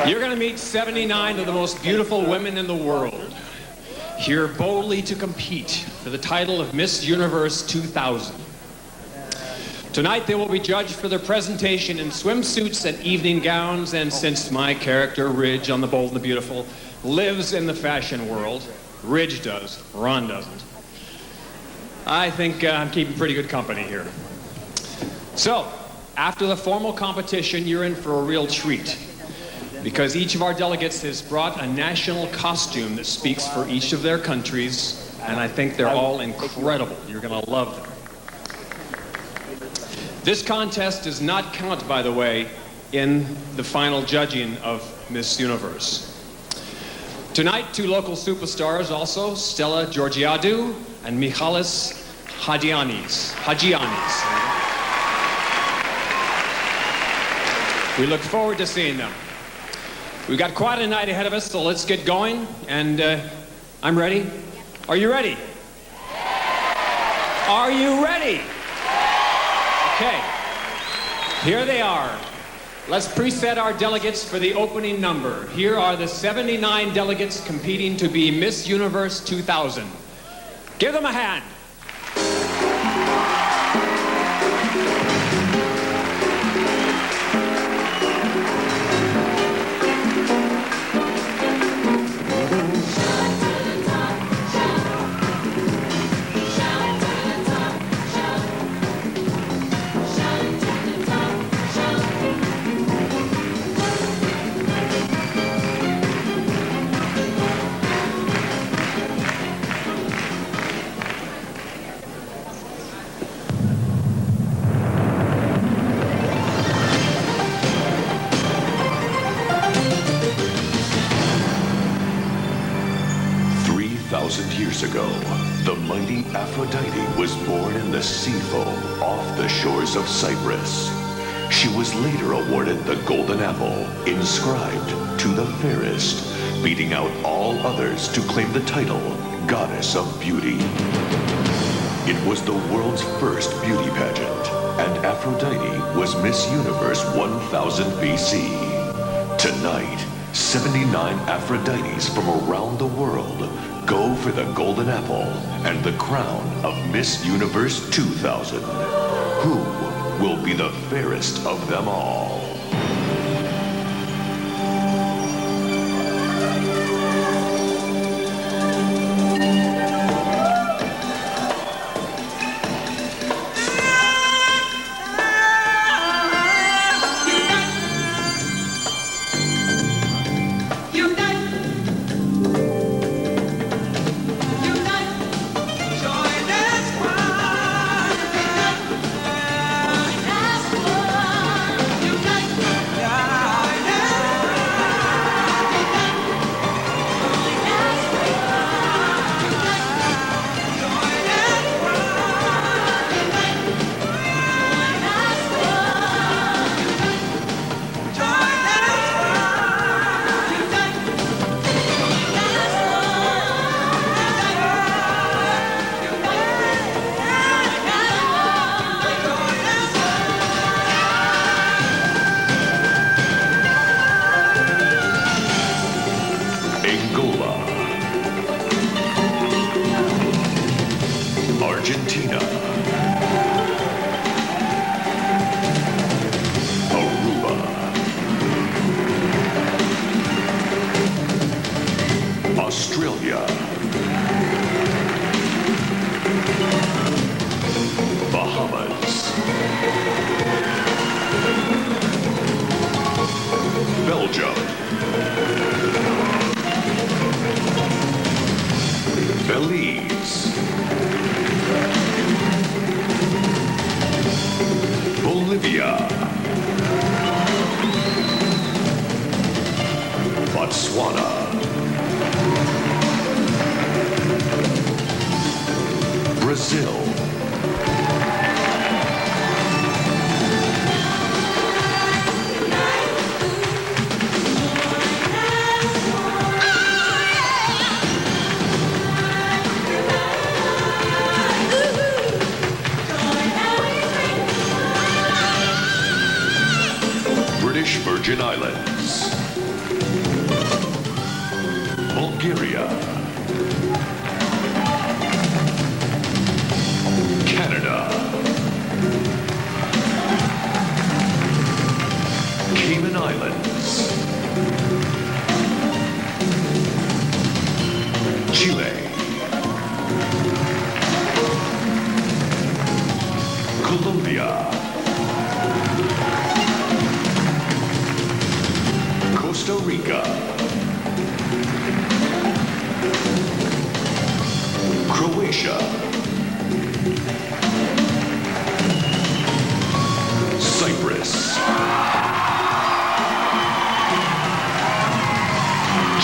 You're going to meet 79 of the most beautiful women in the world, here boldly to compete for the title of Miss Universe 2000. Tonight they will be judged for their presentation in swimsuits and evening gowns, and since my character, Ridge, on The Bold and the Beautiful, lives in the fashion world, Ridge does, Ron doesn't, I think I'm keeping pretty good company here. So, after the formal competition, you're in for a real treat, because each of our delegates has brought a national costume that speaks for each of their countries, and I think they're all incredible. You're going to love them. This contest does not count, by the way, in the final judging of Miss Universe. Tonight, two local superstars also, Stella Georgiadou and Michalis Hagianis. We look forward to seeing them. We've got quite a night ahead of us, so let's get going. And I'm ready. Are you ready? Are you ready? Okay. Here they are. Let's preset our delegates for the opening number. Here are the 79 delegates competing to be Miss Universe 2000. Give them a hand. 3,000 years ago, the mighty Aphrodite was born in the sea foam off the shores of Cyprus. She was later awarded the Golden Apple, inscribed to the fairest, beating out all others to claim the title Goddess of Beauty. It was the world's first beauty pageant, and Aphrodite was Miss Universe 1000 BC. Tonight, 79 Aphrodites from around the world go for the Golden Apple and the crown of Miss Universe 2000. Who will be the fairest of them all? Argentina, Aruba, Australia, Bahamas, Belgium, Belize, Bolivia, Botswana, Brazil, British Virgin Islands, Bulgaria, Canada, Cayman Islands, Chile, Colombia, Costa Rica, Croatia, Cyprus,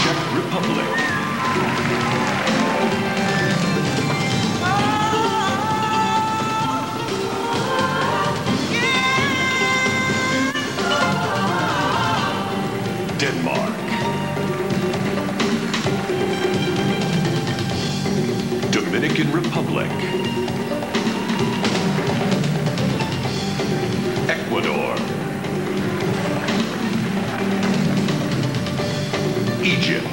Czech Republic, Denmark, Dominican Republic, Ecuador, Egypt,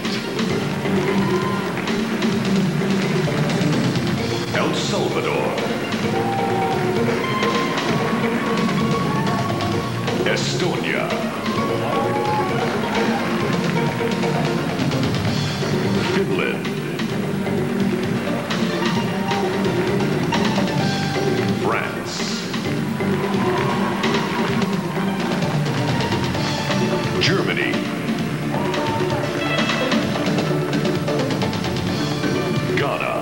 El Salvador, Estonia, Finland, France, Germany, Ghana,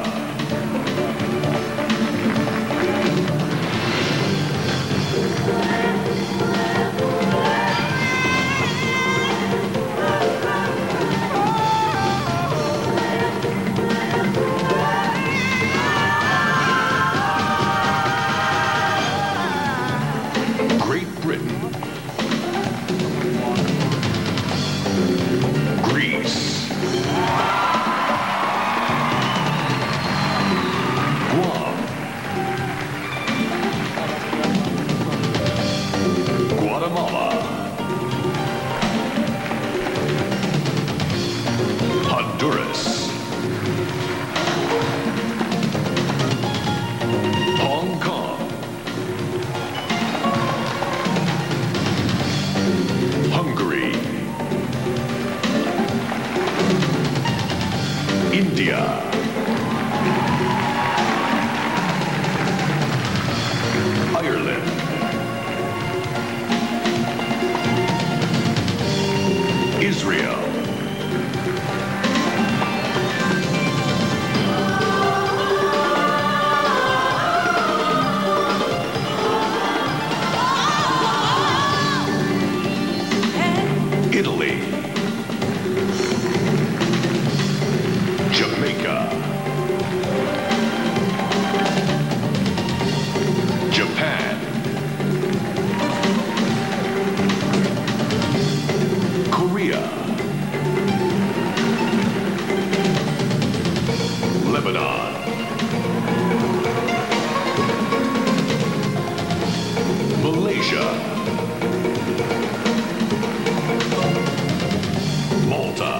Great Britain, Greece, Guam, Guatemala, Honduras, Hong Kong, Hungary, India, Ireland, Israel, Italy, Jamaica, Japan, Korea, Lebanon, Malaysia, Malta,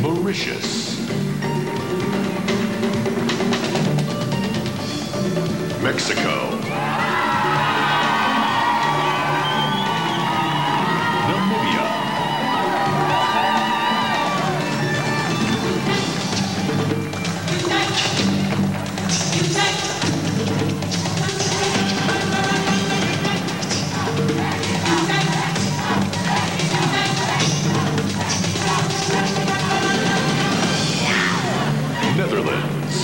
Mauritius, Mexico, Namibia, Netherlands,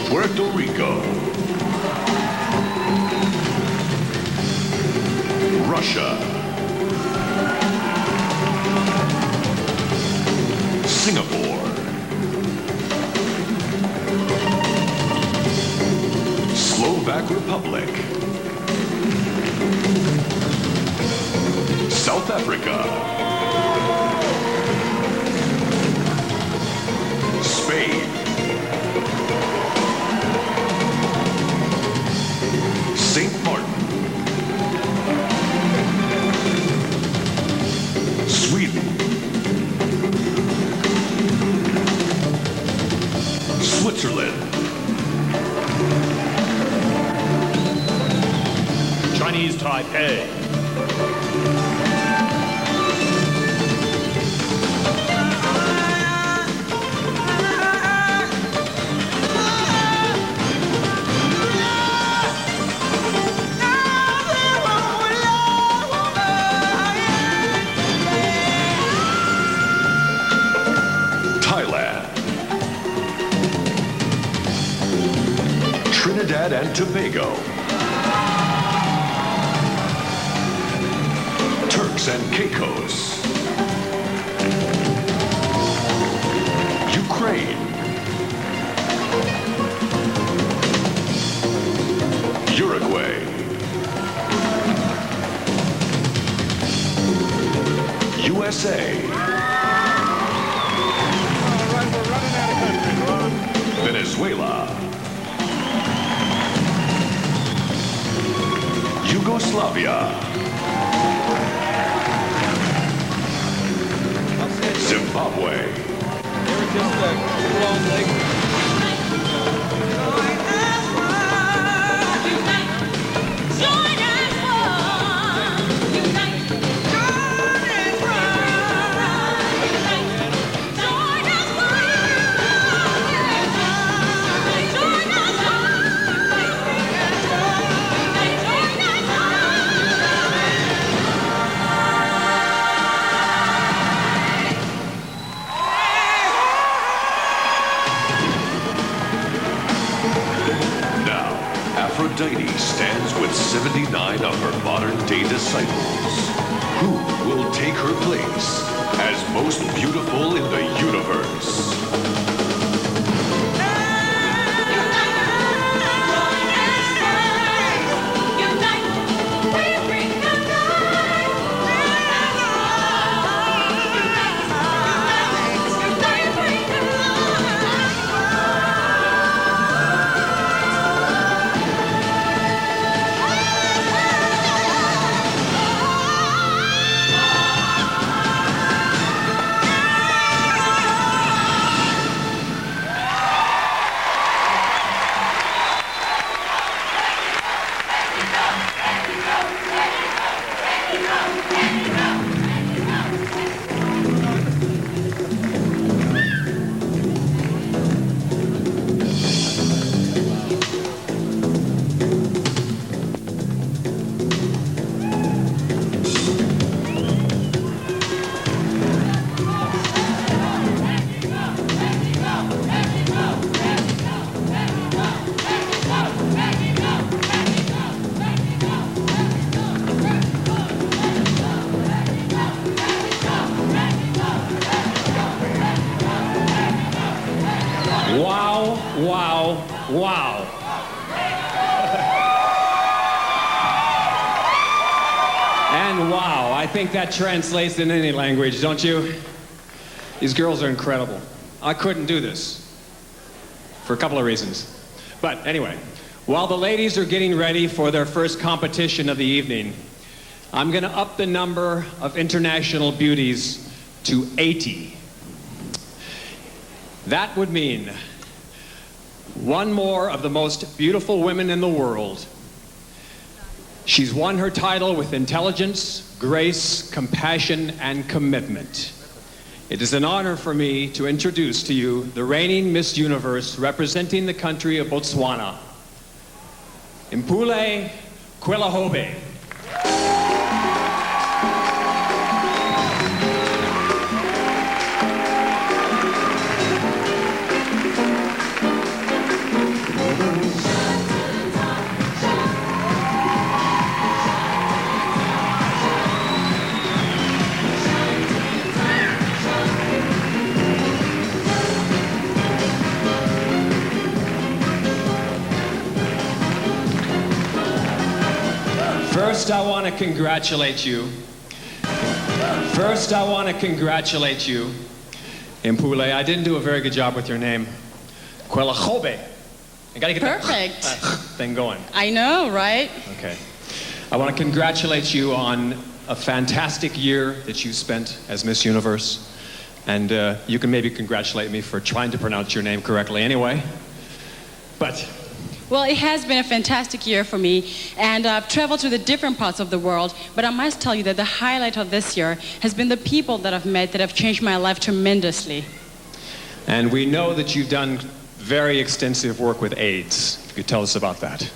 Puerto Rico, Russia, Singapore, Slovak Republic, South Africa, Spain, St. Martin, Sweden, Switzerland, Chinese Taipei, Thailand, Trinidad and Tobago, Turks and Caicos, Ukraine, Uruguay, USA, Venezuela, Yugoslavia, Zimbabwe, Aphrodite stands with 79 of her modern-day disciples. Who will take her place as most beautiful in the universe? Wow, wow. And wow, I think that translates in any language, don't you? These girls are incredible. I couldn't do this for a couple of reasons. But anyway, while the ladies are getting ready for their first competition of the evening, I'm going to up the number of international beauties to 80. That would mean one more of the most beautiful women in the world. She's won her title with intelligence, grace, compassion, and commitment. It is an honor for me to introduce to you the reigning Miss Universe representing the country of Botswana, Mpule Kwelahobe. First, I want to congratulate you. Mpule, I didn't do a very good job with your name. Kwelachobe. I gotta get Perfect. that thing going. I know, right? Okay. I want to congratulate you on a fantastic year that you spent as Miss Universe. And you can maybe congratulate me for trying to pronounce your name correctly anyway. But Well, it has been a fantastic year for me, and I've traveled to the different parts of the world, but I must tell you that the highlight of this year has been the people that I've met that have changed my life tremendously. And we know that you've done very extensive work with AIDS. If you could tell us about that.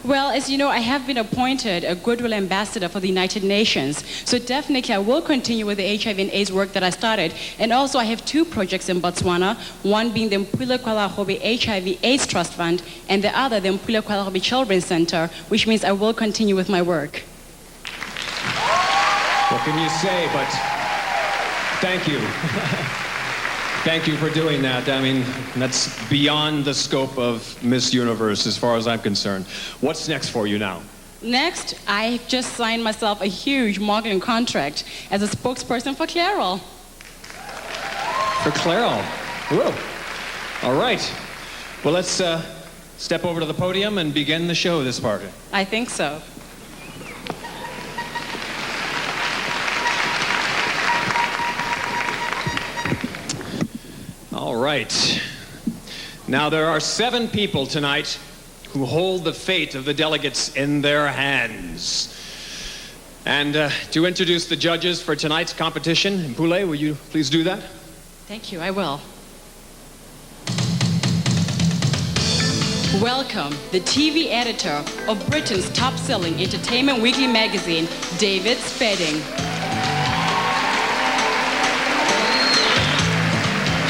Well, as you know, I have been appointed a Goodwill Ambassador for the United Nations. So definitely I will continue with the HIV and AIDS work that I started. And also I have 2 projects in Botswana, one being the Mpule Kwelachobe HIV AIDS Trust Fund, and the other the Mpule Kwelachobe Children's Center, which means I will continue with my work. What can you say, but thank you. Thank you for doing that. I mean, that's beyond the scope of Miss Universe as far as I'm concerned. What's next for you now? Next, I just signed myself a huge marketing contract as a spokesperson for Clairol. For Clairol. Whoa. All right. Well, let's step over to the podium and begin the show this party. I think so. All right. Now, there are 7 people tonight who hold the fate of the delegates in their hands. And to introduce the judges for tonight's competition, Mpule, will you please do that? Thank you, I will. Welcome, the TV editor of Britain's top-selling entertainment weekly magazine, David Spedding.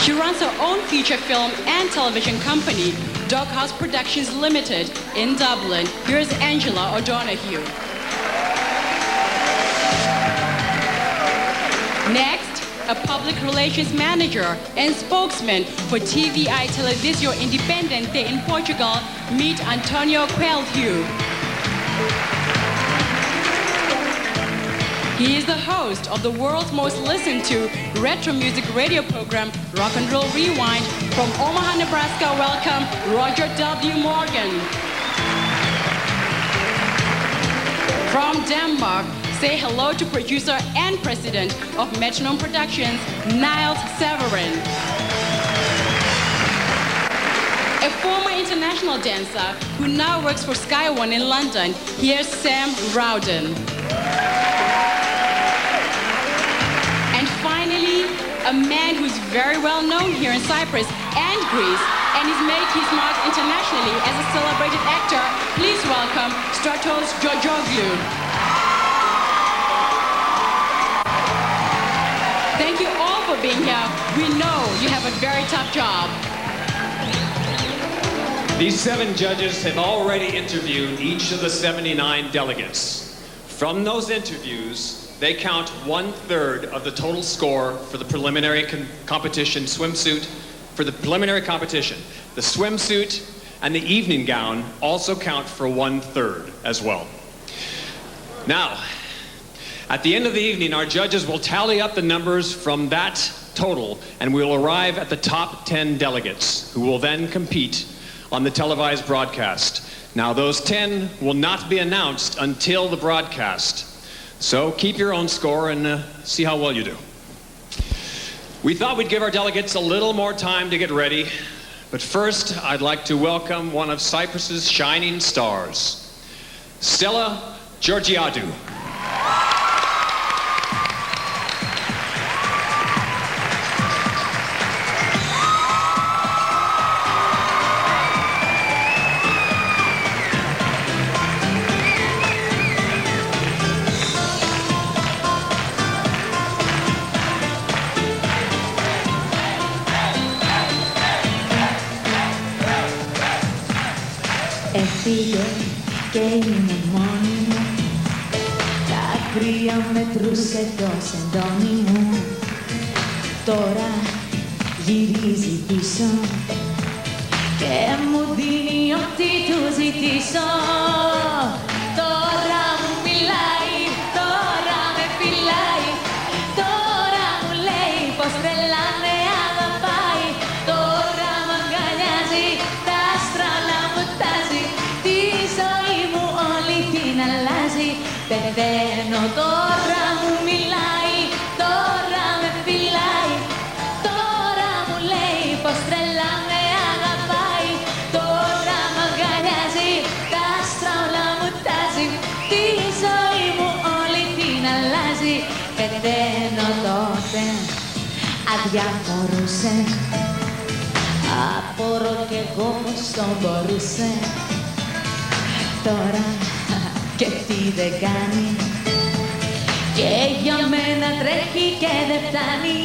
She runs her own feature film and television company, Doghouse Productions Limited, in Dublin. Here's Angela O'Donoghue. Next, a public relations manager and spokesman for TVI Televisão Independente in Portugal, meet Antonio Coelho. He is the host of the world's most listened to retro music radio program, Rock and Roll Rewind. From Omaha, Nebraska, welcome Roger W. Morgan. From Denmark, say hello to producer and president of Metronome Productions, Niles Severin. A former international dancer who now works for Sky One in London, here's Sam Rowden. And finally, a man who's very well known here in Cyprus and Greece, and he's made his mark internationally as a celebrated actor. Please welcome Stratos Georgioglu. Thank you all for being here. We know you have a very tough job. These 7 judges have already interviewed each of the 79 delegates. From those interviews, they count 1/3 of the total score for the preliminary competition swimsuit. For the preliminary competition, the swimsuit and the evening gown also count for 1/3 as well. Now, at the end of the evening, our judges will tally up the numbers from that total, and we will arrive at the top 10 delegates, who will then compete on the televised broadcast. Now, those 10 will not be announced until the broadcast. So keep your own score and see how well you do. We thought we'd give our delegates a little more time to get ready, but first I'd like to welcome one of Cyprus's shining stars, Stella Georgiadou. Έφυγε και είναι μόνη μου. Τα κρύα μετρούσε το σεντόνι μου. Τώρα γυρίζει πίσω και μου δίνει ό,τι του ζητήσω. Τώρα μου μιλά αδιαφορούσε. Απορώ κι εγώ πως τον μπορούσε. Τώρα και τι δεν κάνει. Και για μένα τρέχει και δεν φτάνει.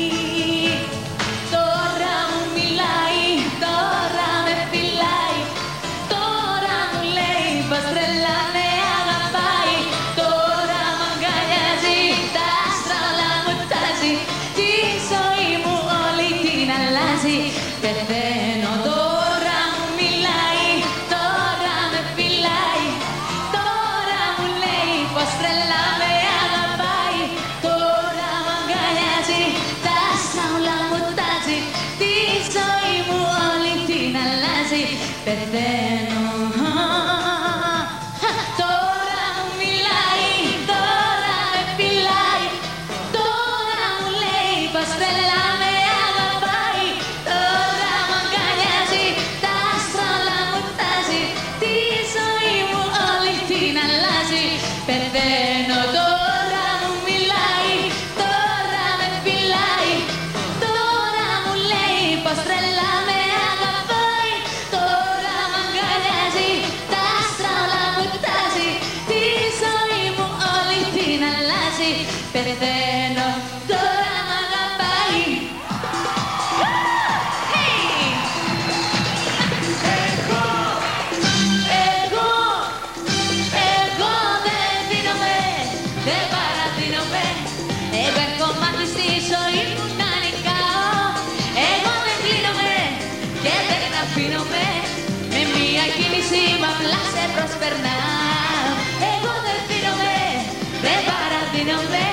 Τώρα μου μιλάει, τώρα με φυλάει. Τώρα μου λέει πως τρελά με αγαπάει. Τώρα μ' αγκαλιάζει, τα άστρα όλα μου τάζει. Τη ζωή μου όλη την αλλάζει. Πεθαίνω τώρα μου μιλάει, τώρα με φυλάει. Τώρα μου λέει πως τρελά με αγαπάει. Τώρα μ' αγκαλιάζει, τα άστρα όλα μου τάζει. Τη ζωή μου όλη την αλλάζει. Πεθαίνω. Τώρα μου μιλάει, τώρα με φυλάει. Τώρα μου λέει πως τρελά με αγαπάει. Τώρα μ' αγκαλιάζει, τα άστρα όλα μου τάζει. Τη ζωή μου όλη την αλλάζει. Πεθαίνω τώρα μου μιλάει, τώρα με φυλάει. Τώρα μου λέει πως τρελά με αγαπάει. Τώρα μ' αγκαλιάζει, τα άστρα όλα μου τάζει. Τη ζωή μου όλη την αλλάζει. Πεθαίνω τώρα μ' αγαπάει. Εγώ δεν δίνομαι, δεν παραδίνομαι. Εγώ έχω μάθει στη ζωή μου να νικάω. Εγώ δεν κλείνομαι και δεν αφήνομαι. Με μία κίνηση μ' απλά σε προσπερνάω. Εγώ δεν δίνομαι, δεν παραδίνομαι.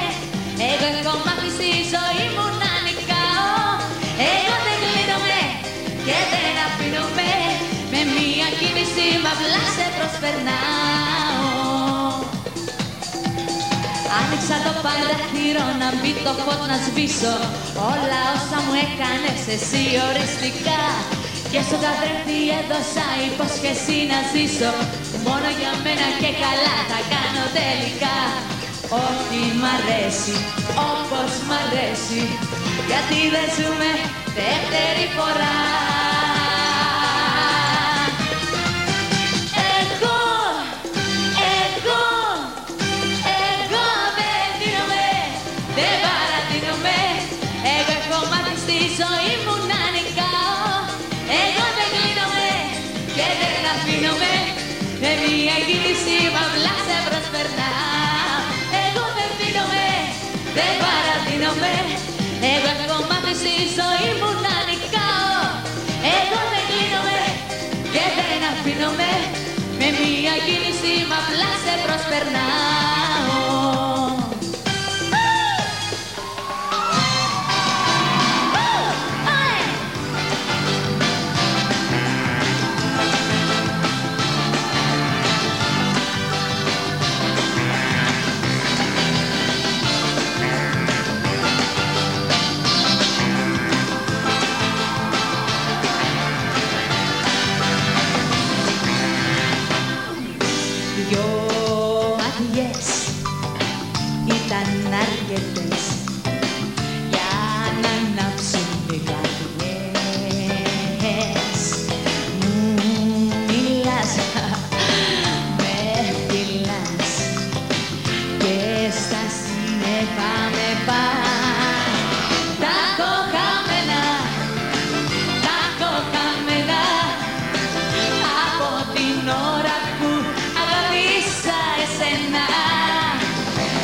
Εγώ έχω μάθει στη ζωή μου να νικάω. Εγώ δεν κλείνομαι και δεν αφήνομαι. Με μία κίνηση μ' απλά σε προσπερνάω. Άνοιξα το παράθυρο να μπει το φως να σβήσω. Όλα όσα μου έκανες εσύ οριστικά. Και στο καθρέφτη έδωσα υπόσχεση να ζήσω. Μόνο για μένα και καλά θα κάνω τελικά. Ό,τι μ' αρέσει, όπως μ' αρέσει. Γιατί δεν ζούμε δεύτερη φορά. Εγώ δεν δίνομαι, δεν παραδίνομαι. Εγώ έχω μάθει στη ζωή μου να νικάω. Εγώ δεν κλείνομαι και δεν αφήνομαι. Με μία κίνηση μ' απλά σε προσπερνάω. Εγώ δεν δίνομαι, δεν παραδίνομαι. Εγώ έχω μάθει στη ζωή μου να νικάω. Εγώ δεν κλείνομαι και δεν αφήνομαι. Με μία κίνηση μ' απλά σε προσπερνάω. Δυο ματιές ήταν αρκετές για να ανάψουν οι καρδιές. Μου μιλάς, με φυλάς και στα σύννεφα με πας. Τα κοκκαμένα από την ώρα που αγαπήσα εσένα.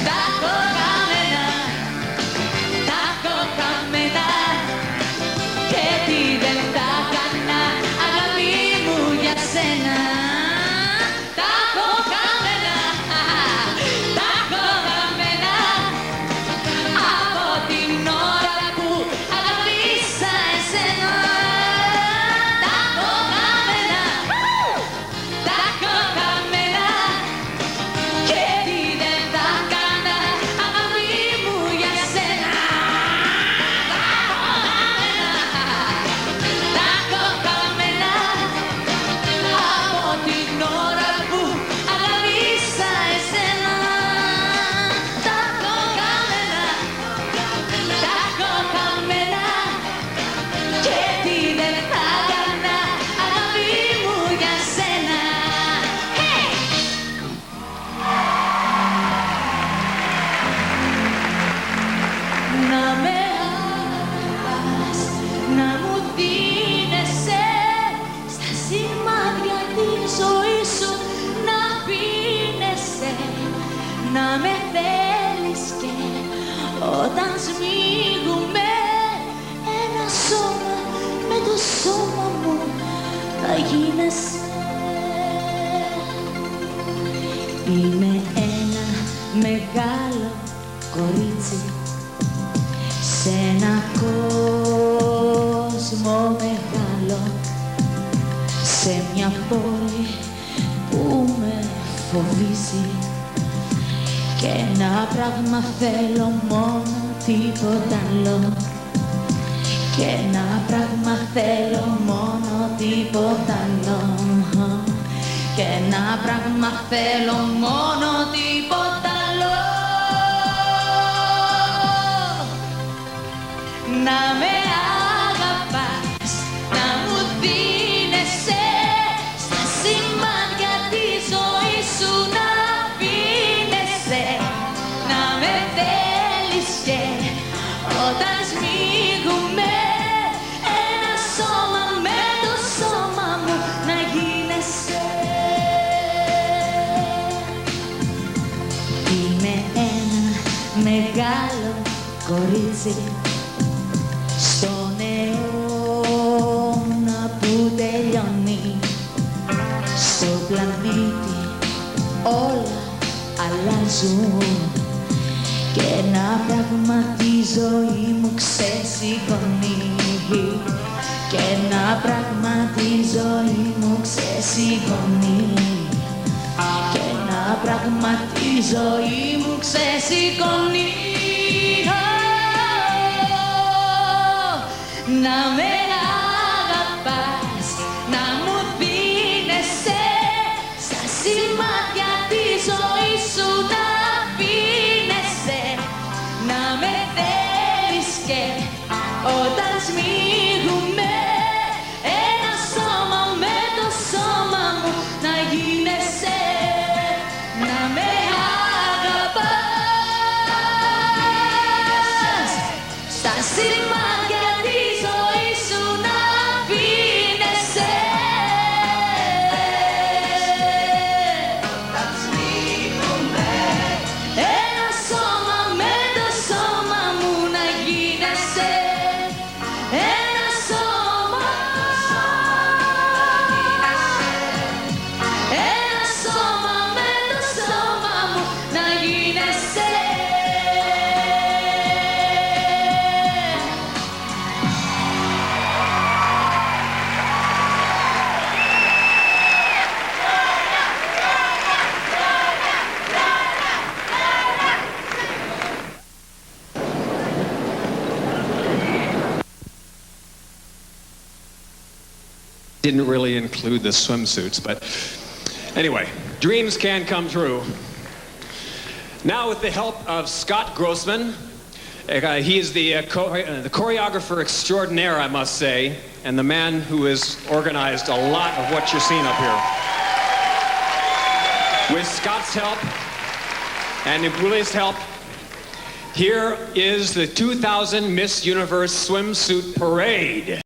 Τα κοκκαμένα να με θέλεις και όταν σμίγουμε ένα σώμα με το σώμα μου θα γίνεσαι. Είμαι ένα μεγάλο κορίτσι σε ένα κόσμο μεγάλο, σε μια πόλη που με φοβίζει και ένα πράγμα θέλω μόνο, τίποτα άλλο. Και ένα πράγμα θέλω μόνο, τίποτα άλλο. Και ένα πράγμα θέλω μόνο, τίποτα άλλο. Να με αγαπάς, να μου δίνεσαι στα σημάδια τη ζωή σου να πίνεσαι. Να με θέλεις και όταν σμίγουμε ένα σώμα με το σώμα μου να γίνεσαι. Είμαι ένα μεγάλο κορίτσι στον αιώνα που τελειώνει. Στο πλανήτη όλα αλλάζουν και ένα πράγμα τη ζωή μου ξεσηκώνει. Και ένα πράγμα τη ζωή μου ξεσηκώνει. Και ένα πράγμα τη ζωή μου ξεσηκώνει. Να με αγαπάς, να μου δίνεσαι στα σημάδια τη ζωή σου να πίνεσαι. Να με θέλεις και όταν σμίγουμε ένα σώμα με το σώμα μου να γίνεσαι. Να με αγαπάς στα σημάδια τη ζωή σου να πίνεσαι. Όταν σμίγουμε ένα σώμα με το σώμα μου να γίνεσαι. Ένα σώμα, ένα σώμα με το σώμα μου να γίνεσαι. Didn't really include the swimsuits, but anyway, dreams can come true. Now with the help of Scott Grossman, he is the choreographer extraordinaire, I must say, and the man who has organized a lot of what you're seeing up here. With Scott's help and Ibule's help, here is the 2000 Miss Universe Swimsuit Parade.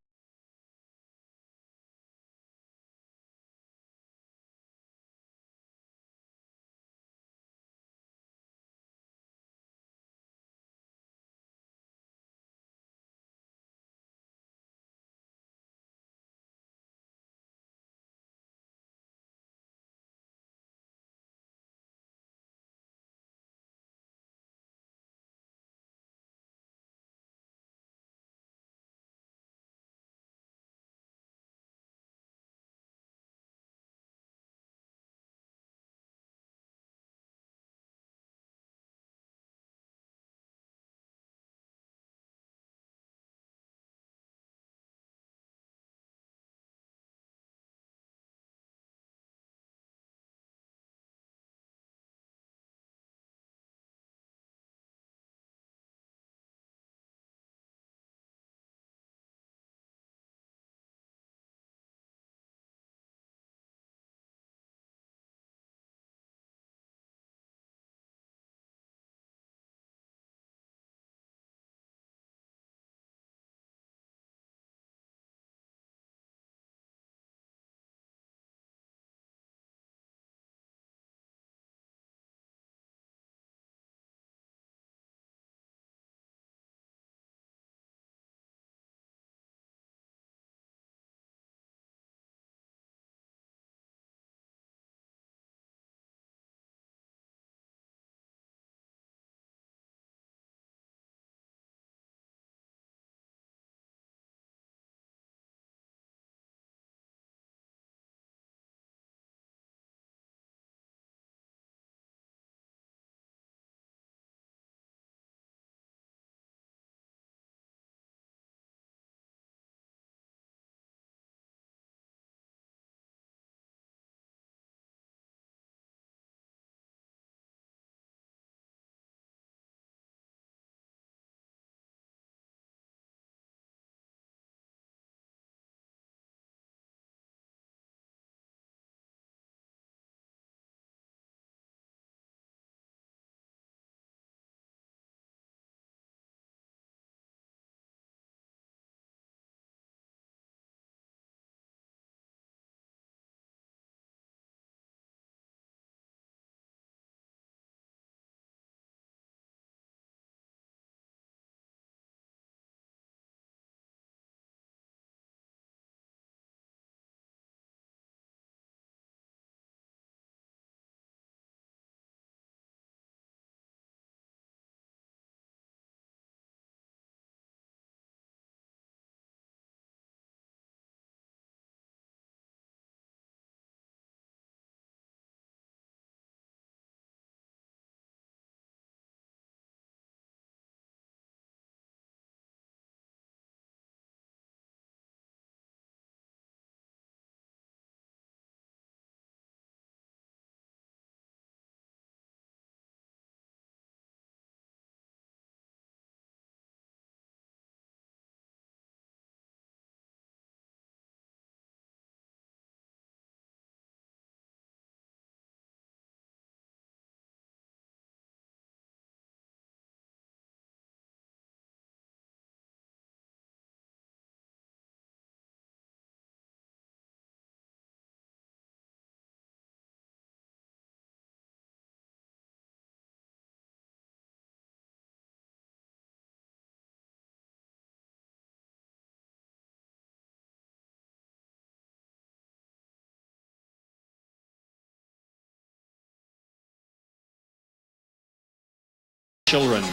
children.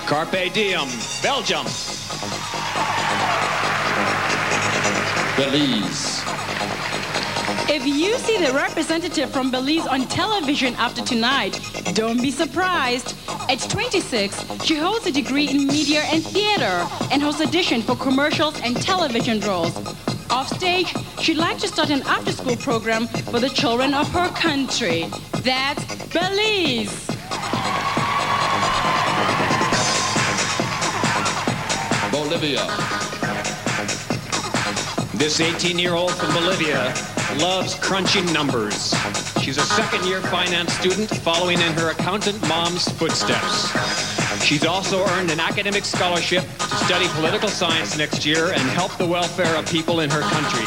Carpe diem, Belgium. Belize. If you see the representative from Belize on television after tonight, don't be surprised. At 26, she holds a degree in media and theater and hosts auditions for commercials and television roles. Offstage, she'd like to start an after-school program for the children of her country. That's Belize. Bolivia. This 18-year-old from Bolivia loves crunching numbers. She's a second-year finance student following in her accountant mom's footsteps. She's also earned an academic scholarship to study political science next year and help the welfare of people in her country.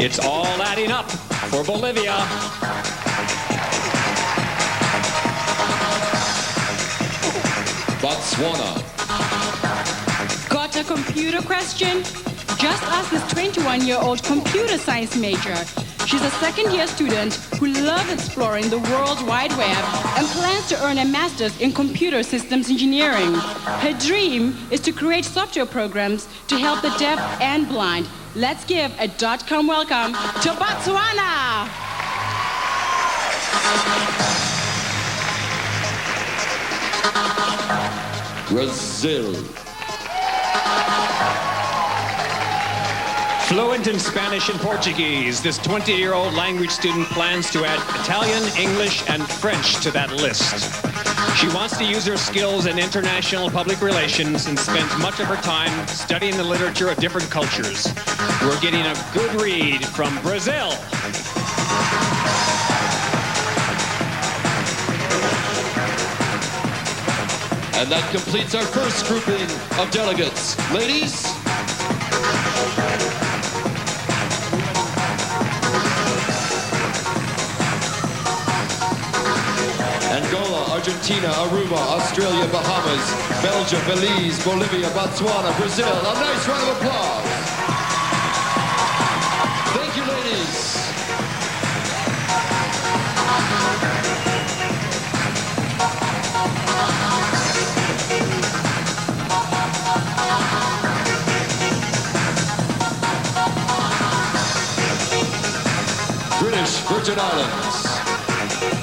It's all adding up for Bolivia. Botswana. Got a computer question? Just ask this 21-year-old computer science major. She's a second-year student who loves exploring the World Wide Web and plans to earn a master's in computer systems engineering. Her dream is to create software programs to help the deaf and blind. Let's give a .com welcome to Botswana! Brazil. Fluent in Spanish and Portuguese, this 20-year-old language student plans to add Italian, English, and French to that list. She wants to use her skills in international public relations and spends much of her time studying the literature of different cultures. We're getting a good read from Brazil. And that completes our first grouping of delegates. Ladies. Angola, Argentina, Aruba, Australia, Bahamas, Belgium, Belize, Bolivia, Botswana, Brazil. A nice round of applause. Thank you, ladies. British Virgin Islands.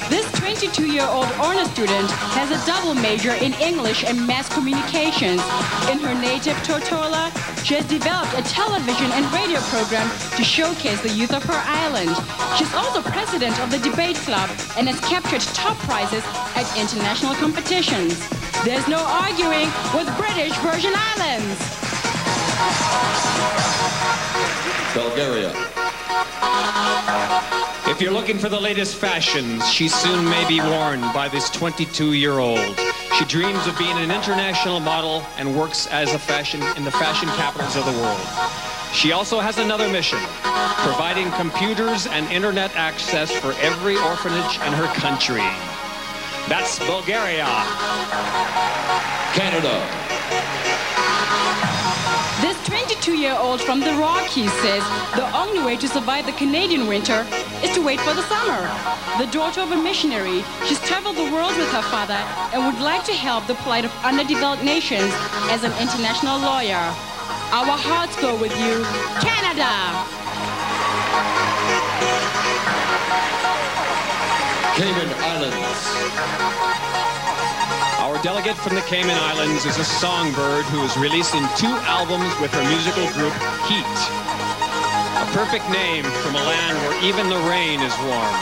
This 22-year-old honor student has a double major in English and mass communications. In her native Tortola, she has developed a television and radio program to showcase the youth of her island. She's also president of the debate club and has captured top prizes at international competitions. There's no arguing with British Virgin Islands. Bulgaria. If you're looking for the latest fashions, she soon may be worn by this 22-year-old. She dreams of being an international model and works as in the fashion capitals of the world. She also has another mission, providing computers and internet access for every orphanage in her country. That's Bulgaria. Canada. This 22-year-old from the Rockies says the only way to survive the Canadian winter is to wait for the summer. The daughter of a missionary, she's traveled the world with her father and would like to help the plight of underdeveloped nations as an international lawyer. Our hearts go with you, Canada! Cayman Islands. Our delegate from the Cayman Islands is a songbird who is releasing 2 albums with her musical group, Heat. A perfect name from a land where even the rain is warm.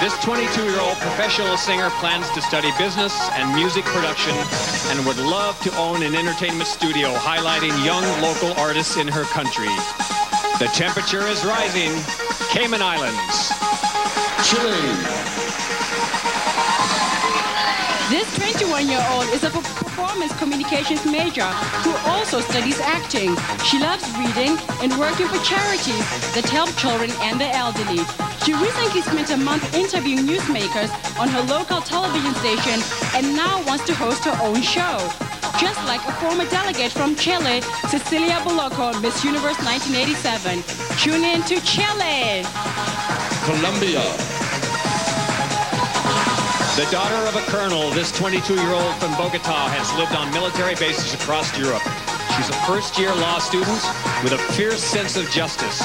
This 22-year-old professional singer plans to study business and music production and would love to own an entertainment studio highlighting young local artists in her country. The temperature is rising. Cayman Islands. Chile. This 21-year-old is a performance communications major who also studies acting. She loves reading and working for charities that help children and the elderly. She recently spent a month interviewing newsmakers on her local television station and now wants to host her own show. Just like a former delegate from Chile, Cecilia Boloco, Miss Universe 1987. Tune in to Chile. Colombia. The daughter of a colonel, this 22-year-old from Bogota has lived on military bases across Europe. She's a first-year law student with a fierce sense of justice.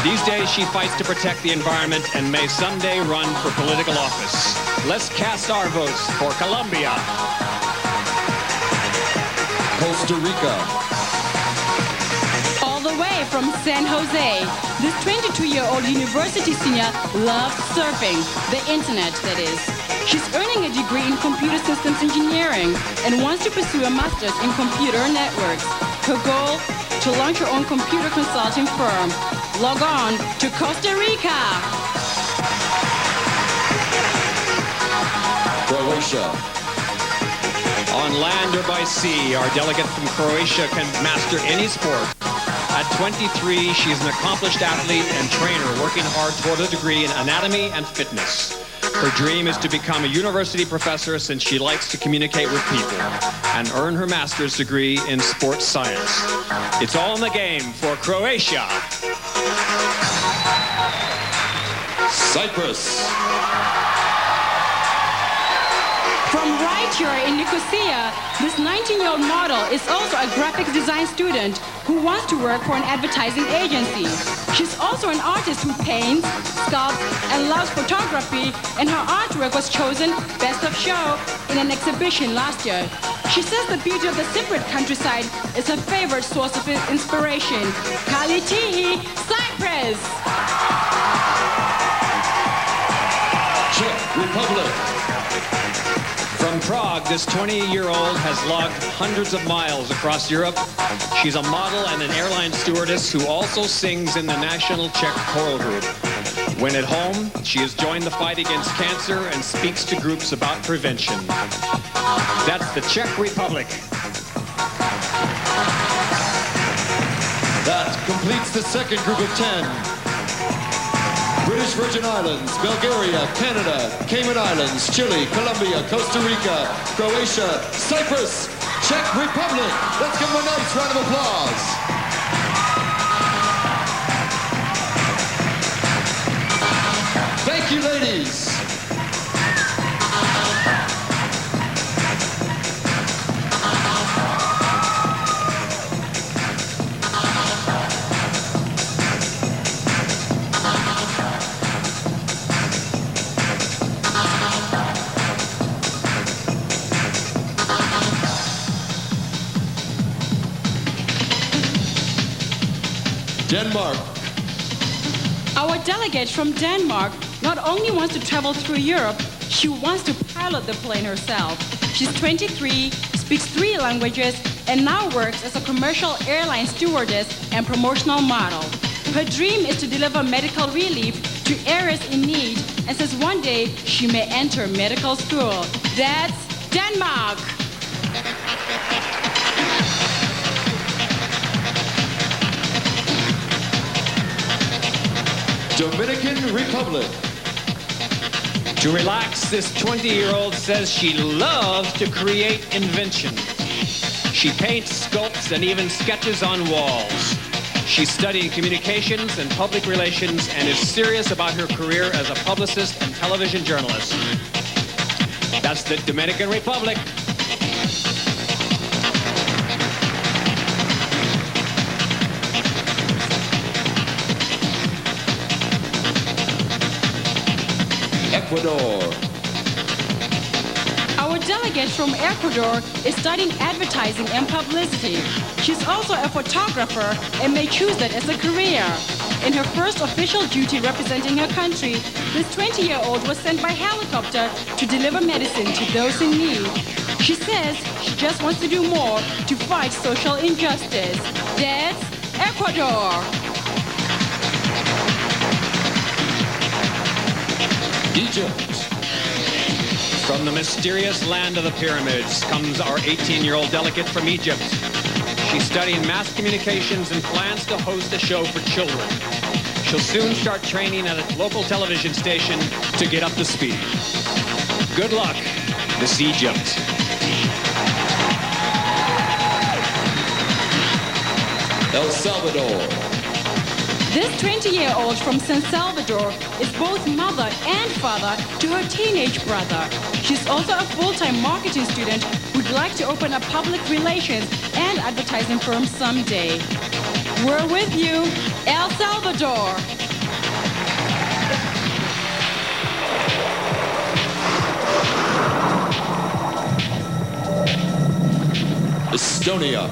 These days, she fights to protect the environment and may someday run for political office. Let's cast our votes for Colombia. Costa Rica. All the way from San Jose, this 22-year-old university senior loves surfing, the internet, that is. She's earning a degree in computer systems engineering and wants to pursue a master's in computer networks. Her goal? To launch her own computer consulting firm. Log on to Costa Rica. Croatia. On land or by sea, our delegate from Croatia can master any sport. At 23, she's an accomplished athlete and trainer working hard toward a degree in anatomy and fitness. Her dream is to become a university professor since she likes to communicate with people and earn her master's degree in sports science. It's all in the game for Croatia. Cyprus. From right here in Nicosia, this 19-year-old model is also a graphics design student who wants to work for an advertising agency. She's also an artist who paints, sculpts, and loves photography, and her artwork was chosen Best of Show in an exhibition last year. She says the beauty of the Cypriot countryside is her favorite source of inspiration. Kalitihi, Cyprus! Czech Republic. From Prague, this 20-year-old has logged hundreds of miles across Europe. She's a model and an airline stewardess who also sings in the National Czech Choral Group. When at home, she has joined the fight against cancer and speaks to groups about prevention. That's the Czech Republic. That completes the second group of 10. British Virgin Islands, Bulgaria, Canada, Cayman Islands, Chile, Colombia, Costa Rica, Croatia, Cyprus, Czech Republic. Let's give them a nice round of applause. Thank you, ladies. Denmark. Our delegate from Denmark not only wants to travel through Europe, she wants to pilot the plane herself. She's 23, speaks 3 languages, and now works as a commercial airline stewardess and promotional model. Her dream is to deliver medical relief to areas in need and says one day she may enter medical school. That's Denmark! Dominican Republic. To relax, this 20-year-old says she loves to create invention. She paints, sculpts, and even sketches on walls. She's studying communications and public relations and is serious about her career as a publicist and television journalist. That's the Dominican Republic. Ecuador. Our delegate from Ecuador is studying advertising and publicity. She's also a photographer and may choose that as a career. In her first official duty representing her country, this 20-year-old was sent by helicopter to deliver medicine to those in need. She says she just wants to do more to fight social injustice. That's Ecuador. Egypt. From the mysterious land of the pyramids comes our 18-year-old delegate from Egypt. She's studying mass communications and plans to host a show for children. She'll soon start training at a local television station to get up to speed. Good luck, Miss Egypt. El Salvador. This 20-year-old from San Salvador is both mother and father to her teenage brother. She's also a full-time marketing student who'd like to open a public relations and advertising firm someday. We're with you, El Salvador. Estonia.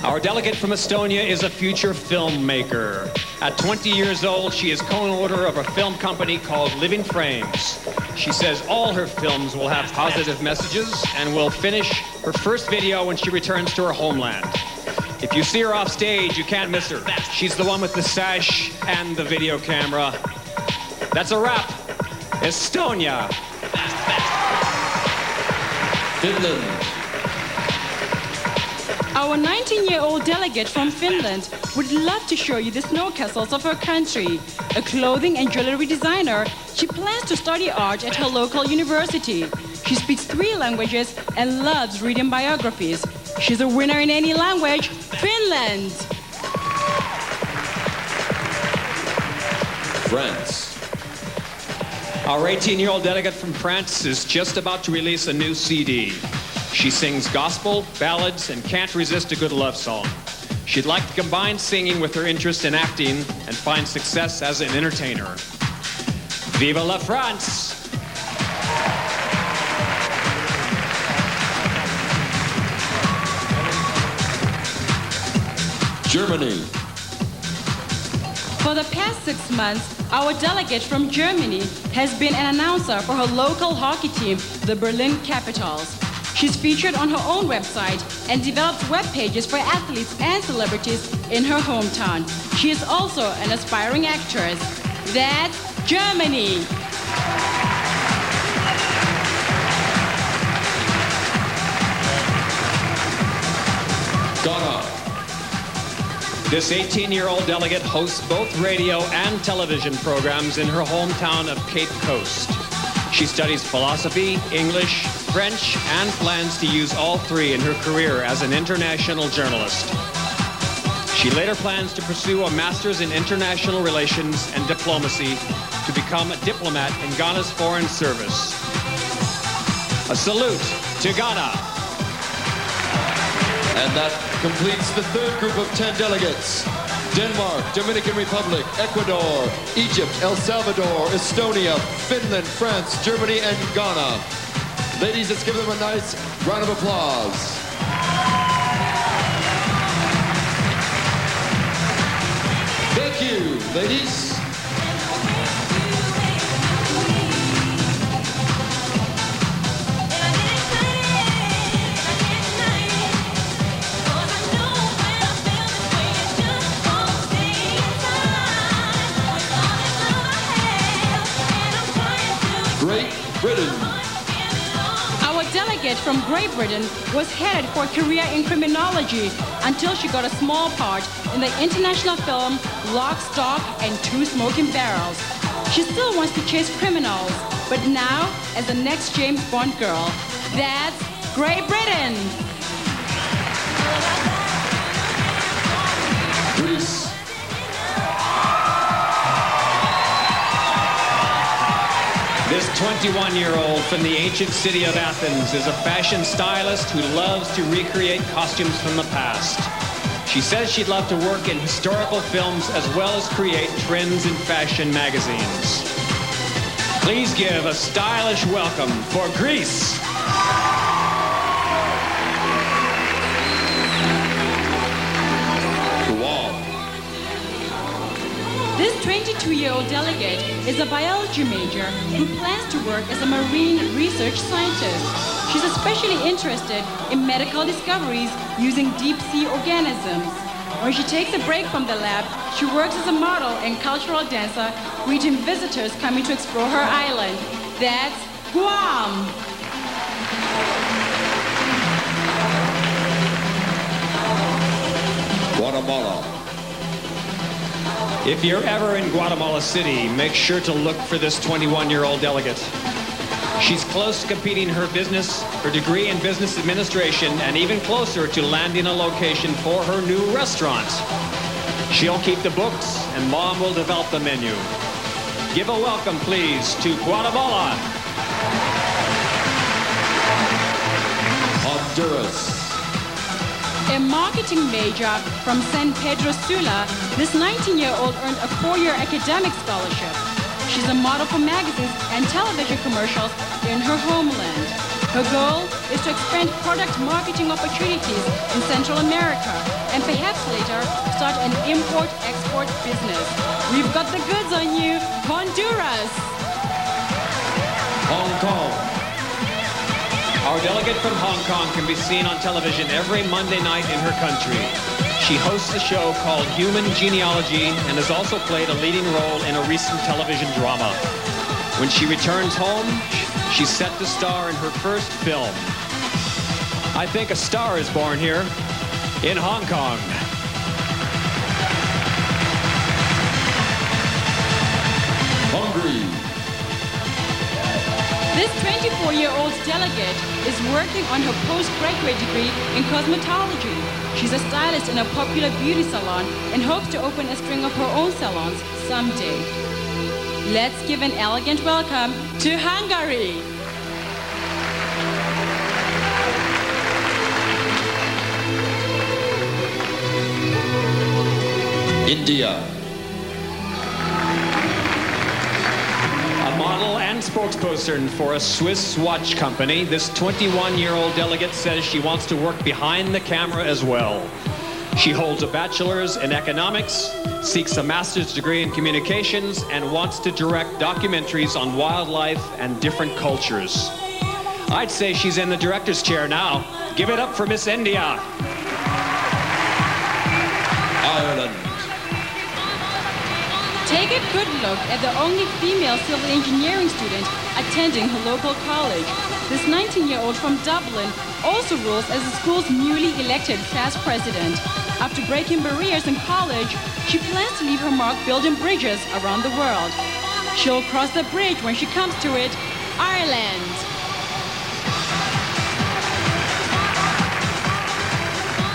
Our delegate from Estonia is a future filmmaker. At 20 years old, she is co-owner of a film company called Living Frames. She says all her films will have positive messages and will finish her first video when she returns to her homeland. If you see her off stage, you can't miss her. She's the one with the sash and the video camera. That's a wrap. Estonia. Finland. Our 19-year-old delegate from Finland would love to show you the snow castles of her country. A clothing and jewelry designer, she plans to study art at her local university. She speaks 3 languages and loves reading biographies. She's a winner in any language, Finland! France. Our 18-year-old delegate from France is just about to release a new CD. She sings gospel, ballads, and can't resist a good love song. She'd like to combine singing with her interest in acting and find success as an entertainer. Viva la France! Germany. For the past 6 months, our delegate from Germany has been an announcer for her local hockey team, the Berlin Capitals. She's featured on her own website and develops web pages for athletes and celebrities in her hometown. She is also an aspiring actress. That's Germany. Ghana. This 18-year-old delegate hosts both radio and television programs in her hometown of Cape Coast. She studies philosophy, English, French, and plans to use all 3 in her career as an international journalist. She later plans to pursue a master's in international relations and diplomacy to become a diplomat in Ghana's foreign service. A salute to Ghana. And that completes the 3rd group of 10 delegates. Denmark, Dominican Republic, Ecuador, Egypt, El Salvador, Estonia, Finland, France, Germany, and Ghana. Ladies, let's give them a nice round of applause. Thank you, ladies. Great Britain. Our delegate from Great Britain was headed for a career in criminology until she got a small part in the international film Lock, Stock, and Two Smoking Barrels. She still wants to chase criminals, but now as the next James Bond girl. That's Great Britain. Greece. This 21-year-old from the ancient city of Athens is a fashion stylist who loves to recreate costumes from the past. She says she'd love to work in historical films as well as create trends in fashion magazines. Please give a stylish welcome for Greece. This 22-year-old delegate is a biology major who plans to work as a marine research scientist. She's especially interested in medical discoveries using deep-sea organisms. When she takes a break from the lab, she works as a model and cultural dancer, greeting visitors coming to explore her island. That's Guam. Guatemala. If you're ever in Guatemala City, make sure to look for this 21-year-old delegate. She's close to completing her degree in business administration, and even closer to landing a location for her new restaurant. She'll keep the books, and Mom will develop the menu. Give a welcome, please, to Guatemala. Honduras. A marketing major from San Pedro Sula, this 19-year-old earned a 4-year academic scholarship. She's a model for magazines and television commercials in her homeland. Her goal is to expand product marketing opportunities in Central America and perhaps later start an import-export business. We've got the goods on you, Honduras. Hong Kong. Our delegate from Hong Kong can be seen on television every Monday night in her country. She hosts a show called Human Genealogy and has also played a leading role in a recent television drama. When she returns home, she's set to star in her first film. I think a star is born here in Hong Kong. Hungary. This 24-year-old delegate is working on her postgraduate degree in cosmetology. She's a stylist in a popular beauty salon and hopes to open a string of her own salons someday. Let's give an elegant welcome to Hungary. India. A model and spokesperson for a Swiss watch company, this 21-year-old delegate says she wants to work behind the camera as well. She holds a bachelor's in economics, seeks a master's degree in communications, and wants to direct documentaries on wildlife and different cultures. I'd say she's in the director's chair now. Give it up for Miss India. Ireland. Take a good look at the only female civil engineering student attending her local college. This 19-year-old from Dublin also rules as the school's newly elected class president. After breaking barriers in college, she plans to leave her mark building bridges around the world. She'll cross the bridge when she comes to it, Ireland.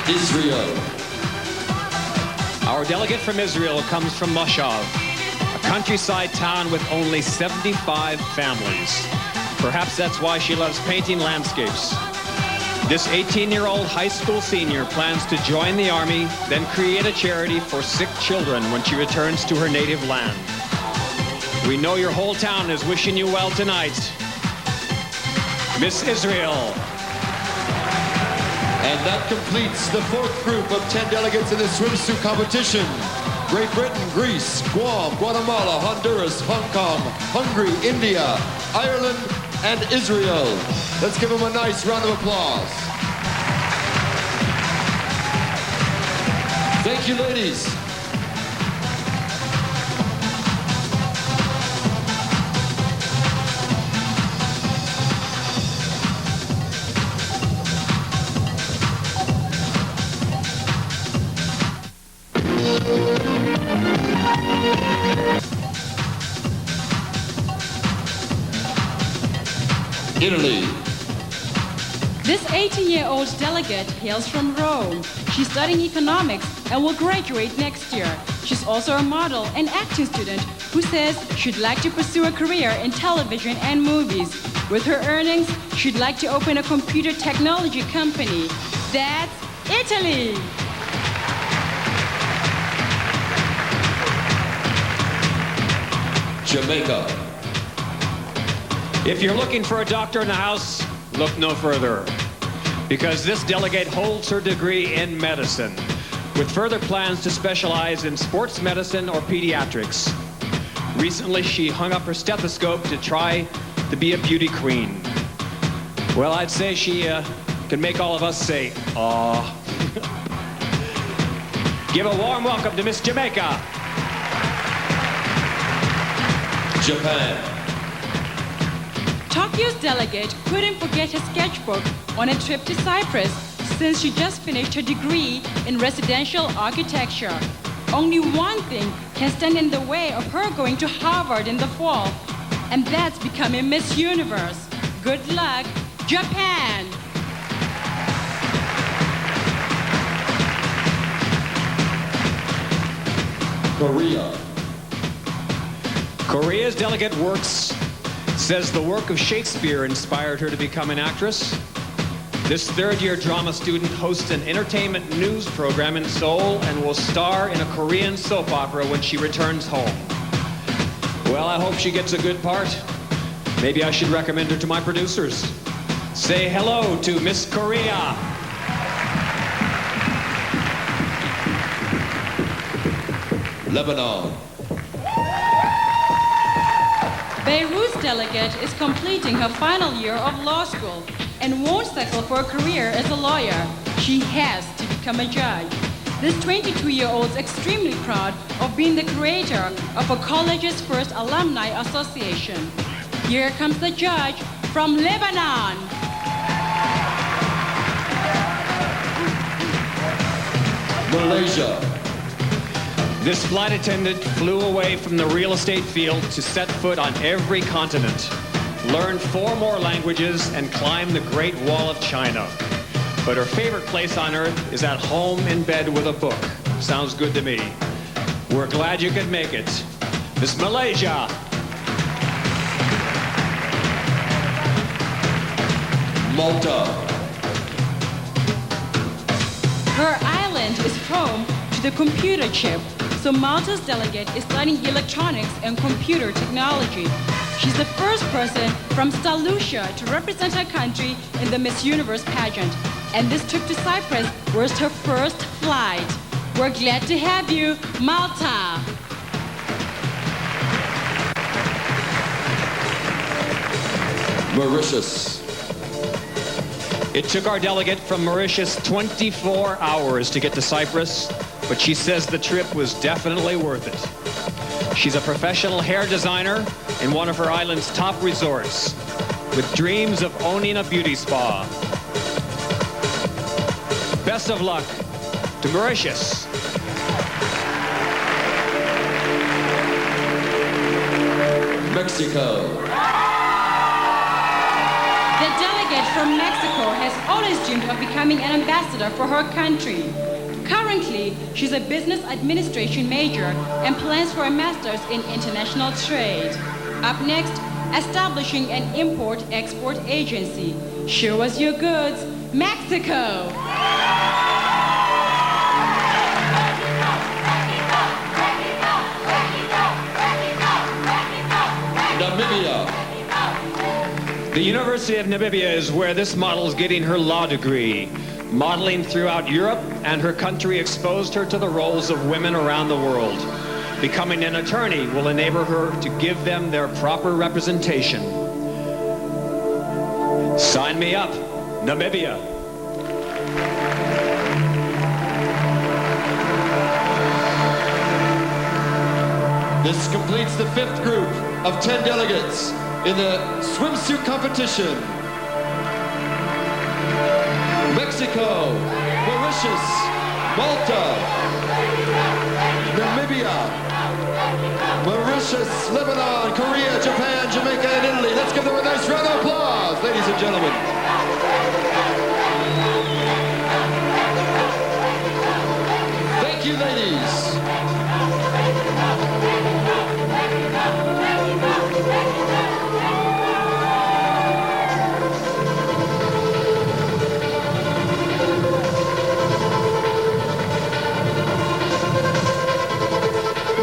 Israel. Our delegate from Israel comes from Moshav, a countryside town with only 75 families. Perhaps that's why she loves painting landscapes. This 18-year-old high school senior plans to join the army, then create a charity for sick children when she returns to her native land. We know your whole town is wishing you well tonight. Miss Israel. And that completes the fourth group of 10 delegates in the swimsuit competition. Great Britain, Greece, Guam, Guatemala, Honduras, Hong Kong, Hungary, India, Ireland, and Israel. Let's give them a nice round of applause. Thank you, ladies. Italy. This 18-year-old delegate hails from Rome. She's studying economics and will graduate next year. She's also a model and acting student who says she'd like to pursue a career in television and movies. With her earnings, she'd like to open a computer technology company. That's Italy! Jamaica. If you're looking for a doctor in the house, look no further, because this delegate holds her degree in medicine, with further plans to specialize in sports medicine or pediatrics. Recently, she hung up her stethoscope to try to be a beauty queen. Well, I'd say she can make all of us say, "Aw." Give a warm welcome to Miss Jamaica. Japan. Tokyo's delegate couldn't forget her sketchbook on a trip to Cyprus since she just finished her degree in residential architecture. Only one thing can stand in the way of her going to Harvard in the fall, and that's becoming Miss Universe. Good luck, Japan! Korea. Korea's delegate says the work of Shakespeare inspired her to become an actress. This third-year drama student hosts an entertainment news program in Seoul and will star in a Korean soap opera when she returns home. Well, I hope she gets a good part. Maybe I should recommend her to my producers. Say hello to Miss Korea. Lebanon. Beirut's delegate is completing her final year of law school and won't settle for a career as a lawyer. She has to become a judge. This 22-year-old is extremely proud of being the creator of a college's first alumni association. Here comes the judge from Lebanon. Malaysia. This flight attendant flew away from the real estate field to set foot on every continent, learn 4 more languages, and climb the Great Wall of China. But her favorite place on earth is at home in bed with a book. Sounds good to me. We're glad you could make it. Miss Malaysia. Malta. Her island is home to the computer chip, so Malta's delegate is studying electronics and computer technology. She's the first person from St. Lucia to represent her country in the Miss Universe pageant. And this trip to Cyprus was her first flight. We're glad to have you, Malta. Mauritius. It took our delegate from Mauritius 24 hours to get to Cyprus, but she says the trip was definitely worth it. She's a professional hair designer in one of her island's top resorts, with dreams of owning a beauty spa. Best of luck to Mauritius. Mexico. The delegate from Mexico has always dreamed of becoming an ambassador for her country. Currently, she's a business administration major and plans for a master's in international trade. Up next, establishing an import-export agency. Show us your goods, Mexico. Namibia. The University of Namibia is where this model is getting her law degree. Modeling throughout Europe and her country exposed her to the roles of women around the world. Becoming an attorney will enable her to give them their proper representation. Sign me up, Namibia. This completes the 5th group of 10 delegates in the swimsuit competition. Mexico, Mauritius, Malta, Namibia, Mauritius, Lebanon, Korea, Japan, Jamaica, and Italy. Let's give them a nice round of applause, ladies and gentlemen. Thank you, ladies.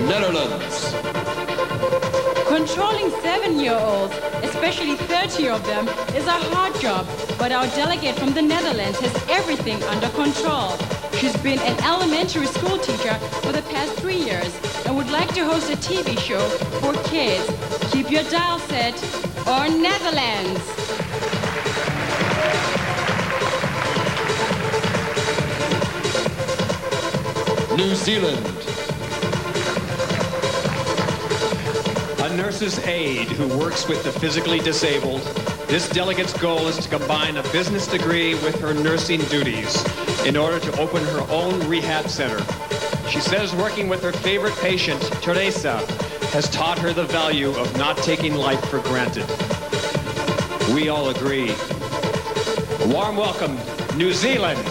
Netherlands. Controlling 7-year-olds, especially 30 of them, is a hard job, but our delegate from the Netherlands has everything under control. She's been an elementary school teacher for the past 3 years and would like to host a TV show for kids. Keep your dial set on Netherlands. New Zealand. A nurse's aide who works with the physically disabled, this delegate's goal is to combine a business degree with her nursing duties in order to open her own rehab center. She says working with her favorite patient, Teresa, has taught her the value of not taking life for granted. We all agree. A warm welcome, New Zealand.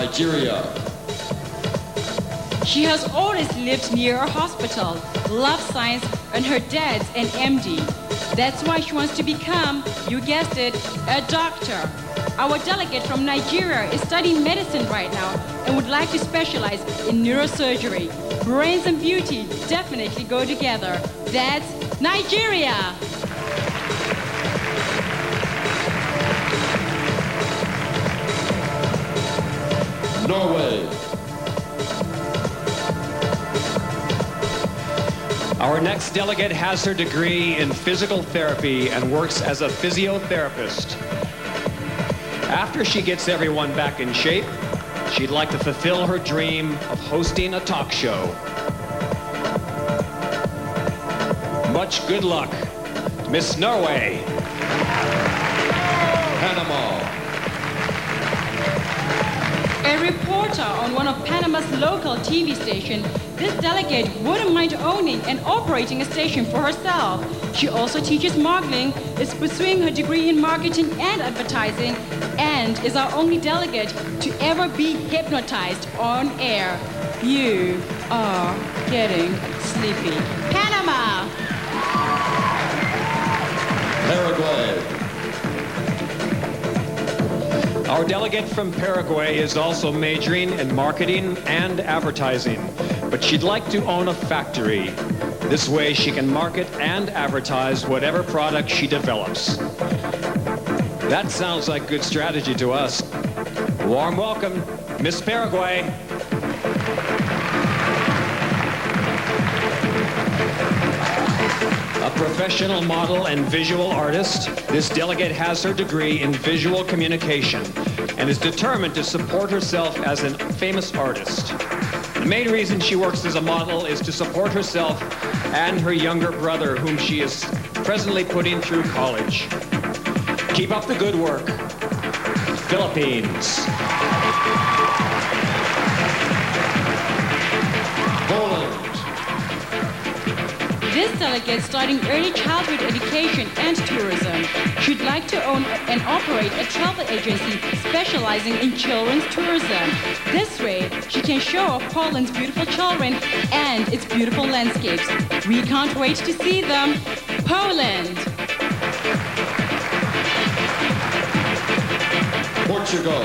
Nigeria. She has always lived near a hospital, loves science, and her dad's an MD. That's why she wants to become, you guessed it, a doctor. Our delegate from Nigeria is studying medicine right now and would like to specialize in neurosurgery. Brains and beauty definitely go together. That's Nigeria. Norway. Our next delegate has her degree in physical therapy and works as a physiotherapist. After she gets everyone back in shape, she'd like to fulfill her dream of hosting a talk show. Much good luck, Miss Norway. Panama. A reporter on one of Panama's local TV stations, this delegate wouldn't mind owning and operating a station for herself. She also teaches modeling, is pursuing her degree in marketing and advertising, and is our only delegate to ever be hypnotized on air. You are getting sleepy. Panama! Paraguay. Our delegate from Paraguay is also majoring in marketing and advertising, but she'd like to own a factory. This way she can market and advertise whatever product she develops. That sounds like good strategy to us. Warm welcome, Miss Paraguay. A professional model and visual artist, this delegate has her degree in visual communication and is determined to support herself as a famous artist. The main reason she works as a model is to support herself and her younger brother, whom she is presently putting through college. Keep up the good work. Philippines. Poland. This delegate studying early childhood education and tourism. She'd like to own and operate a travel agency specializing in children's tourism. This way, she can show off Poland's beautiful children and its beautiful landscapes. We can't wait to see them. Poland! Portugal.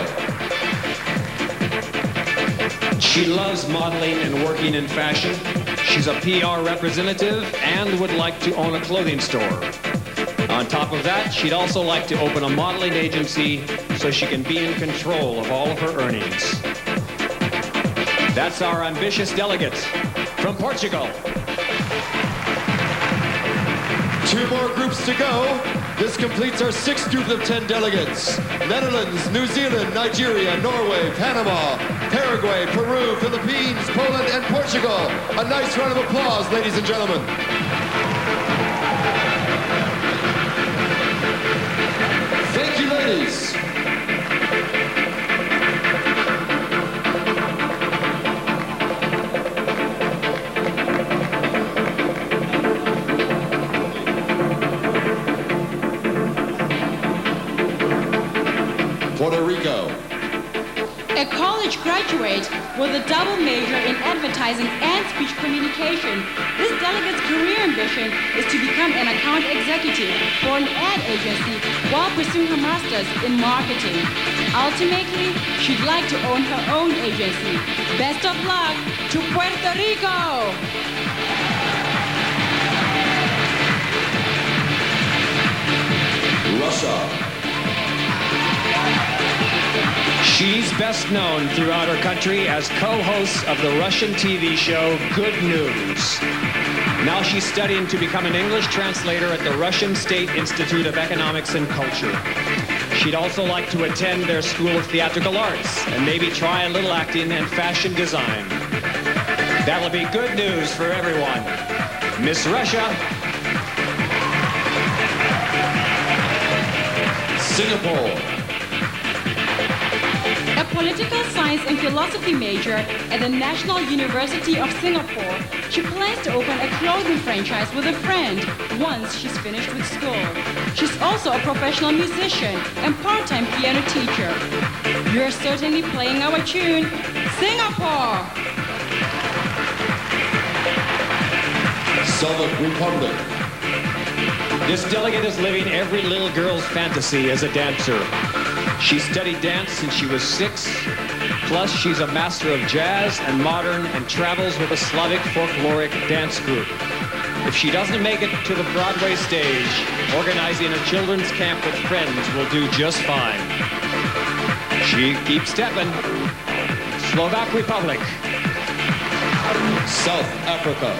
She loves modeling and working in fashion. She's a PR representative and would like to own a clothing store. On top of that, she'd also like to open a modeling agency so she can be in control of all of her earnings. That's our ambitious delegate from Portugal. 2 more groups to go. This completes our 6th group of 10 delegates. Netherlands, New Zealand, Nigeria, Norway, Panama, Paraguay, Peru, Philippines, Poland, and Portugal. A nice round of applause, ladies and gentlemen. Thank you, ladies. Puerto Rico. A college graduate with a double major in advertising and speech communication, this delegate's career ambition is to become an account executive for an ad agency while pursuing her master's in marketing. Ultimately, she'd like to own her own agency. Best of luck to Puerto Rico! Russia. She's best known throughout her country as co-host of the Russian TV show Good News. Now she's studying to become an English translator at the Russian State Institute of Economics and Culture. She'd also like to attend their School of Theatrical Arts and maybe try a little acting and fashion design. That'll be good news for everyone. Miss Russia. Singapore. A political science and philosophy major at the National University of Singapore, she plans to open a clothing franchise with a friend once she's finished with school. She's also a professional musician and part-time piano teacher. You're certainly playing our tune, Singapore. Soviet Republic. This delegate is living every little girl's fantasy as a dancer. She studied dance since she was 6. Plus, she's a master of jazz and modern and travels with a Slavic folkloric dance group. If she doesn't make it to the Broadway stage, organizing a children's camp with friends will do just fine. She keeps stepping. Slovak Republic. South Africa.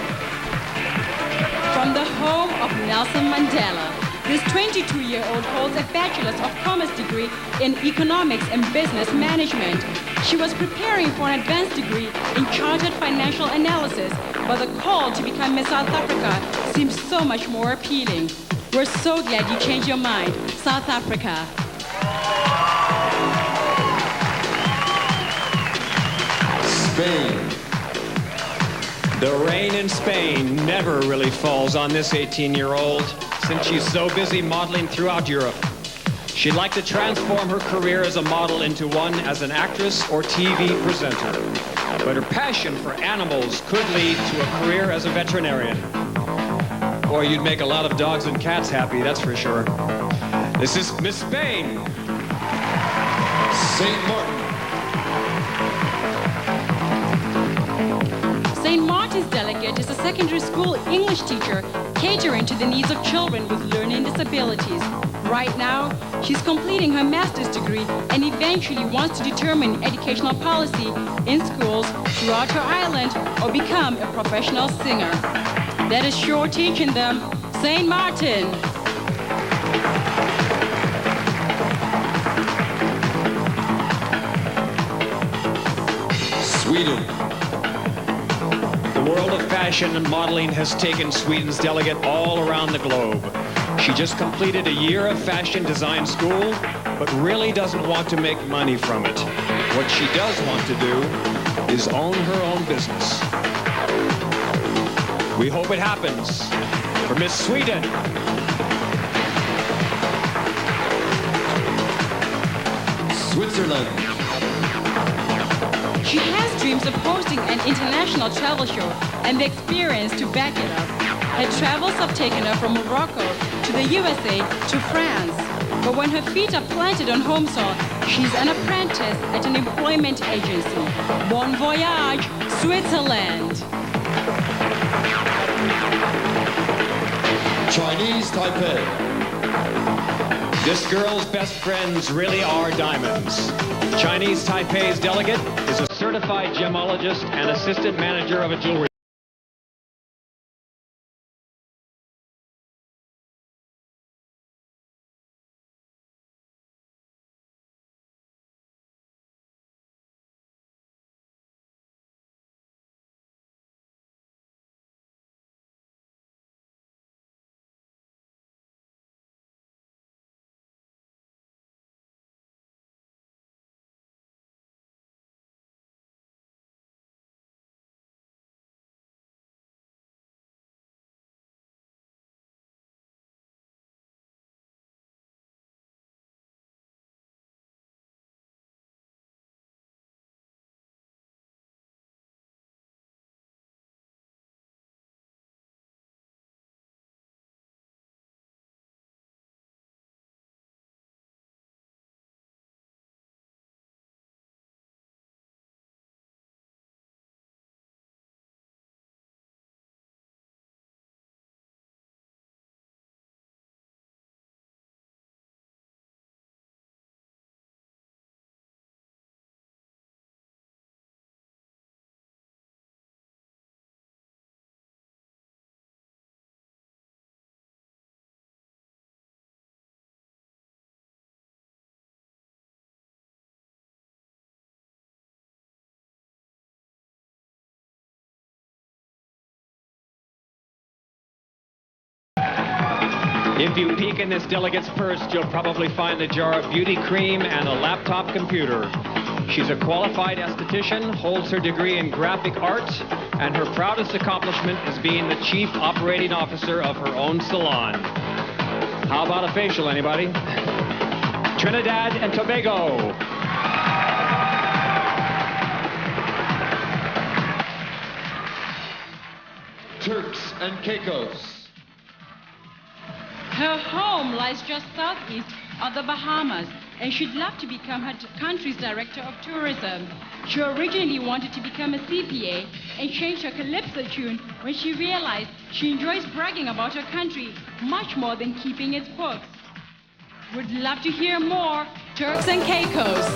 From the home of Nelson Mandela, this 22-year-old holds a Bachelor's of Commerce degree in Economics and Business Management. She was preparing for an advanced degree in Chartered Financial Analysis, but the call to become Miss South Africa seems so much more appealing. We're so glad you changed your mind. South Africa. Spain. The rain in Spain never really falls on this 18-year-old, since she's so busy modeling throughout Europe. She'd like to transform her career as a model into one as an actress or TV presenter. But her passion for animals could lead to a career as a veterinarian. Boy, you'd make a lot of dogs and cats happy, that's for sure. This is Miss Spain. St. Martin. St. Martin's delegate is a secondary school English teacher catering to the needs of children with learning disabilities. Right now, she's completing her master's degree and eventually wants to determine educational policy in schools throughout her island or become a professional singer. That is sure teaching them St. Martin. Sweden. The world of fashion and modeling has taken Sweden's delegate all around the globe. She just completed a year of fashion design school, but really doesn't want to make money from it. What she does want to do is own her own business. We hope it happens for Miss Sweden. Switzerland. She has dreams of hosting an international travel show and the experience to back it up. Her travels have taken her from Morocco to the USA to France. But when her feet are planted on home soil, she's an apprentice at an employment agency. Bon voyage, Switzerland. Chinese Taipei. This girl's best friends really are diamonds. Chinese Taipei's delegate is a certified gemologist and assistant manager of a jewelry. If you peek in this delegate's purse, you'll probably find a jar of beauty cream and a laptop computer. She's a qualified esthetician, holds her degree in graphic arts, and her proudest accomplishment is being the chief operating officer of her own salon. How about a facial, anybody? Trinidad and Tobago. and Caicos. Her home lies just southeast of the Bahamas, and she'd love to become her country's director of tourism. She originally wanted to become a CPA and changed her calypso tune when she realized she enjoys bragging about her country much more than keeping its books. Would love to hear more. Turks and Caicos.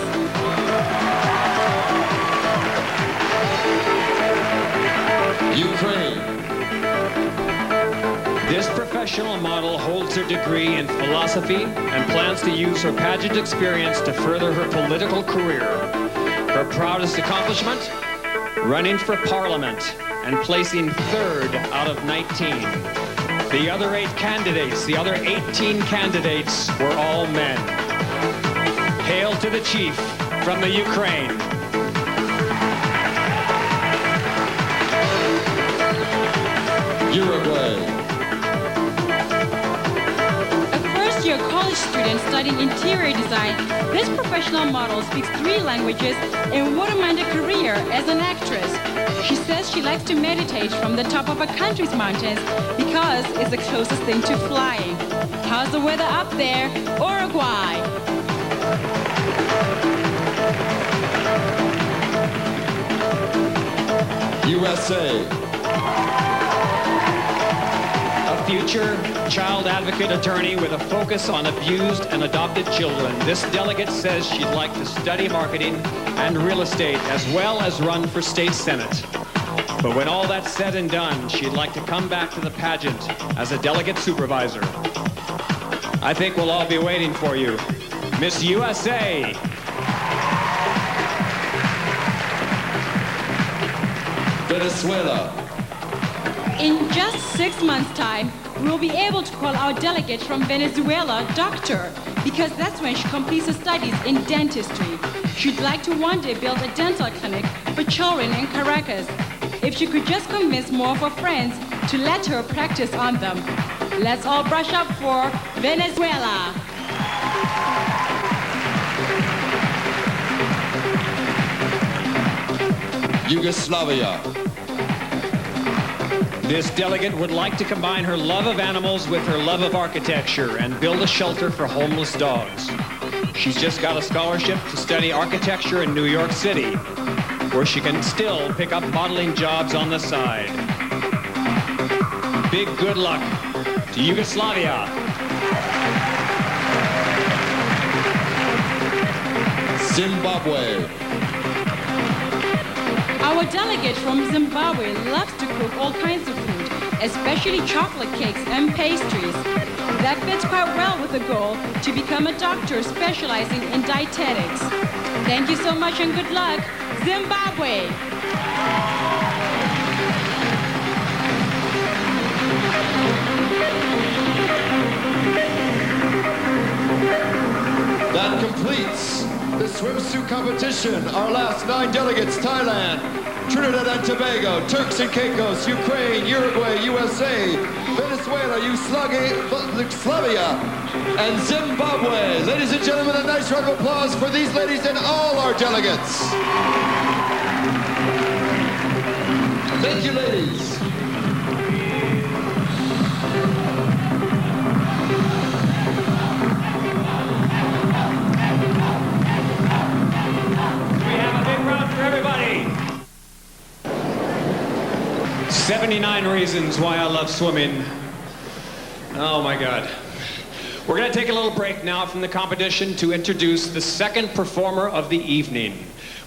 Ukraine. This professional model holds her degree in philosophy and plans to use her pageant experience to further her political career. Her proudest accomplishment? Running for parliament and placing 3rd out of 19. The other 18 candidates were all men. Hail to the chief from the Ukraine. Uruguay. A college student studying interior design, this professional model speaks 3 languages and wouldn't mind a career as an actress. She says she likes to meditate from the top of a country's mountains because it's the closest thing to flying. How's the weather up there, Uruguay? USA. Future child advocate attorney with a focus on abused and adopted children. This delegate says she'd like to study marketing and real estate as well as run for state senate. But when all that's said and done, she'd like to come back to the pageant as a delegate supervisor. I think we'll all be waiting for you. Miss USA. Venezuela. In just 6 months' time, we'll be able to call our delegate from Venezuela doctor, because that's when she completes her studies in dentistry. She'd like to one day build a dental clinic for children in Caracas. If she could just convince more of her friends to let her practice on them. Let's all brush up for Venezuela. Yugoslavia. This delegate would like to combine her love of animals with her love of architecture and build a shelter for homeless dogs. She's just got a scholarship to study architecture in New York City, where she can still pick up modeling jobs on the side. Big good luck to Yugoslavia. Zimbabwe. Our delegate from Zimbabwe loves to cook all kinds of food, especially chocolate cakes and pastries. That fits quite well with the goal to become a doctor specializing in dietetics. Thank you so much and good luck, Zimbabwe! That completes the swimsuit competition. Our last 9 delegates: Thailand, Trinidad and Tobago, Turks and Caicos, Ukraine, Uruguay, USA, Venezuela, Yugoslavia, and Zimbabwe. Ladies and gentlemen, a nice round of applause for these ladies and all our delegates. Thank you, ladies. We have a big round for everybody. 79 reasons why I love swimming. Oh my God. We're going to take a little break now from the competition to introduce the second performer of the evening.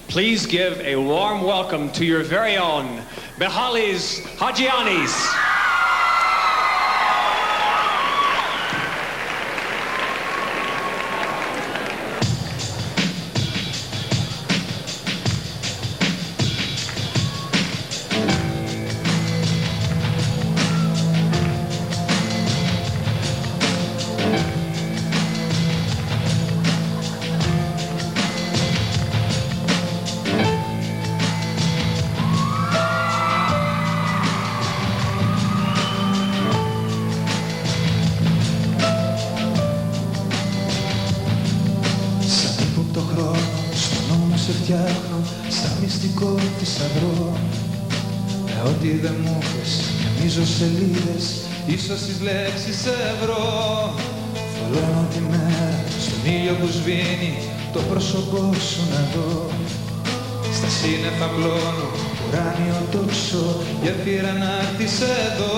Please give a warm welcome to your very own Mihalis Hajianis. Στα μυστικό θησαυρό με ό,τι δεν μου πες Γεμίζω σελίδες, ίσως τις λέξεις ευρώ. Θολώνω τη μέρα, στον ήλιο που σβήνει, το πρόσωπό σου να δω. Στα σύννεφα πλώνω, ουράνιο τόξο, γέφυρα να έρθεις εδώ.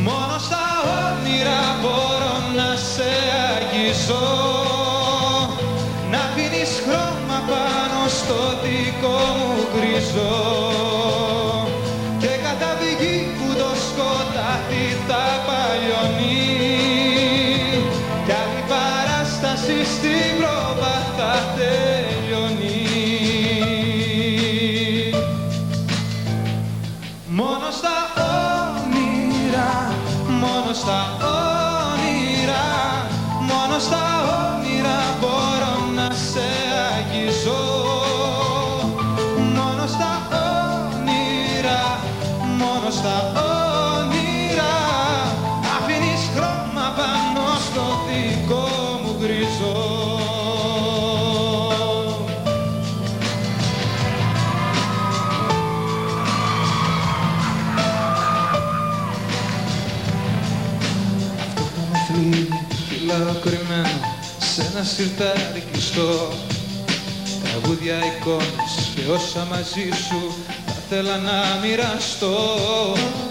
Μόνο στα όνειρα μπορώ να σε αγγίζω, να αφήνεις χρώμα πάνω στο δικό μου γκριζό, και καταδικεί που το σκοτάδι θα παλιώνει, κι άλλη παράσταση στην πρόβα θα τελειώνει. Μόνο στα όνειρα, μόνο στα όνειρα, μόνο στα όνειρα μπορώ να σε αγγίζω. Μόνο στα όνειρα, μόνο στα όνειρα, αφήνεις χρώμα πάνω στο δικό μου γκριζό. Αυτό που με θλίβει, κυλάω κρυμμένο σε ένα σιρτάρι κλειστό. Τραγούδια, εικόνες και όσα μαζί σου θα θέλα να μοιραστώ.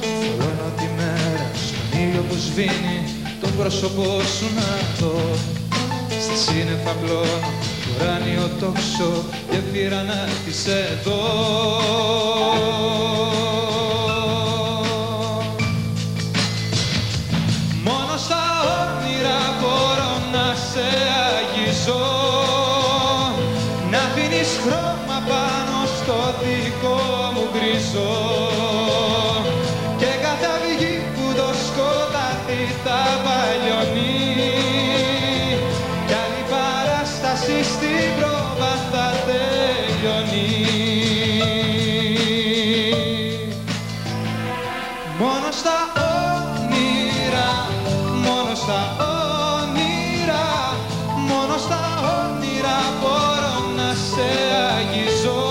Θολώνω τη μέρα, στον ήλιο που σβήνει, το πρόσωπό σου να δω. Στα σύννεφα πλώνω, ουράνιο τόξο, γέφυρα να έρθεις εδώ. Μόνο στα όνειρα μπορώ να σε αγγίζω, να αφήνεις χρώμα πάνω στο δικό μου γκριζό, και κάθε αυγή που το σκοτάδι θα παλιώνει, κι άλλη παράσταση στην πρόβα θα τελειώνει. Μόνο στα όνειρα, μόνο στα όνειρα, μόνο στα όνειρα μπορώ να σε αγγίζω.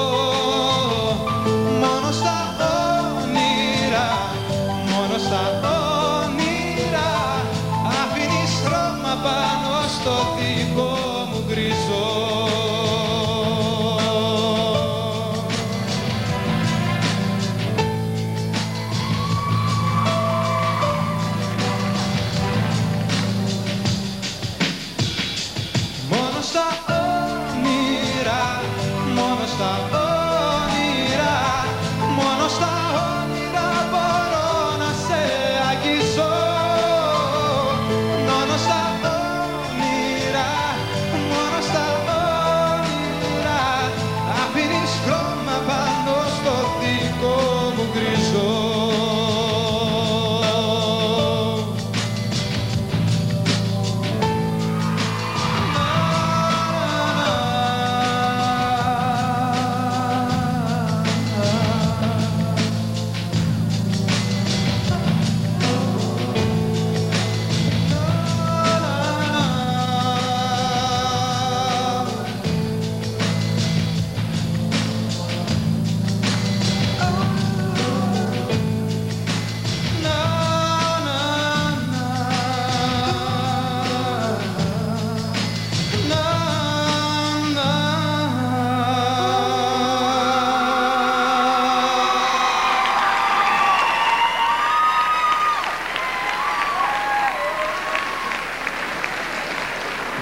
Μόνο στα όνειρα, μόνο στα όνειρα, αφήνεις χρώμα πάνω στο δικό μου γκριζό. Μόνο στα όνειρα, μόνο στα όνειρα, μόνο στα όνειρα μπορώ να σε αγγίζω. Μόνο στα όνειρα, μόνο στα όνειρα, αφήνεις χρώμα πάνω στο δικό μου γκριζό.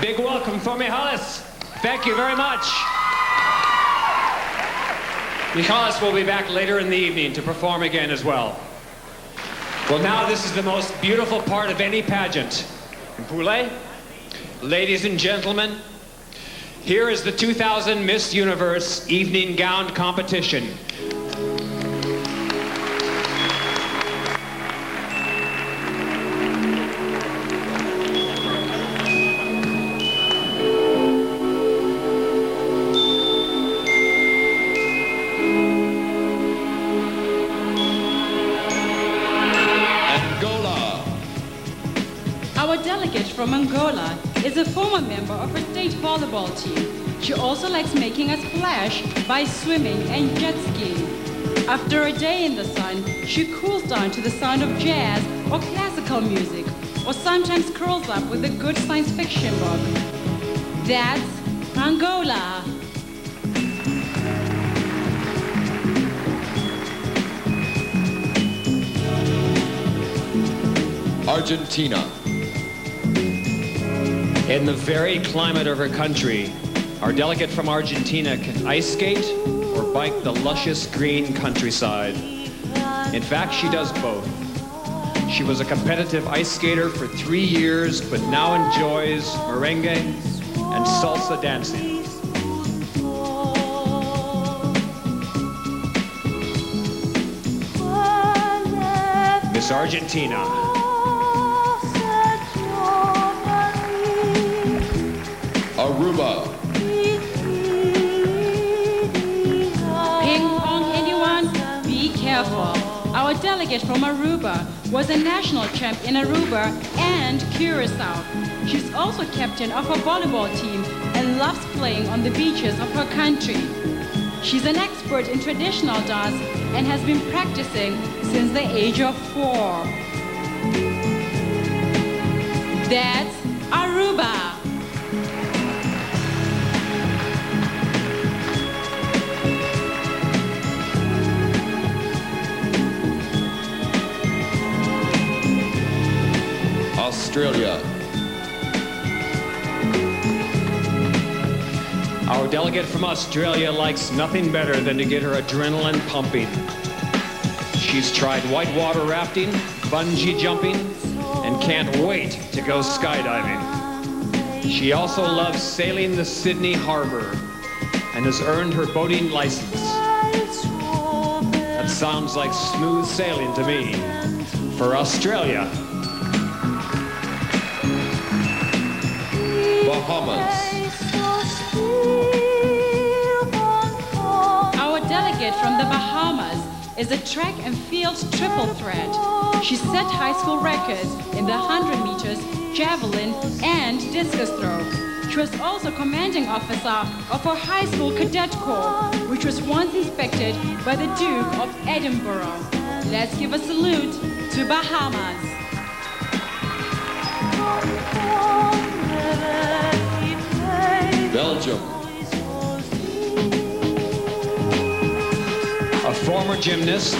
Big welcome for Michalis. Thank you very much. Michalis will be back later in the evening to perform again as well. Well, now this is the most beautiful part of any pageant. Poulet, ladies and gentlemen, here is the 2000 Miss Universe Evening Gown Competition. Our delegate from Angola is a former member of her state volleyball team. She also likes making a splash by swimming and jet skiing. After a day in the sun, she cools down to the sound of jazz or classical music, or sometimes curls up with a good science fiction book. That's Angola. Argentina. In the very climate of her country, our delegate from Argentina can ice skate or bike the luscious green countryside. In fact, she does both. She was a competitive ice skater for 3 years, but now enjoys merengue and salsa dancing. Miss Argentina. Aruba. Ping pong, anyone? Be careful. Our delegate from Aruba was a national champ in Aruba and Curacao. She's also captain of her volleyball team and loves playing on the beaches of her country. She's an expert in traditional dance and has been practicing since the age of 4. That's Aruba. Australia. Our delegate from Australia likes nothing better than to get her adrenaline pumping. She's tried whitewater rafting, bungee jumping, and can't wait to go skydiving. She also loves sailing the Sydney Harbor and has earned her boating license. That sounds like smooth sailing to me. For Australia. Bahamas. Our delegate from the Bahamas is a track and field triple threat. She set high school records in the 100 meters, javelin, and discus throw. She was also commanding officer of her high school cadet corps, which was once inspected by the Duke of Edinburgh. Let's give a salute to Bahamas. Belgium. A former gymnast,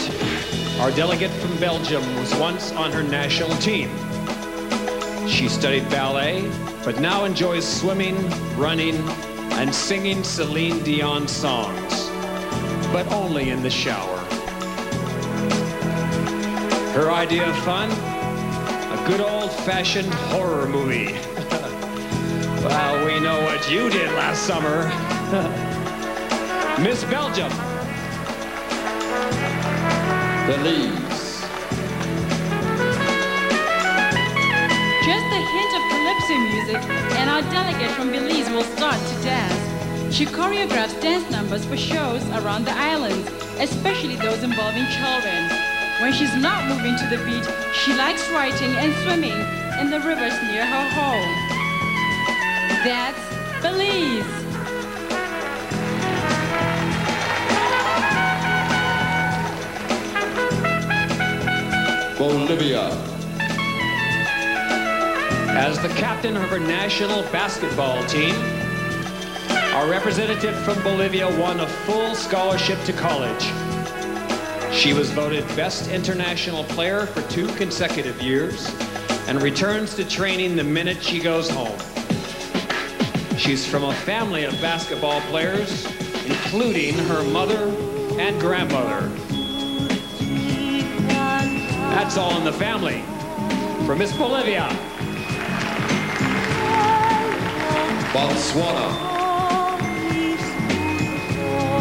our delegate from Belgium was once on her national team. She studied ballet, but now enjoys swimming, running, and singing Celine Dion songs, but only in the shower. Her idea of fun? A good old-fashioned horror movie. Well, we know what you did last summer. Miss Belgium. Belize. Just a hint of calypso music, and our delegate from Belize will start to dance. She choreographs dance numbers for shows around the island, especially those involving children. When she's not moving to the beat, she likes writing and swimming in the rivers near her home. That's Belize. Bolivia. As the captain of her national basketball team, our representative from Bolivia won a full scholarship to college. She was voted Best International Player for 2 consecutive years and returns to training the minute she goes home. She's from a family of basketball players, including her mother and grandmother. That's all in the family. For Miss Bolivia. Botswana.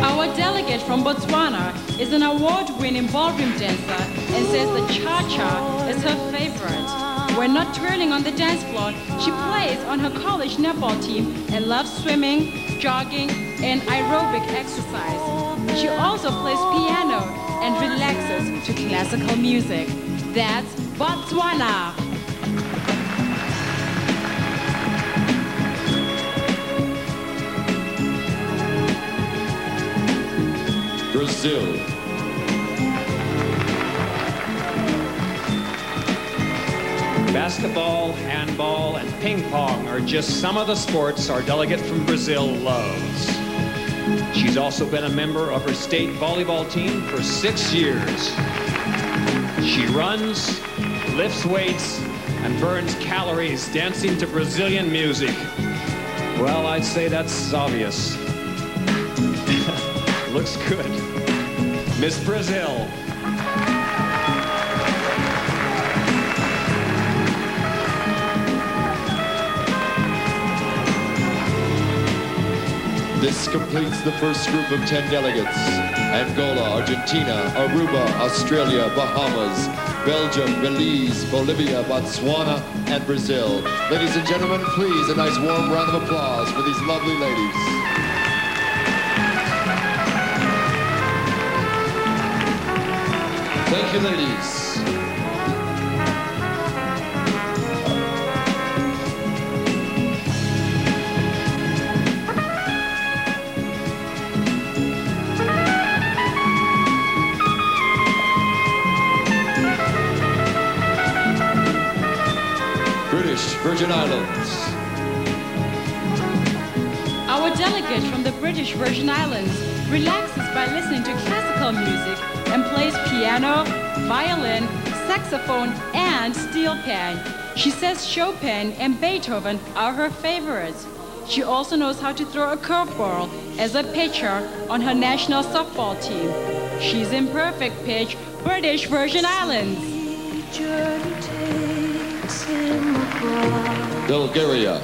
Our delegate from Botswana is an award-winning ballroom dancer and says the cha-cha is her favorite. When not twirling on the dance floor, she plays on her college netball team and loves swimming, jogging, and aerobic exercise. She also plays piano and relaxes to classical music. That's Botswana. Brazil. Basketball, handball, and ping pong are just some of the sports our delegate from Brazil loves. She's also been a member of her state volleyball team for 6 years. She runs, lifts weights, and burns calories dancing to Brazilian music. Well, I'd say that's obvious. Looks good. Miss Brazil. This completes the first group of 10 delegates. Angola, Argentina, Aruba, Australia, Bahamas, Belgium, Belize, Bolivia, Botswana, and Brazil. Ladies and gentlemen, please, a nice warm round of applause for these lovely ladies. Thank you, ladies. Virgin Islands. Our delegate from the British Virgin Islands relaxes by listening to classical music and plays piano, violin, saxophone, and steel pan. She says Chopin and Beethoven are her favorites. She also knows how to throw a curveball as a pitcher on her national softball team. She's in perfect pitch, British Virgin Islands. Bulgaria.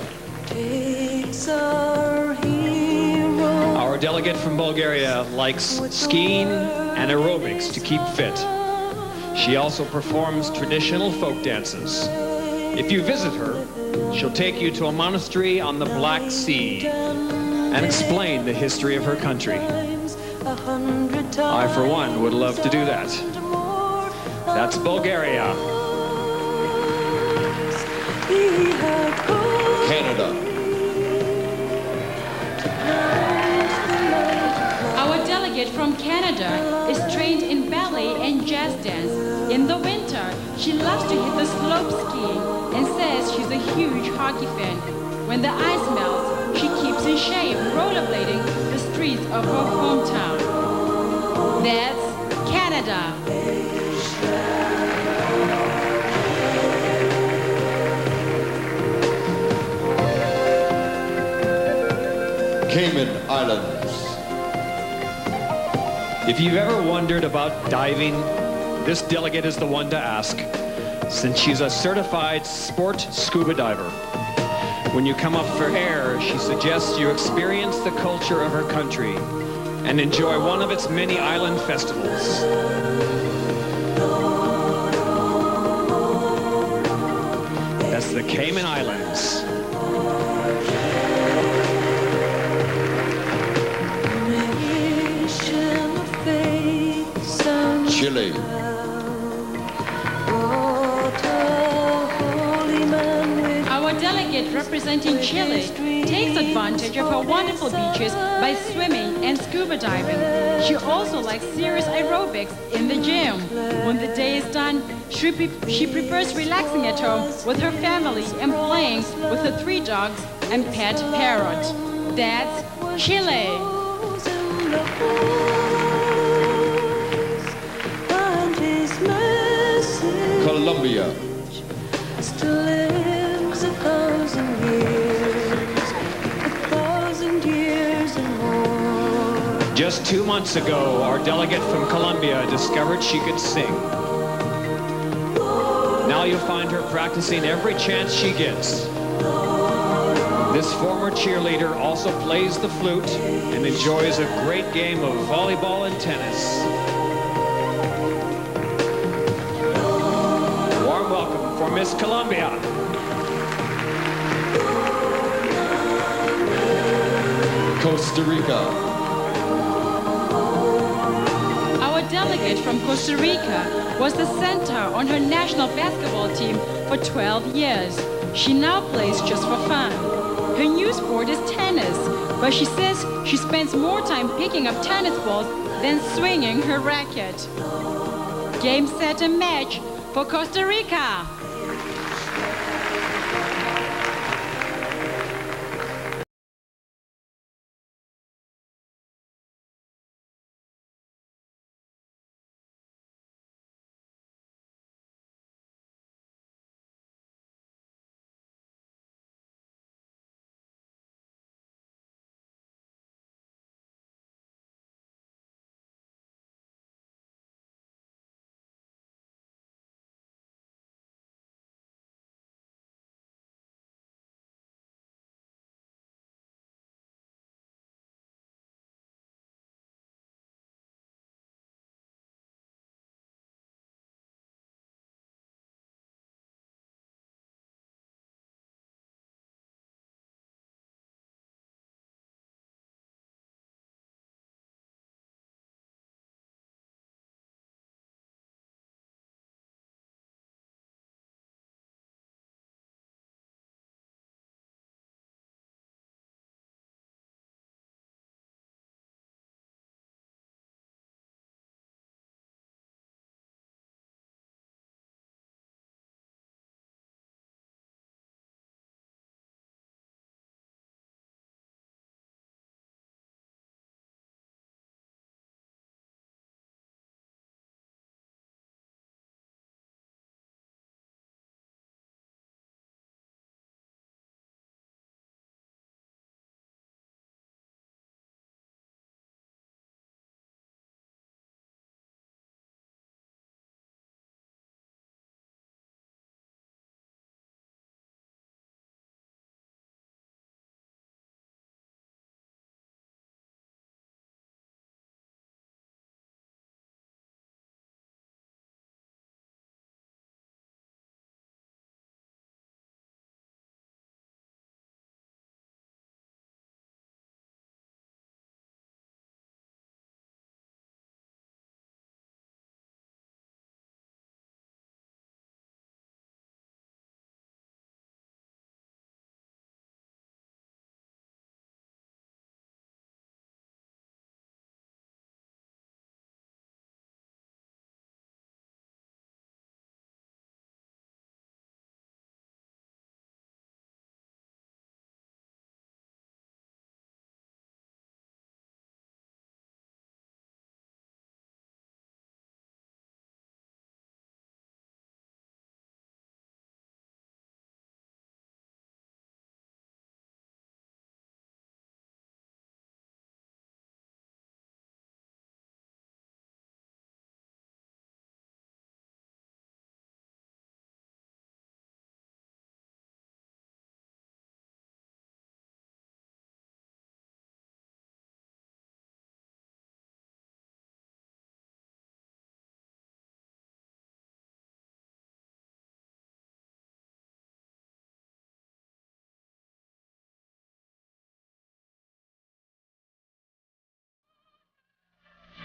Our delegate from Bulgaria likes skiing and aerobics to keep fit. She also performs traditional folk dances. If you visit her, she'll take you to a monastery on the Black Sea and explain the history of her country. I, for one, would love to do that. That's Bulgaria. Canada. Our delegate from Canada is trained in ballet and jazz dance. In the winter, she loves to hit the slope skiing and says she's a huge hockey fan. When the ice melts, she keeps in shape, rollerblading the streets of her hometown. That's Canada. Cayman Islands. If you've ever wondered about diving, this delegate is the one to ask, since she's a certified sport scuba diver. When you come up for air, she suggests you experience the culture of her country and enjoy one of its many island festivals. That's the Cayman Islands. Chile. Our delegate representing Chile takes advantage of her wonderful beaches by swimming and scuba diving. She also likes serious aerobics in the gym. When the day is done, she prefers relaxing at home with her family and playing with her 3 dogs and pet parrot. That's Chile. Colombia. Just 2 months ago, our delegate from Colombia discovered she could sing. Now you'll find her practicing every chance she gets. This former cheerleader also plays the flute and enjoys a great game of volleyball and tennis. Warm welcome for Miss Colombia. Costa Rica. Our delegate from Costa Rica was the center on her national basketball team for 12 years. She now plays just for fun. Her new sport is tennis, but she says she spends more time picking up tennis balls then swinging her racket. Game, set, and match for Costa Rica.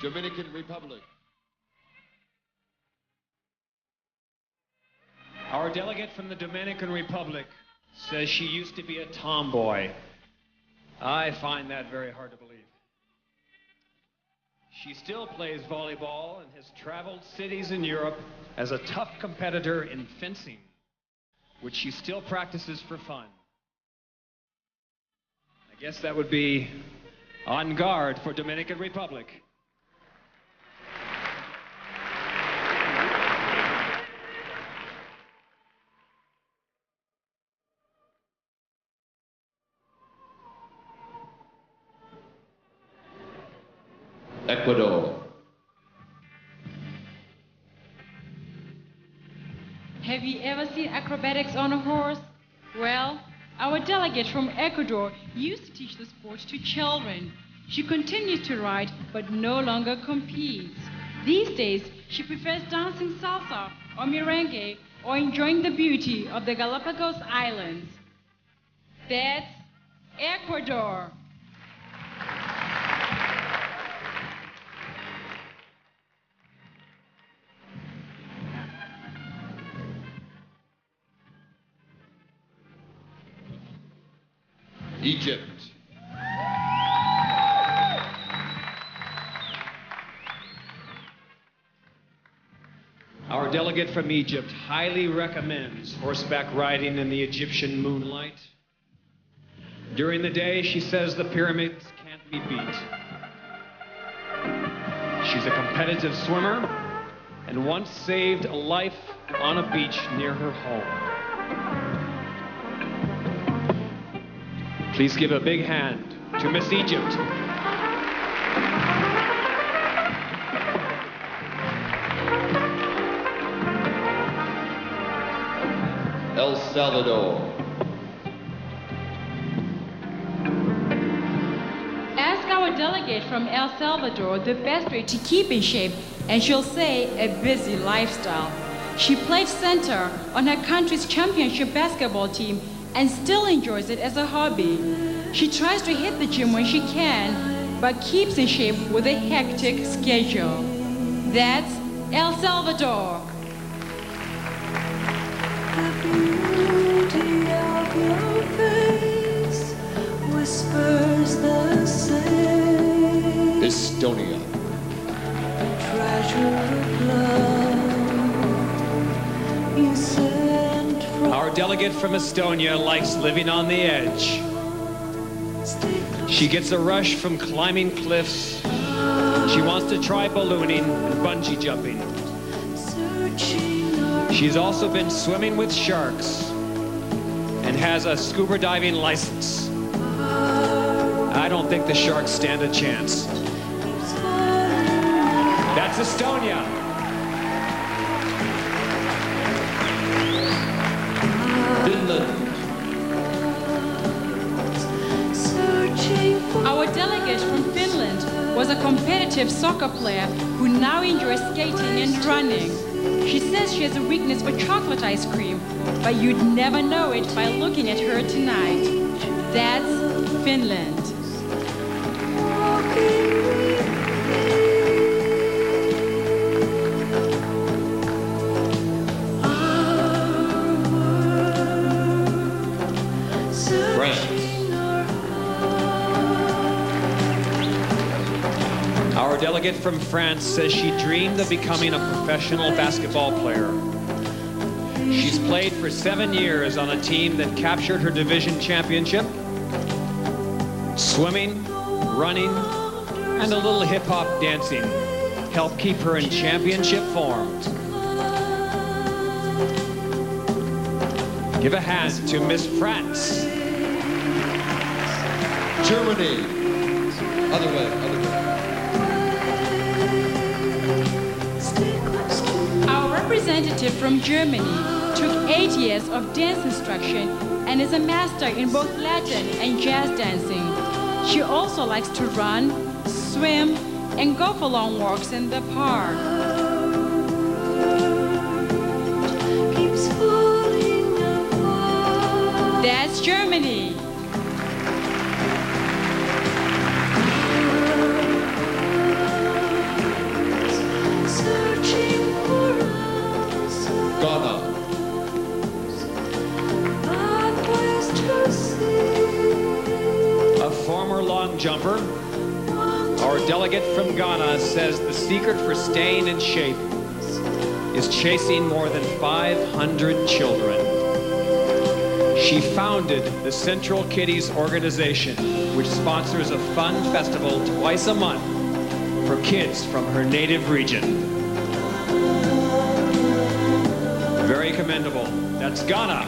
Dominican Republic. Our delegate from the Dominican Republic says she used to be a tomboy. I find that very hard to believe. She still plays volleyball and has traveled cities in Europe as a tough competitor in fencing, which she still practices for fun. I guess that would be on guard for Dominican Republic. Ecuador. Have you ever seen acrobatics on a horse? Well, our delegate from Ecuador used to teach the sport to children. She continues to ride, but no longer competes. These days, she prefers dancing salsa or merengue or enjoying the beauty of the Galapagos Islands. That's Ecuador. Egypt. delegate from Egypt highly recommends horseback riding in the Egyptian moonlight. During the day, she says the pyramids can't be beat. She's a competitive swimmer and once saved a life on a beach near her home. Please give a big hand to Miss Egypt. El Salvador. Ask our delegate from El Salvador the best way to keep in shape, and she'll say a busy lifestyle. She played center on her country's championship basketball team and still enjoys it as a hobby. She tries to hit the gym when she can, but keeps in shape with a hectic schedule. That's El Salvador. The beauty of your face whispers the same. Estonia. Treasure of love you sent from. Our delegate from Estonia likes living on the edge. She gets a rush from climbing cliffs. She wants to try ballooning and bungee jumping. She's also been swimming with sharks and has a scuba diving license. I don't think the sharks stand a chance. That's Estonia. Finland. Our delegate from Finland was a competitive soccer player who now enjoys skating and running. She says she has a weakness for chocolate ice cream, but you'd never know it by looking at her tonight. That's Finland. Our delegate from France says she dreamed of becoming a professional basketball player. She's played for 7 years on a team that captured her division championship. Swimming, running, and a little hip-hop dancing help keep her in championship form. Give a hand to Miss France. Germany. Other way, other way. Our representative from Germany took 8 years of dance instruction and is a master in both Latin and jazz dancing. She also likes to run, swim, and go for long walks in the park. Keeps falling apart. That's Germany. Searching for answers. Ghana. Pathways to see. A former long jumper, our delegate from Ghana says the secret for staying in shape is chasing more than 500 children. She founded the Central Kiddies organization, which sponsors a fun festival twice a month for kids from her native region. Very commendable. That's Ghana.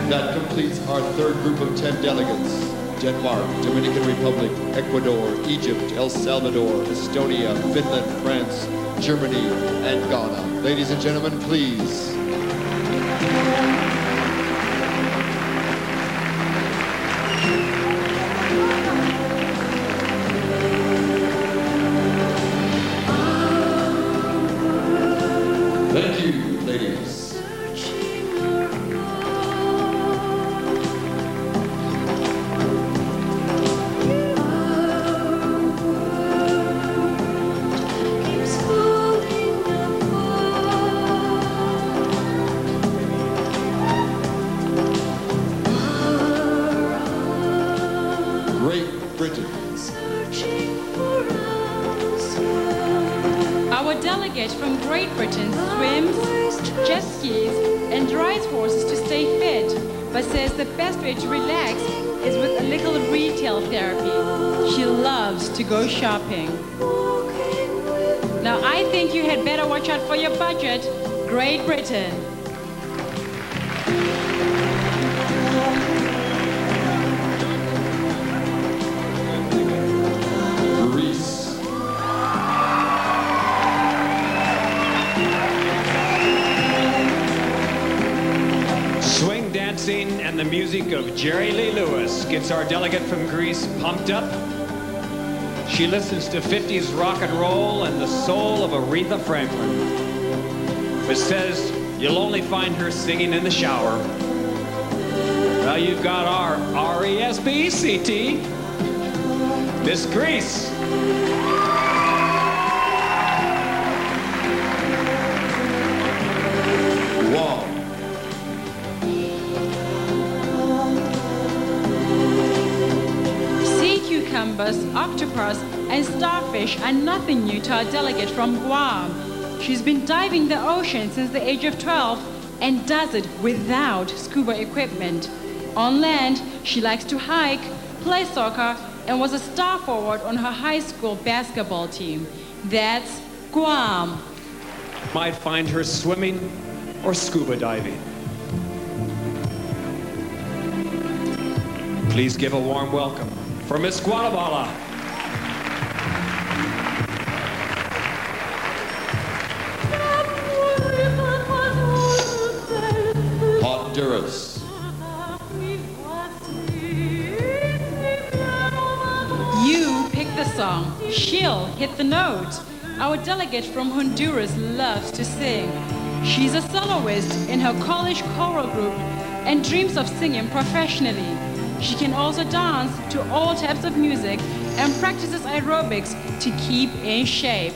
That completes our third group of 10 delegates. Denmark, Dominican Republic, Ecuador, Egypt, El Salvador, Estonia, Finland, France, Germany, and Ghana. Ladies and gentlemen, please. Thank you, ladies. Keeps falling apart. Our delegate from Great Britain swims, jet skis, and rides horses to stay fit, but says the best way to relax is with a little retail therapy. She loves to go shopping. Now I think you had better watch out for your budget. Great Britain. Swing dancing and the music of Jerry Lee Lewis gets our delegate from Greece pumped up. She listens to 50s rock and roll and the soul of Aretha Franklin, but says you'll only find her singing in the shower. Now you've got our R-E-S-P-E-C-T, Miss Greece. Wow. Sea cucumbers, octopus, and starfish are nothing new to our delegate from Guam. She's been diving the ocean since the age of 12 and does it without scuba equipment. On land, she likes to hike, play soccer, and was a star forward on her high school basketball team. That's Guam. Might find her swimming or scuba diving. Please give a warm welcome for Miss Guatemala. Honduras. You pick the song, she'll hit the note. Our delegate from Honduras loves to sing. She's a soloist in her college choral group and dreams of singing professionally. She can also dance to all types of music and practices aerobics to keep in shape.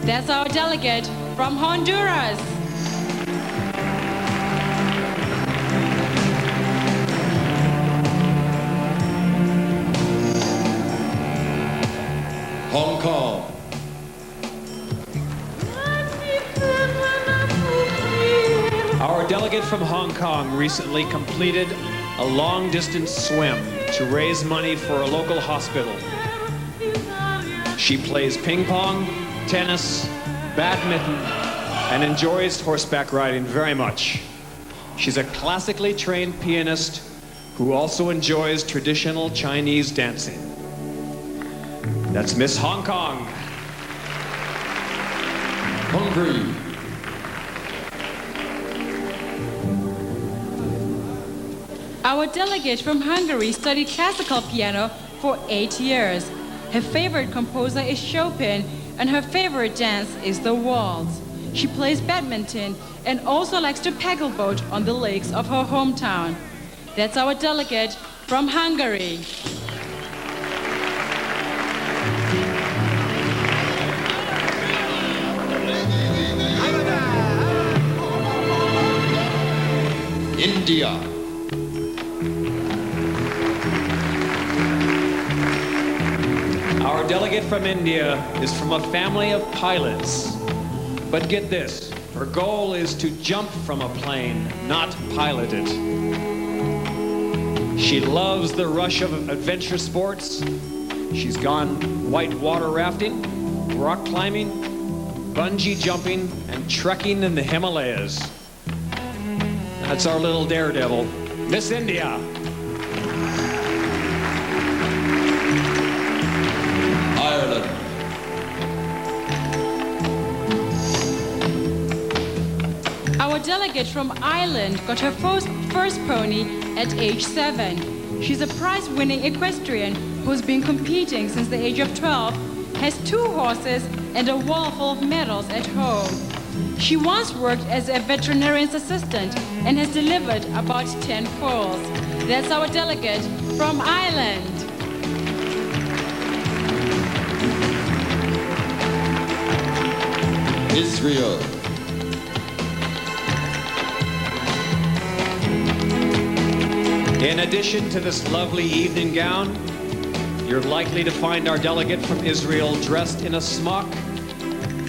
That's our delegate from Honduras. Hong Kong. Our delegate from Hong Kong recently completed a long-distance swim to raise money for a local hospital. She plays ping pong, tennis, badminton, and enjoys horseback riding very much. She's a classically trained pianist who also enjoys traditional Chinese dancing. That's Miss Hong Kong. Hungary. Our delegate from Hungary studied classical piano for 8 years. Her favorite composer is Chopin, and her favorite dance is the waltz. She plays badminton and also likes to paddle boat on the lakes of her hometown. That's our delegate from Hungary. India. Our delegate from India is from a family of pilots. But get this, her goal is to jump from a plane, not pilot it. She loves the rush of adventure sports. She's gone white water rafting, rock climbing, bungee jumping, and trekking in the Himalayas. That's our little daredevil, Miss India. Ireland. Our delegate from Ireland got her first pony at age 7. She's a prize-winning equestrian who's been competing since the age of 12, has 2 horses and a wall full of medals at home. She once worked as a veterinarian's assistant and has delivered about 10 foals. That's our delegate from Ireland. Israel. In addition to this lovely evening gown, you're likely to find our delegate from Israel dressed in a smock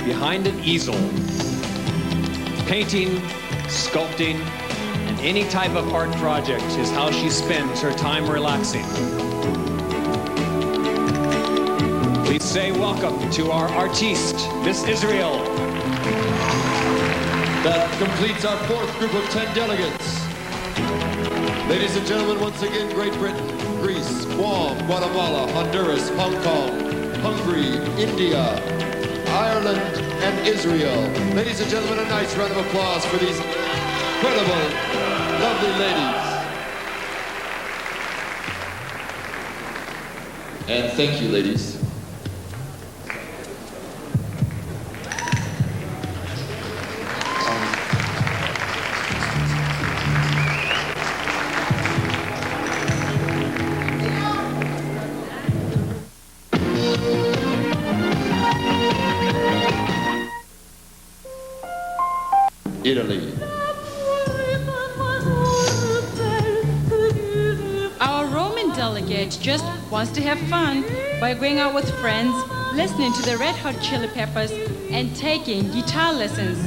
behind an easel, painting, sculpting, and any type of art project is how she spends her time relaxing. Please say welcome to our artiste, Miss Israel. That completes our fourth group of 10 delegates. Ladies and gentlemen, once again, Great Britain, Greece, Guam, Guatemala, Honduras, Hong Kong, Hungary, India, Ireland, and Israel. Ladies and gentlemen, a nice round of applause for these incredible, lovely ladies. And thank you, ladies. Italy. Our Roman delegate just wants to have fun by going out with friends, listening to the Red Hot Chili Peppers, and taking guitar lessons.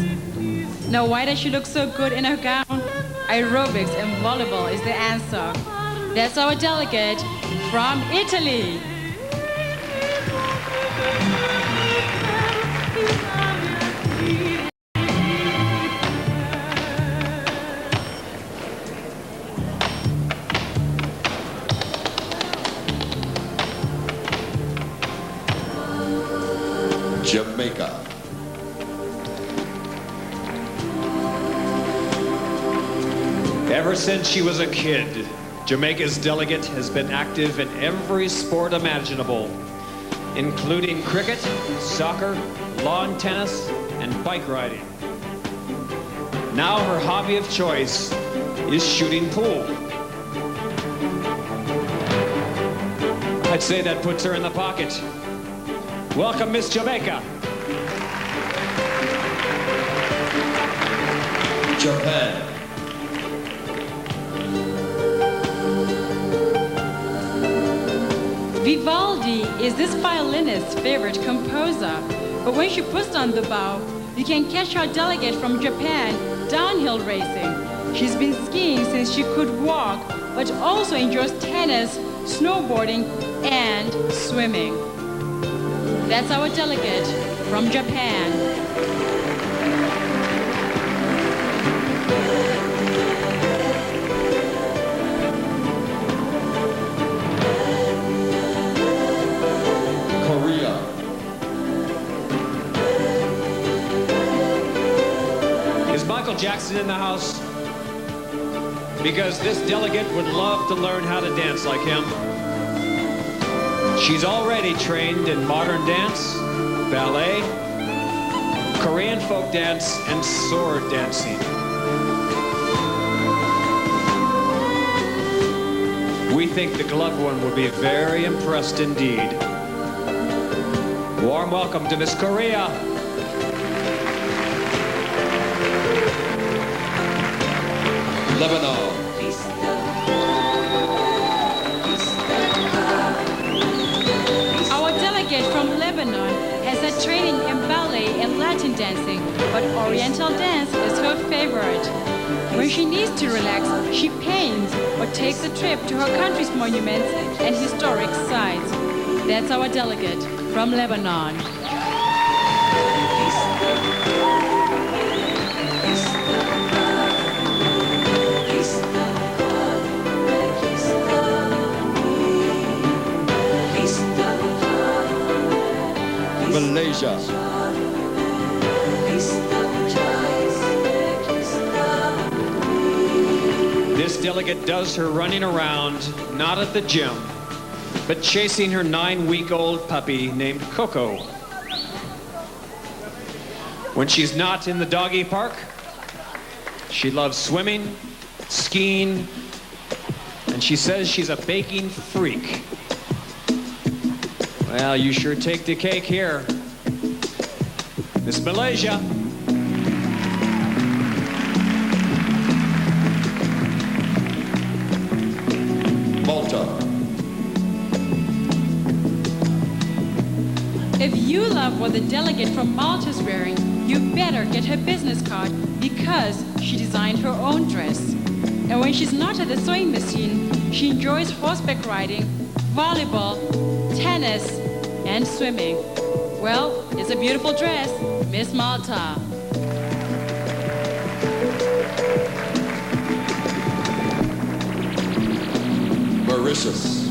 Now, why does she look so good in her gown? Aerobics and volleyball is the answer. That's our delegate from Italy. Jamaica. Ever since she was a kid, Jamaica's delegate has been active in every sport imaginable, including cricket, soccer, lawn tennis, and bike riding. Now her hobby of choice is shooting pool. I'd say that puts her in the pocket. Welcome, Miss Jamaica. Japan. Vivaldi is this violinist's favorite composer, but when she puts on the bow, you can catch our delegate from Japan downhill racing. She's been skiing since she could walk, but also enjoys tennis, snowboarding, and swimming. That's our delegate from Japan. Korea. Is Michael Jackson in the house? Because this delegate would love to learn how to dance like him. She's already trained in modern dance, ballet, Korean folk dance, and sword dancing. We think the gloved one will be very impressed indeed. Warm welcome to Miss Korea. Lebanon. Our delegate from Lebanon has had training in ballet and Latin dancing, but Oriental dance is her favorite. When she needs to relax, she paints or takes a trip to her country's monuments and historic sites. That's our delegate from Lebanon. Malaysia. This delegate does her running around, not at the gym, but chasing her 9-week-old puppy named Coco. When she's not in the doggy park, she loves swimming, skiing, and she says she's a baking freak. Well, you sure take the cake here. Miss Malaysia. Malta. If you love what the delegate from Malta is wearing, you better get her business card because she designed her own dress. And when she's not at the sewing machine, she enjoys horseback riding, volleyball, tennis, and swimming. Well, it's a beautiful dress, Miss Malta. Mauritius.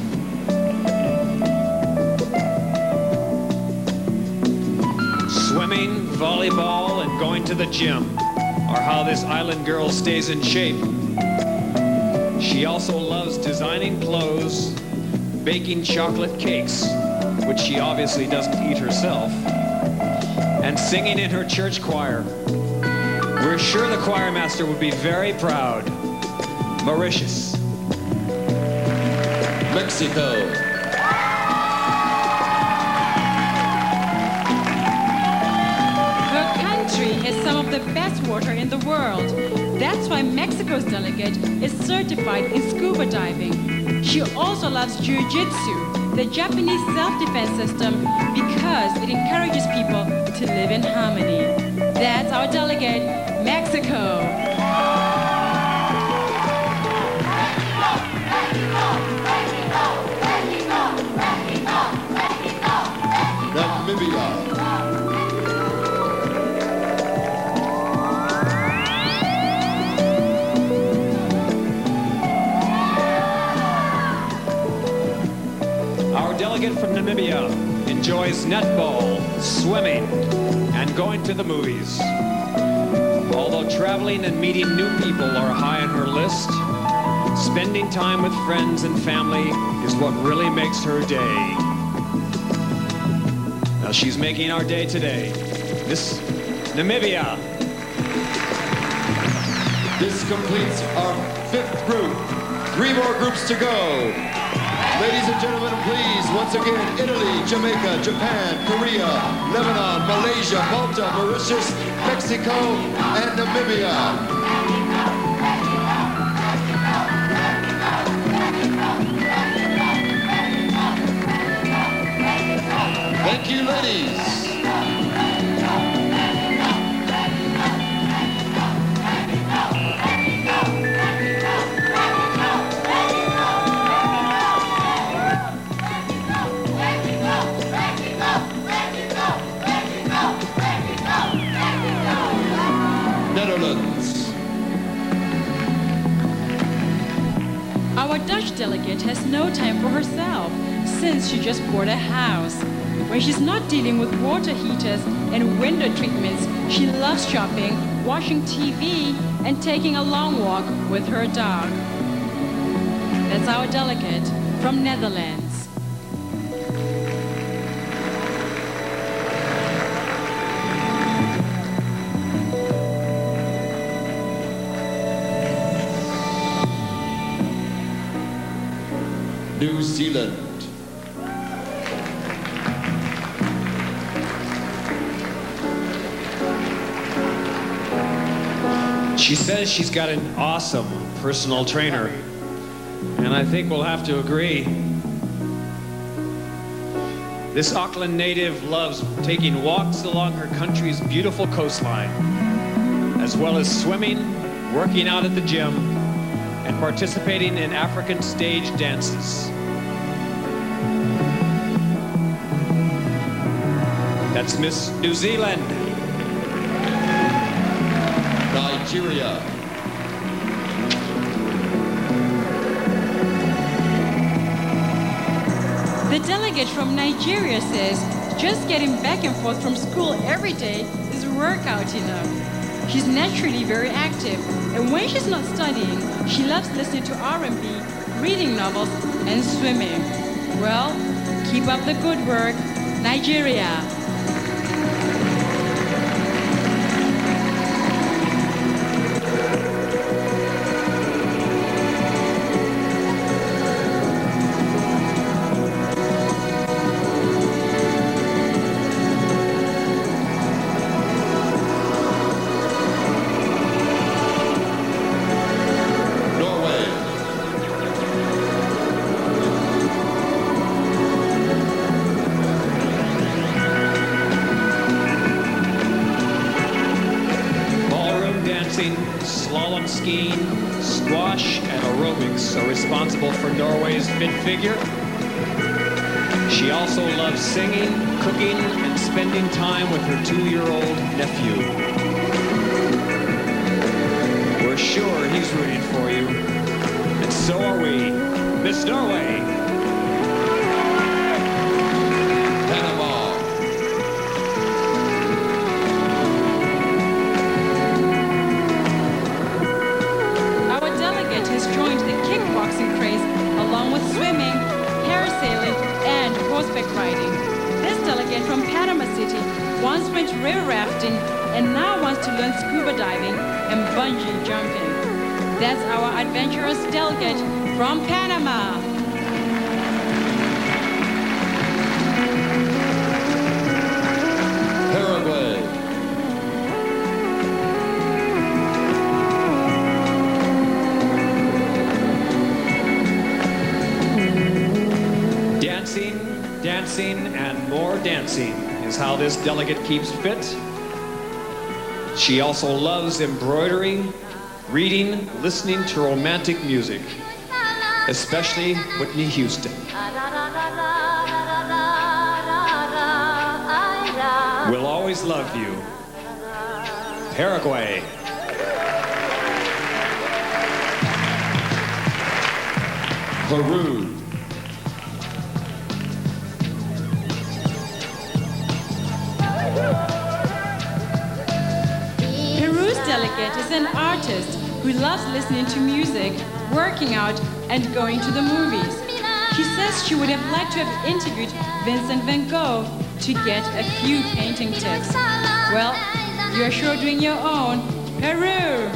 Swimming, volleyball, and going to the gym are how this island girl stays in shape. She also loves designing clothes, baking chocolate cakes, which she obviously doesn't eat herself, and singing in her church choir. We're sure the choir master would be very proud. Mauritius. Mexico. Has some of the best water in the world. That's why Mexico's delegate is certified in scuba diving. She also loves jiu-jitsu, the Japanese self-defense system, because it encourages people to live in harmony. That's our delegate, Mexico. Namibia. Delegate from Namibia enjoys netball, swimming, and going to the movies. Although traveling and meeting new people are high on her list, spending time with friends and family is what really makes her day. Now she's making our day today. Miss Namibia. This completes our 5th group. 3 more groups to go. Ladies and gentlemen, please, once again, Italy, Jamaica, Japan, Korea, Lebanon, Malaysia, Malta, Mauritius, Mexico, and Namibia. Thank you, ladies. Netherlands. Our Dutch delegate has no time for herself since she just bought a house. When she's not dealing with water heaters and window treatments, she loves shopping, watching TV, and taking a long walk with her dog. That's our delegate from Netherlands. New Zealand. She says she's got an awesome personal trainer, and I think we'll have to agree. This Auckland native loves taking walks along her country's beautiful coastline, as well as swimming, working out at the gym, and participating in African stage dances. That's Miss New Zealand. Nigeria. The delegate from Nigeria says just getting back and forth from school every day is workout enough. She's naturally very active, and when she's not studying, she loves listening to R&B, reading novels, and swimming. Well, keep up the good work, Nigeria. skiing, squash, and aerobics are responsible for Norway's fit figure. She also loves singing, cooking, and spending time with her 2-year-old nephew. We're sure he's rooting for you, and so are we. Miss Norway. Panama. Our delegate has joined the kickboxing craze along with swimming, parasailing, and horseback riding. This delegate from Panama City once went river rafting and now wants to learn scuba diving and bungee jumping. That's our adventurous delegate from Panama. Paraguay. Dancing, dancing, and more dancing is how this delegate keeps fit. She also loves embroidery, reading, listening to romantic music, especially Whitney Houston. We'll always love you. Paraguay. Peru. Peru's delegate is an artist who loves listening to music, working out, and going to the movies. She says she would have liked to have interviewed Vincent van Gogh to get a few painting tips. Well, you're sure doing your own. Peru!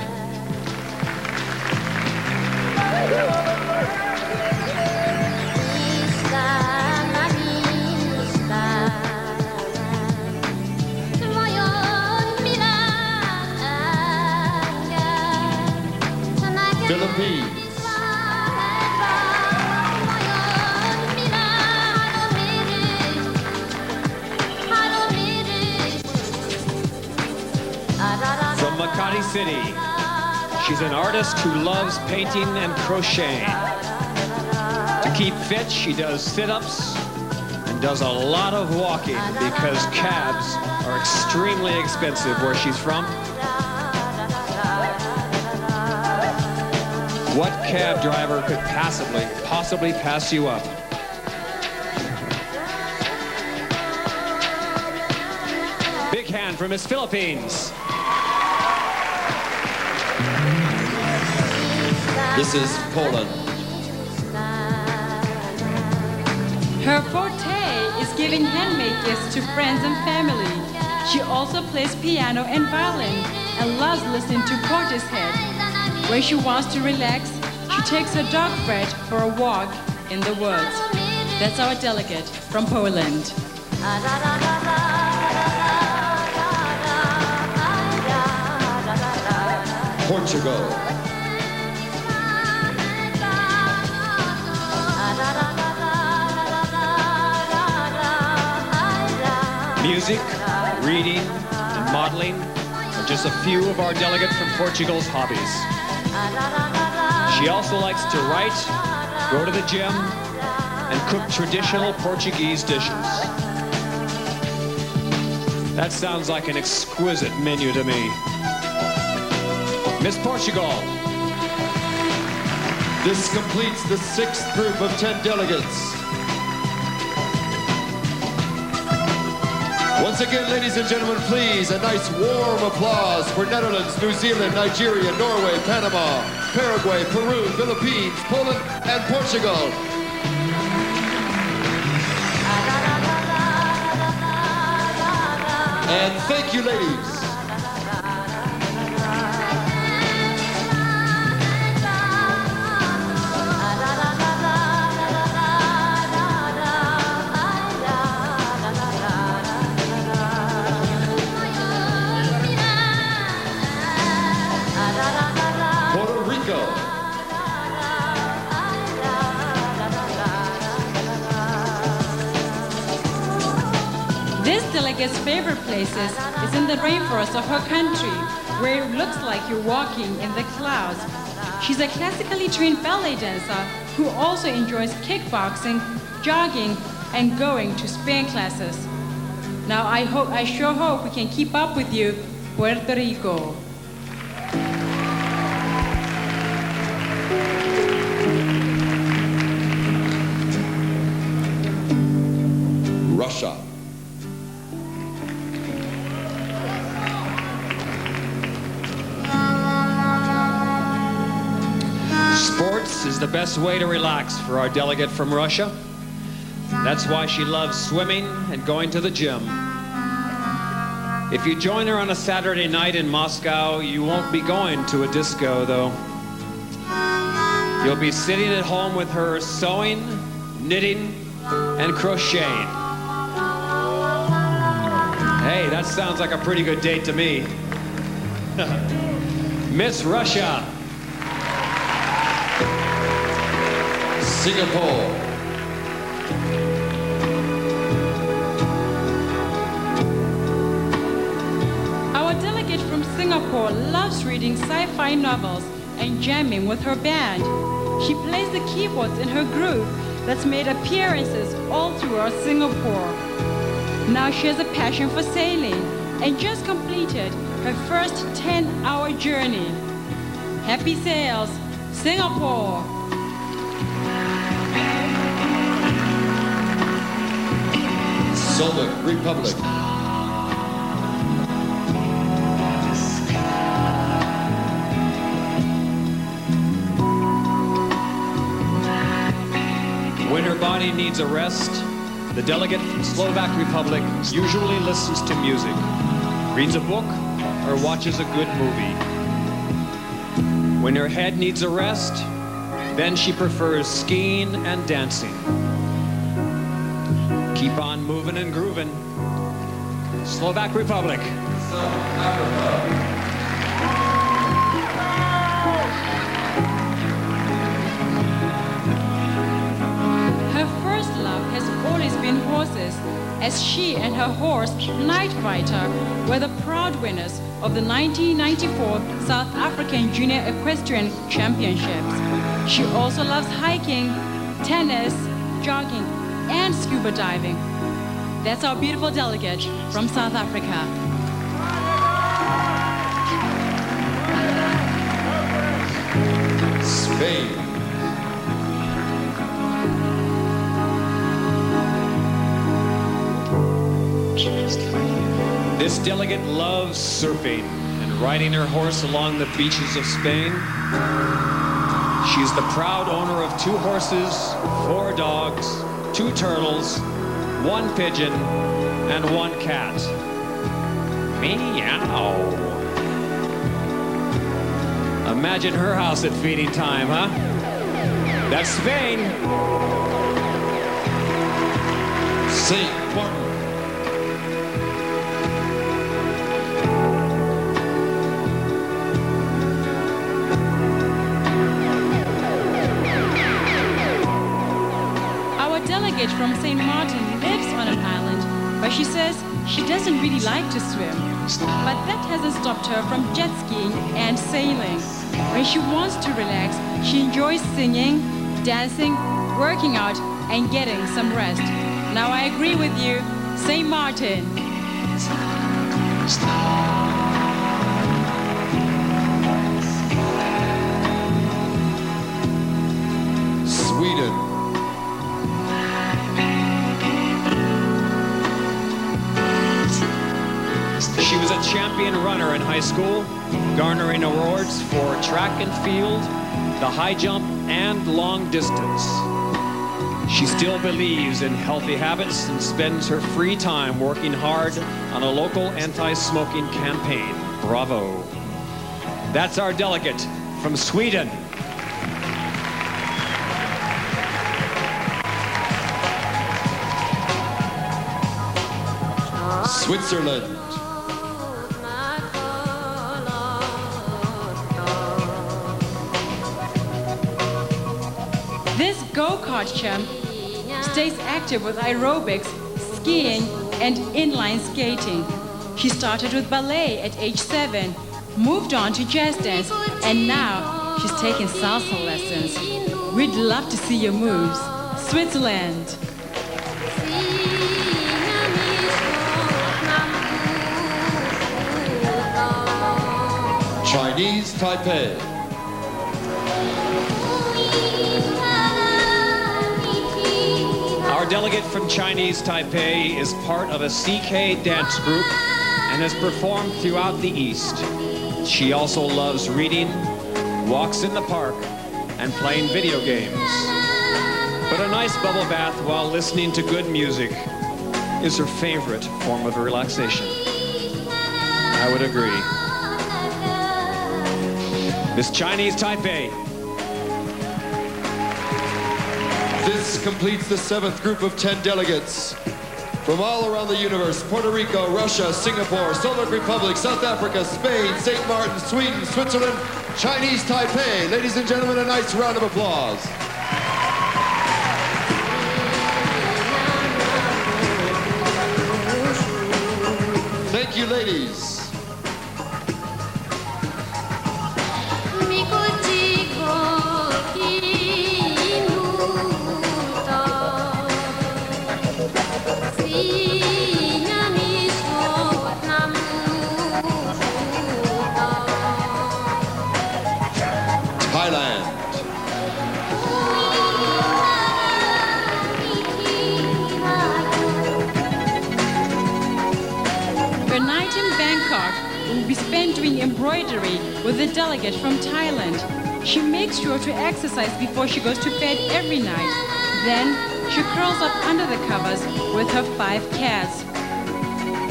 Philippines. From Makati City, she's an artist who loves painting and crocheting. To keep fit, she does sit-ups and does a lot of walking because cabs are extremely expensive where she's from. What cab driver could possibly pass you up? Big hand for Miss Philippines. This is Poland. Her forte is giving handmade gifts to friends and family. She also plays piano and violin and loves listening to Portishead. When she wants to relax, she takes her dog Fred for a walk in the woods. That's our delegate from Poland. Portugal. Music, reading, and modeling are just a few of our delegate from Portugal's hobbies. She also likes to write, go to the gym, and cook traditional Portuguese dishes. That sounds like an exquisite menu to me. Miss Portugal. This completes the 6th group of 10 delegates. Once again, ladies and gentlemen, please, a nice warm applause for Netherlands, New Zealand, Nigeria, Norway, Panama, Paraguay, Peru, Philippines, Poland, and Portugal. And thank you, ladies. Puerto Rico. This delegate's favorite places is in the rainforest of her country. where it looks like you're walking in the clouds. She's a classically trained ballet dancer who also enjoys kickboxing, jogging, and going to spin classes. Now I sure hope we can keep up with you, Puerto Rico. Russia. Sports is the best way to relax for our delegate from Russia. That's why she loves swimming and going to the gym. If you join her on a Saturday night in Moscow, you won't be going to a disco, though. You'll be sitting at home with her sewing, knitting, and crocheting. Hey, that sounds like a pretty good date to me. Miss Russia. Singapore. Our delegate from Singapore loves reading sci-fi novels and jamming with her band. She plays the keyboards in her group that's made appearances all throughout Singapore. Now she has a passion for sailing and just completed her first 10-hour journey. Happy sails, Singapore! Soviet Republic. When her body needs a rest, the delegate from Slovak Republic usually listens to music, reads a book, or watches a good movie. When her head needs a rest, then she prefers skiing and dancing. Keep on moving and grooving. Slovak Republic. Her first love has always been horses, as she and her horse, Night Fighter, were the proud winners of the 1994 South African Junior Equestrian Championships. She also loves hiking, tennis, jogging, and scuba diving. That's our beautiful delegate from South Africa. Spain. This delegate loves surfing and riding her horse along the beaches of Spain. She's the proud owner of 2 horses, 4 dogs, 2 turtles, 1 pigeon, and 1 cat. Meow. Imagine her house at feeding time, huh? That's Spain. St. Martin. Delegate from St. Martin lives on an island, but she says she doesn't really like to swim. But that hasn't stopped her from jet skiing and sailing. When she wants to relax, she enjoys singing, dancing, working out, and getting some rest. Now I agree with you, St. Martin. Sweden. She was a champion runner in high school, garnering awards for track and field, the high jump, and long distance. She still believes in healthy habits and spends her free time working hard on a local anti-smoking campaign. Bravo. That's our delegate from Sweden. Switzerland. This go-kart champ stays active with aerobics, skiing, and inline skating. She started with ballet at age 7, moved on to jazz dance, and now she's taking salsa lessons. We'd love to see your moves. Switzerland. Chinese Taipei. Our delegate from Chinese Taipei is part of a CK dance group and has performed throughout the East. She also loves reading, walks in the park, and playing video games. But a nice bubble bath while listening to good music is her favorite form of relaxation. I would agree. Miss Chinese Taipei. This completes the 7th group of 10 delegates from all around the universe: Puerto Rico, Russia, Singapore, Soviet Republic, South Africa, Spain, St. Martin, Sweden, Switzerland, Chinese Taipei. Ladies and gentlemen, a nice round of applause. Thank you, ladies. Thailand. Her night in Bangkok will be spent doing embroidery with a delegate from Thailand. She makes sure to exercise before she goes to bed every night. Then she curls up under the covers with her 5 cats.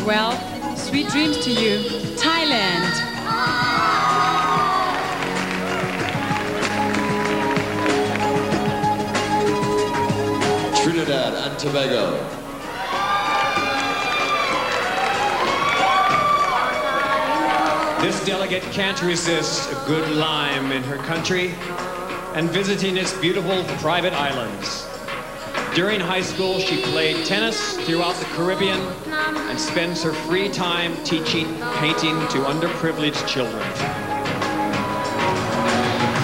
Well, sweet dreams to you, Thailand. Trinidad and Tobago. This delegate can't resist a good lime in her country and visiting its beautiful private islands. During high school, she played tennis throughout the Caribbean and spends her free time teaching painting to underprivileged children.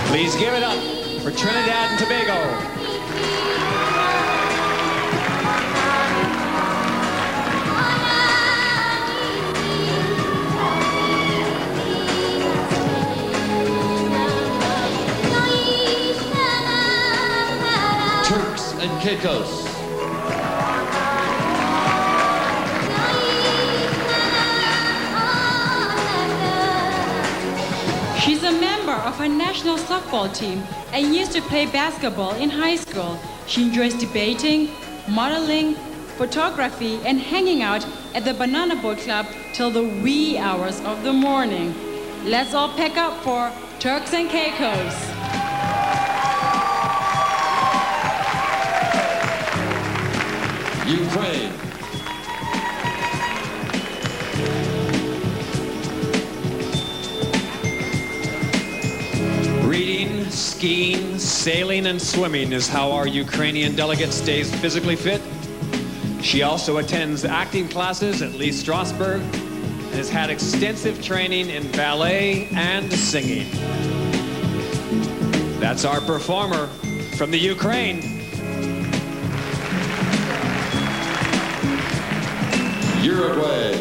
Please give it up for Trinidad and Tobago. Turks and Caicos. She's a member of our national softball team and used to play basketball in high school. She enjoys debating, modeling, photography, and hanging out at the Banana Boat Club till the wee hours of the morning. Let's all pack up for Turks and Caicos. Ukraine. Reading, skiing, sailing, and swimming is how our Ukrainian delegate stays physically fit. She also attends acting classes at Lee Strasberg and has had extensive training in ballet and singing. That's our performer from the Ukraine. Uruguay.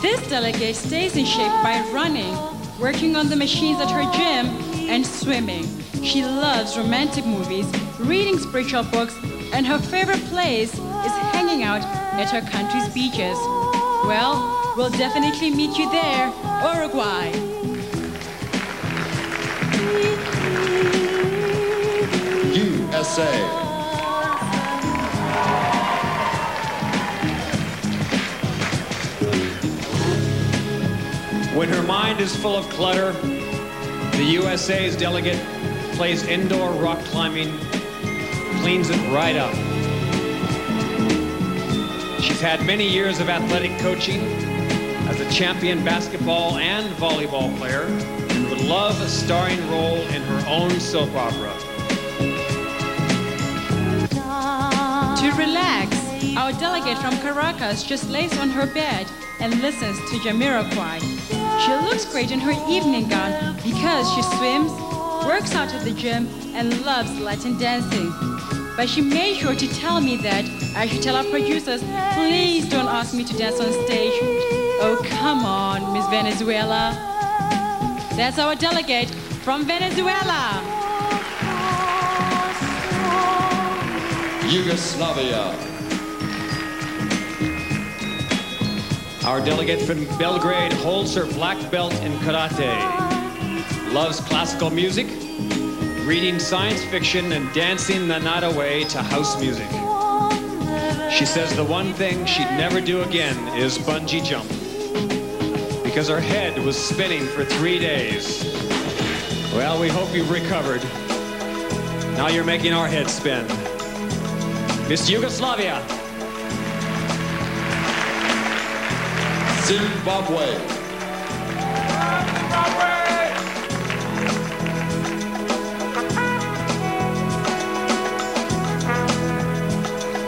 This delegate stays in shape by running, working on the machines at her gym, and swimming. She loves romantic movies, reading spiritual books, and her favorite place is hanging out at her country's beaches. Well, we'll definitely meet you there, Uruguay. USA. When her mind is full of clutter, the USA's delegate plays indoor rock climbing, cleans it right up. She's had many years of athletic coaching as a champion basketball and volleyball player and would love a starring role in her own soap opera. To to relax. Our delegate from Caracas just lays on her bed and listens to Jamiroquai. She looks great in her evening gown because she swims, works out at the gym, and loves Latin dancing. But she made sure to tell me that I should tell our producers, please don't ask me to dance on stage. Oh, come on, Miss Venezuela. That's our delegate from Venezuela. Yugoslavia. Our delegate from Belgrade holds her black belt in karate, loves classical music, reading science fiction, and dancing the night away to house music. She says the one thing she'd never do again is bungee jump, because her head was spinning for 3 days. Well, we hope you've recovered. Now you're making our heads spin. Miss Yugoslavia. Zimbabwe.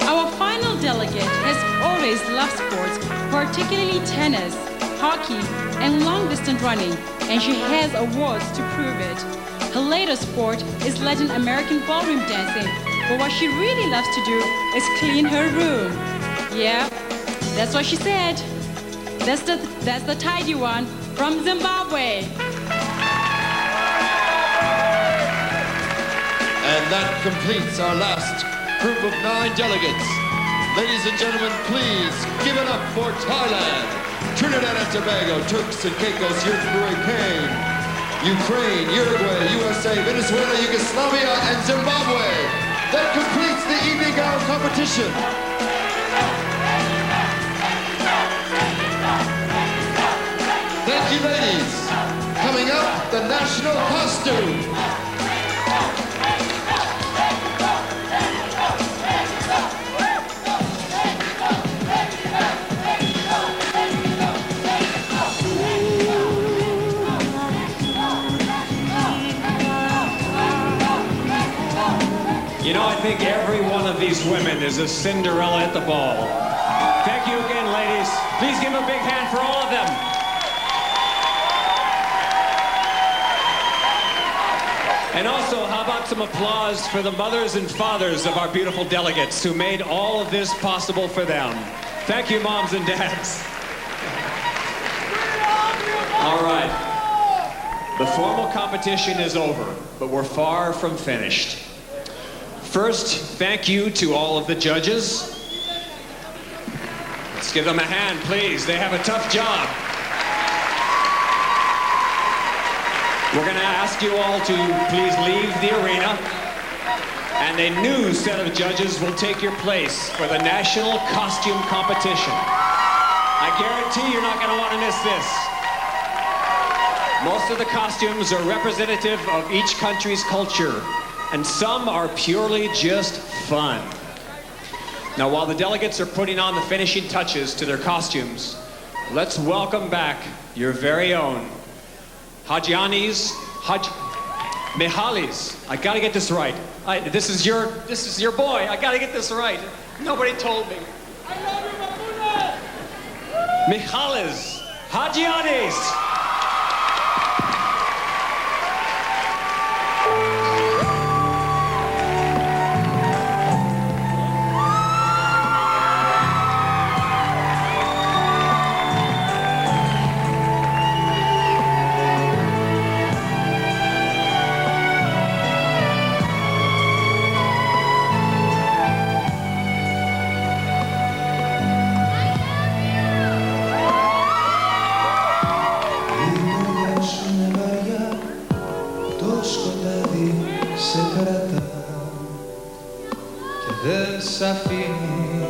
Our final delegate has always loved sports, particularly tennis, hockey, and long-distance running, and she has awards to prove it. Her latest sport is Latin American ballroom dancing, but what she really loves to do is clean her room. Yeah, that's what she said. That's the tidy one from Zimbabwe. And that completes our last group of 9 delegates. Ladies and gentlemen, please give it up for Thailand, Trinidad and Tobago, Turks and Caicos, Ukraine, Uruguay, USA, Venezuela, Yugoslavia, and Zimbabwe. That completes the evening gown competition. Thank you, ladies. Coming up, the national costume. You know, I think every one of these women is a Cinderella at the ball. Thank you again, ladies. Please give a big hand for all of them. And also, how about some applause for the mothers and fathers of our beautiful delegates who made all of this possible for them. Thank you, moms and dads. All right. The formal competition is over, but we're far from finished. First, thank you to all of the judges. Let's give them a hand, please. They have a tough job. We're going to ask you all to please leave the arena, and a new set of judges will take your place for the national costume competition. I guarantee you're not going to want to miss this. Most of the costumes are representative of each country's culture, and some are purely just fun. Now, while the delegates are putting on the finishing touches to their costumes, let's welcome back your very own Mihalis. I gotta get this right. This is your boy. I gotta get this right. Nobody told me. I love you, Mihalis Hajianis. Σ' αφήνει.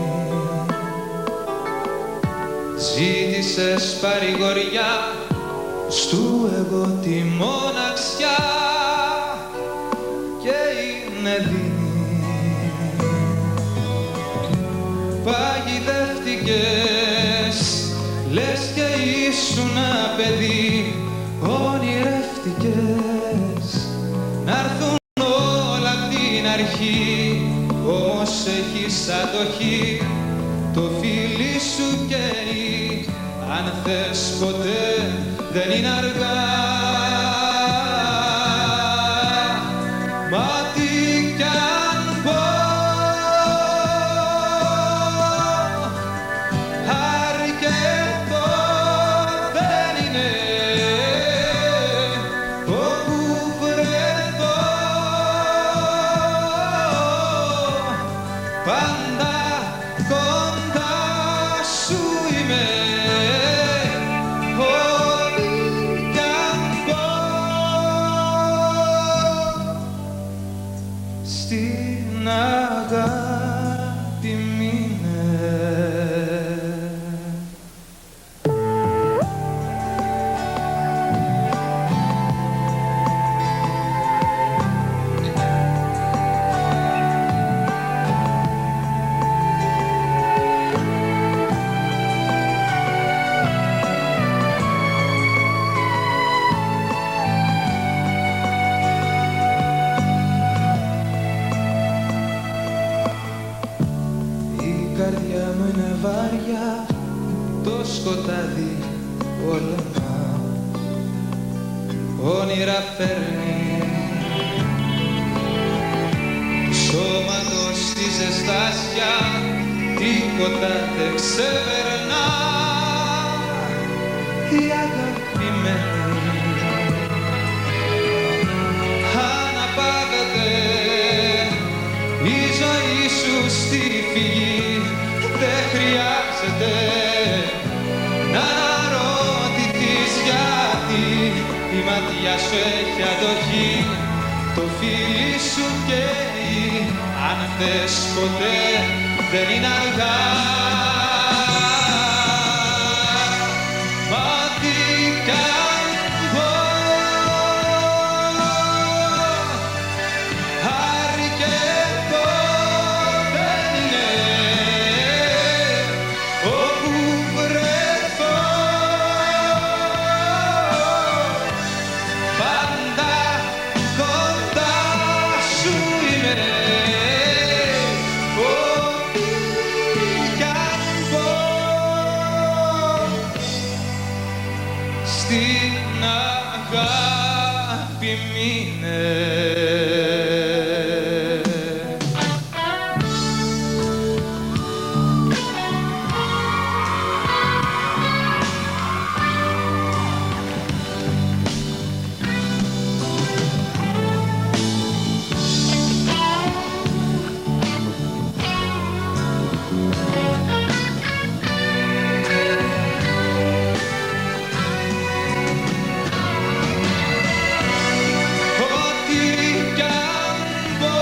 Ζήτησες παρηγοριά στου εγώ τη μοναξιά και είναι δίνει. Παγιδεύτηκες, λες και ήσουνα παιδί, ονειρεύτηκες να'ρθούν όλα απ' την αρχή. όμως έχεις αντοχή, το φίλι σου καίει. Αν θες ποτέ δεν είναι αργά. Μα τι κι αν πω, αρκετό δεν είναι. Όπου βρεθώ πάντα κοντά σου είμαι. Στην αγάπη μείνε. Η καρδιά μου είναι βάρια, το σκοτάδι όλεμα, όνειρα φέρνει, σώματος στη ζεστάσια, τίποτα δεν ξεπερνά. Η αγαπημένη αναπαύεται, η ζωή σου στη φυγή. Δεν χρειάζεται να ρωτηθείς γιατί. Η ματιά σου έχει αντοχή, το φίλι σου καίει. Αν θες ποτέ δεν είναι αργά. Μα τι κι αν πω, αρκετό δεν είναι. Όπου βρεθώ πάντα κοντά σου είμαι. Ό,τι κι αν πω, στην αγάπη μείνε. Ό,τι κι αν πω,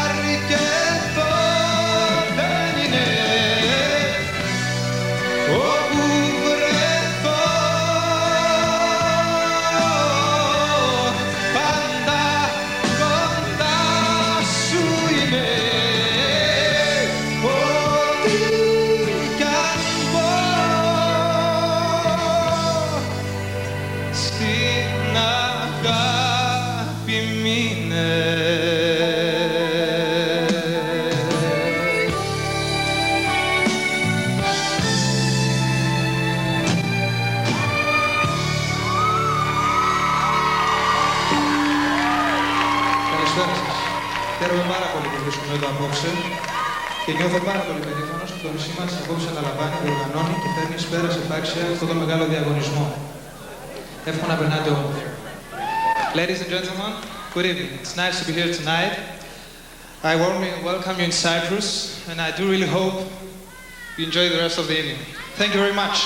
αρκετό δεν είναι. Όπου βρεθώ πάντα κοντά σου είμαι. Ό,τι κι αν πω, στην αγάπη μείνε. Καλησπέρα σας. Χαίρομαι πάρα πολύ που βρίσκομαι εδώ απόψε και νιώθω πάρα πολύ περήφανος που το νησί μας απόψε αναλαμβάνει, διοργανώνει και φέρνει εις πέρας επάξια αυτό το μεγάλο διαγωνισμό. Εύχομαι να περνάτε όμορφα. Ladies and gentlemen, good evening. It's nice to be here tonight. I warmly welcome you in Cyprus, and I do really hope you enjoy the rest of the evening. Thank you very much.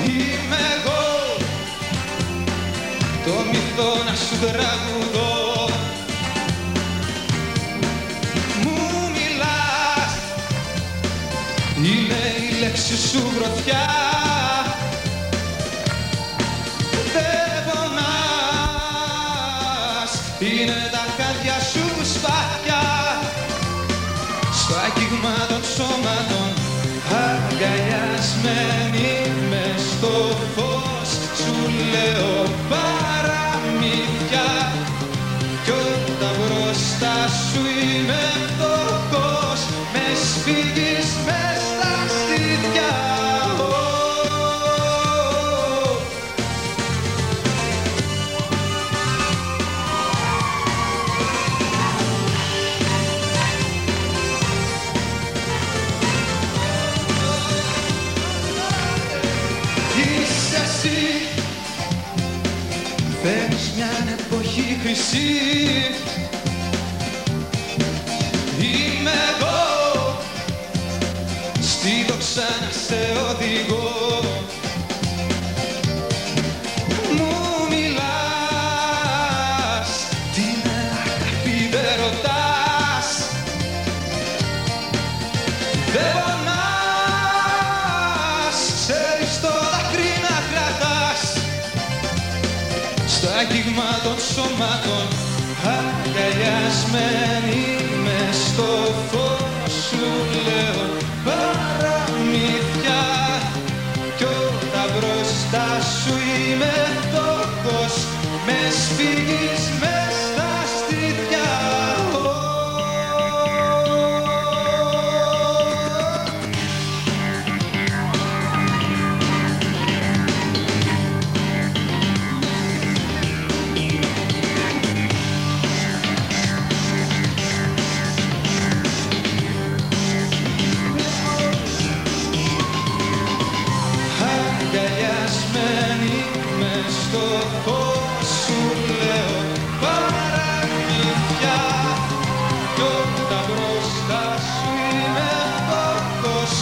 είμαι εγώ, το μυθό να σου τραγουδώ. Μου μιλάς, είναι η λέξη σου γροθιά. Δεν πονάς, είναι τα χάδια σου σπαθιά. Στο άγγιγμα των σώματων αγκαλιασμένη μες στο φως, σου λέω παραμύθια κι όταν μπροστά σου είμαι φτωχός, με σφίγγεις μες στα στήθια. Φέρνεις μια εποχή χρυσή, είμαι εγώ, στη δόξα να σε οδηγώ. Μου μιλάς, την αγάπη δεν ρωτάς. Δεν πονάς, ξέρεις το δάκρυ να κρατάς. Στο άγγιγμα των σώματων αγκαλιασμένη μες στο φως, σου λέω παραμύθια κι όταν μπροστά σου είμαι φτωχός, με σφίγγεις μες στα στήθια. Αγκαλιασμένη μες στο φως, σου λέω παραμύθια κι όταν μπροστά σου είμαι φτωχός,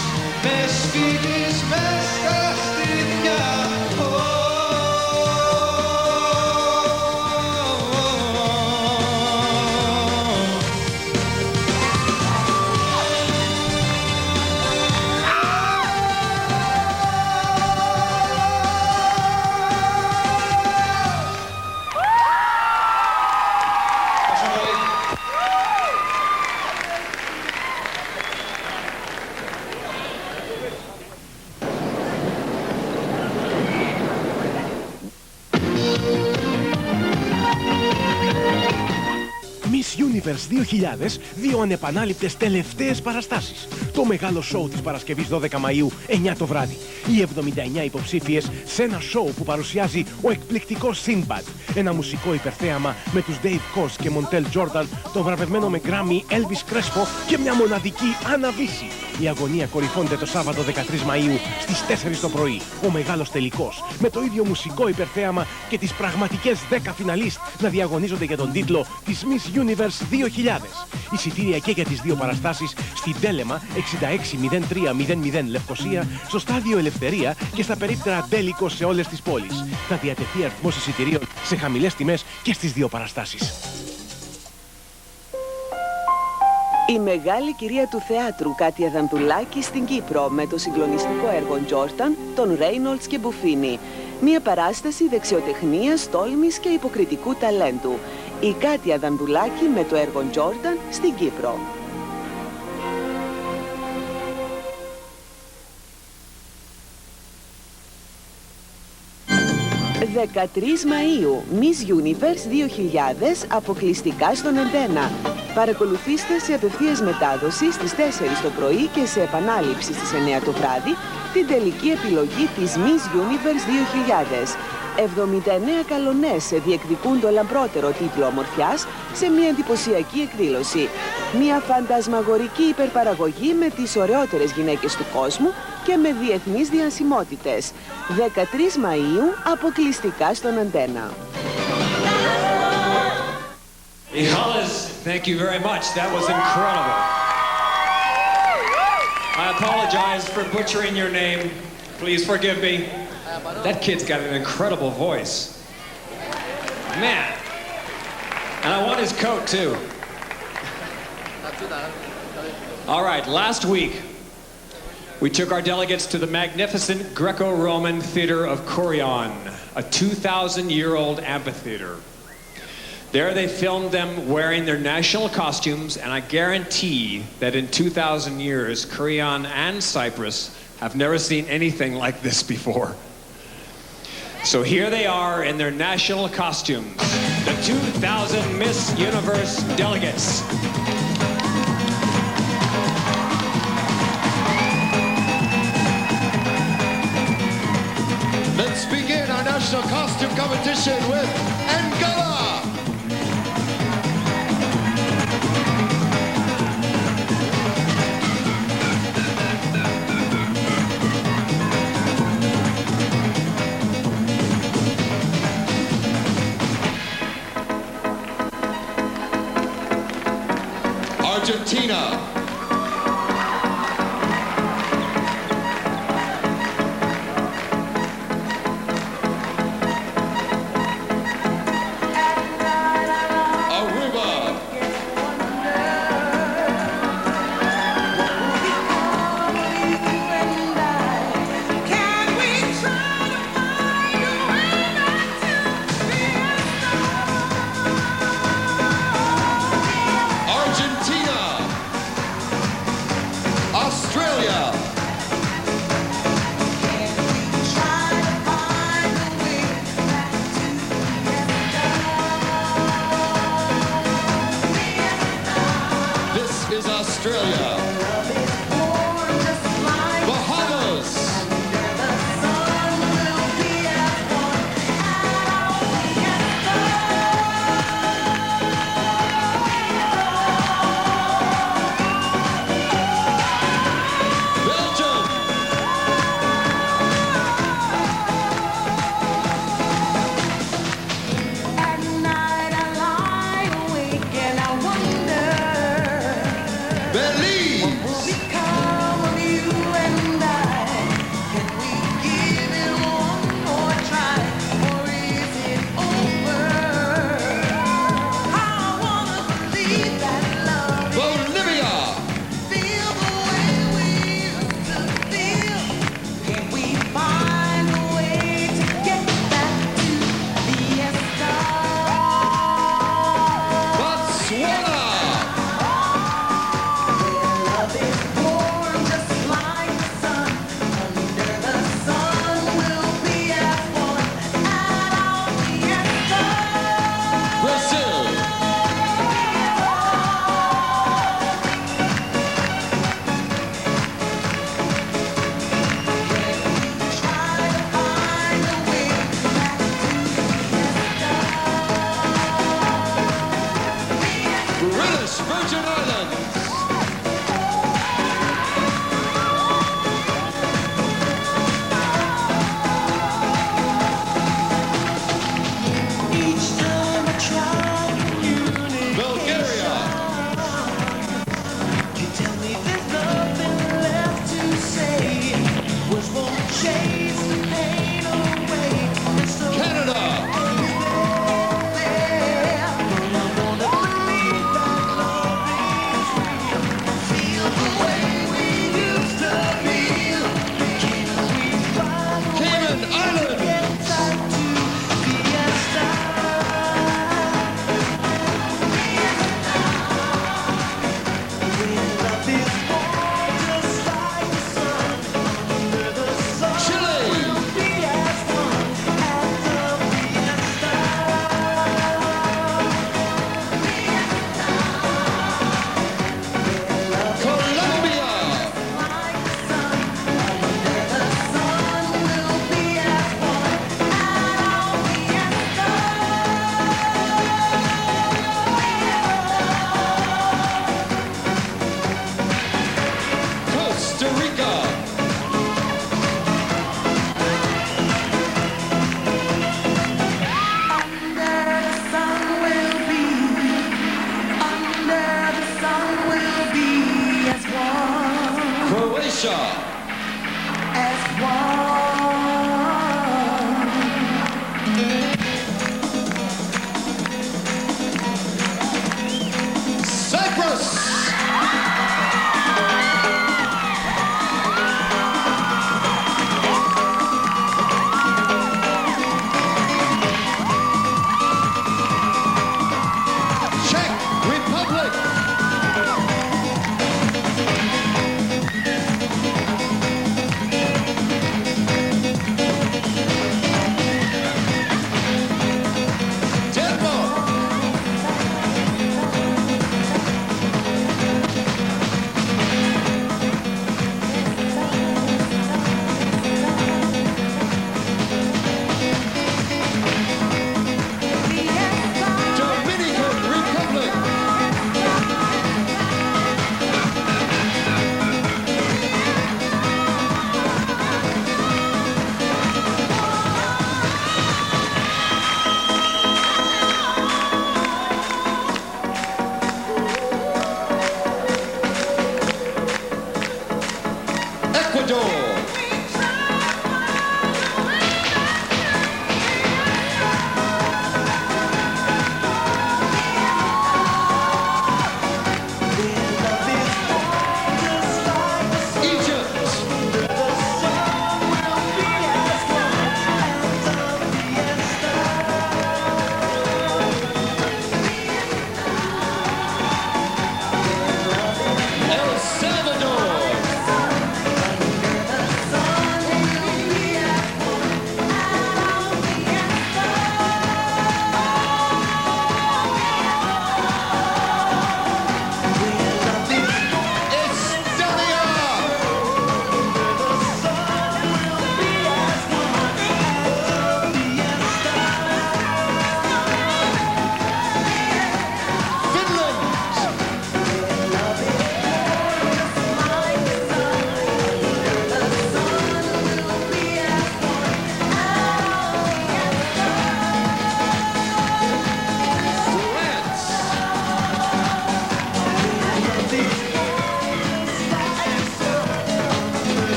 με σφίγγεις μες στα στήθια. Universe 2000, δύο ανεπανάληπτες τελευταίες παραστάσεις. Το μεγάλο σοου της Παρασκευής 12 Μαΐου, 9 το βράδυ. Οι 79 υποψήφιες σε ένα σοου που παρουσιάζει ο εκπληκτικός Sinbad. Ένα μουσικό υπερθέαμα με τους Dave Koz και Montel Jordan, τον βραβευμένο με Grammy Elvis Crespo και μια μοναδική Anna Vissi. Η αγωνία κορυφώνεται το Σάββατο 13 Μαΐου στις 4 το πρωί. Ο μεγάλος τελικός, με το ίδιο μουσικό υπερθέαμα και τις πραγματικές 10 φιναλίστ να διαγωνίζονται για τον τίτλο της Miss Universe 2000. Εισιτήρια και για τις δύο παραστάσεις στην Τέλεμα 660300 Λευκοσία, στο στάδιο Ελευθερία και στα περίπτερα Ντέλικο σε όλες τις πόλεις. Θα διατεθεί αριθμός εισιτηρίων σε χαμηλές τιμές και στις δύο παραστάσεις. Η μεγάλη κυρία του θεάτρου Κάτια Δανδουλάκη στην Κύπρο με το συγκλονιστικό έργο Τζόρταν, τον Ρέινολτς και Μπουφίνι. Μια παράσταση δεξιοτεχνίας, τόλμης και υποκριτικού ταλέντου. Η Κάτια Δανδουλάκη με το έργο Τζόρταν στην Κύπρο. 13 Μαΐου, Miss Universe 2000, αποκλειστικά στον Αντένα. Παρακολουθήστε σε απευθείας μετάδοση στις 4 το πρωί και σε επανάληψη στις 9 το βράδυ την τελική επιλογή της Miss Universe 2000. 79 καλονές διεκδικούν το λαμπρότερο τίτλο ομορφιάς σε μια εντυπωσιακή εκδήλωση. Μια φαντασμαγορική υπερπαραγωγή με τις ωραιότερες γυναίκες του κόσμου και με διεθνείς διασημότητες. 13 Μαΐου, αποκλειστικά στον Αντένα. Ihalas, thank you very much. That was incredible. I apologize for butchering your name. Please forgive me. That kid's got an incredible voice. Man. And I want his coat, too. All right, last week, we took our delegates to the magnificent Greco-Roman Theater of Kourion, a 2,000-year-old amphitheater. There they filmed them wearing their national costumes, and I guarantee that in 2,000 years, Kourion and Cyprus have never seen anything like this before. So here they are in their national costumes, the 2000 Miss Universe delegates. Let's begin our national costume competition with Angola. Argentina.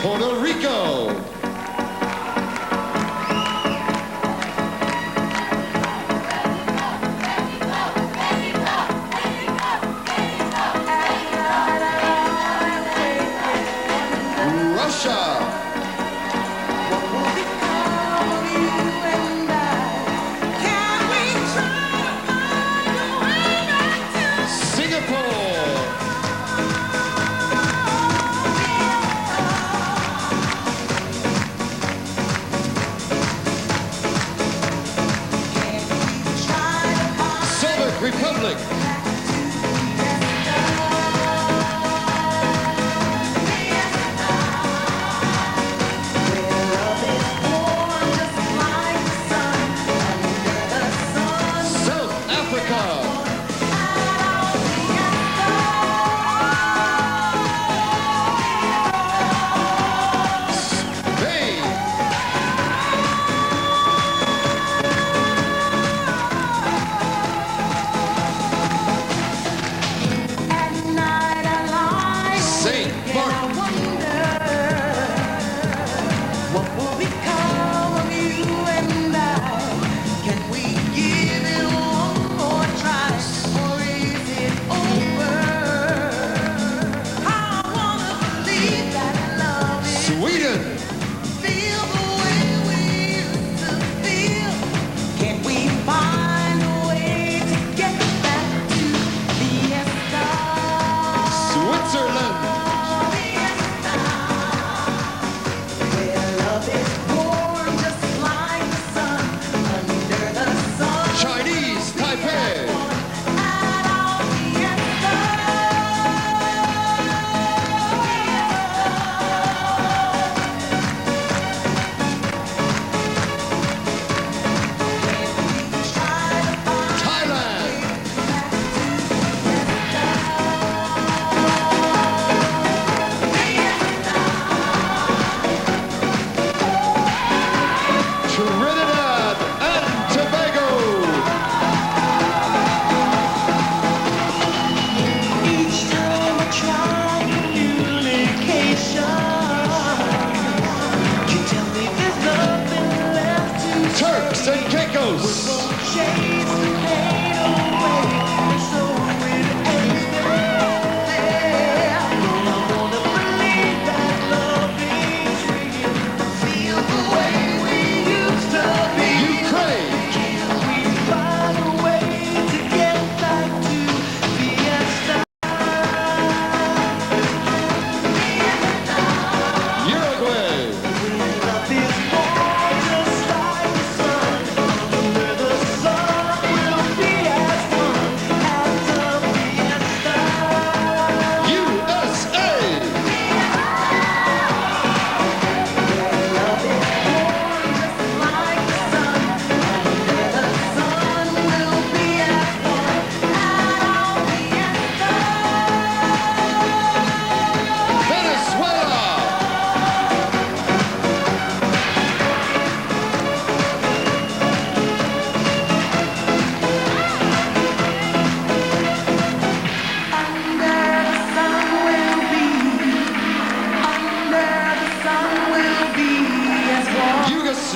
Puerto Rico. Russia. Republic. South Africa.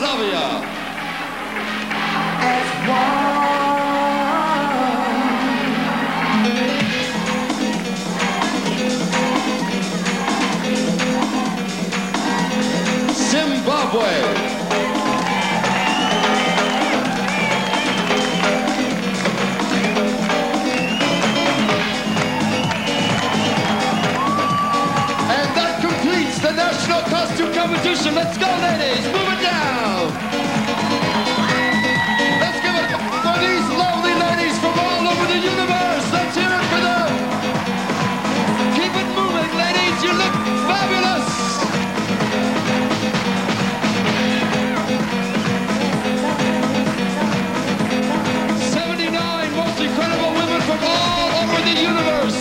Yugoslavia. Zimbabwe. The national costume competition. Let's go, ladies. Move it down. Let's give it up for these lovely ladies from all over the universe. Let's hear it for them. Keep it moving, ladies. You look fabulous. Most incredible women from all over the universe.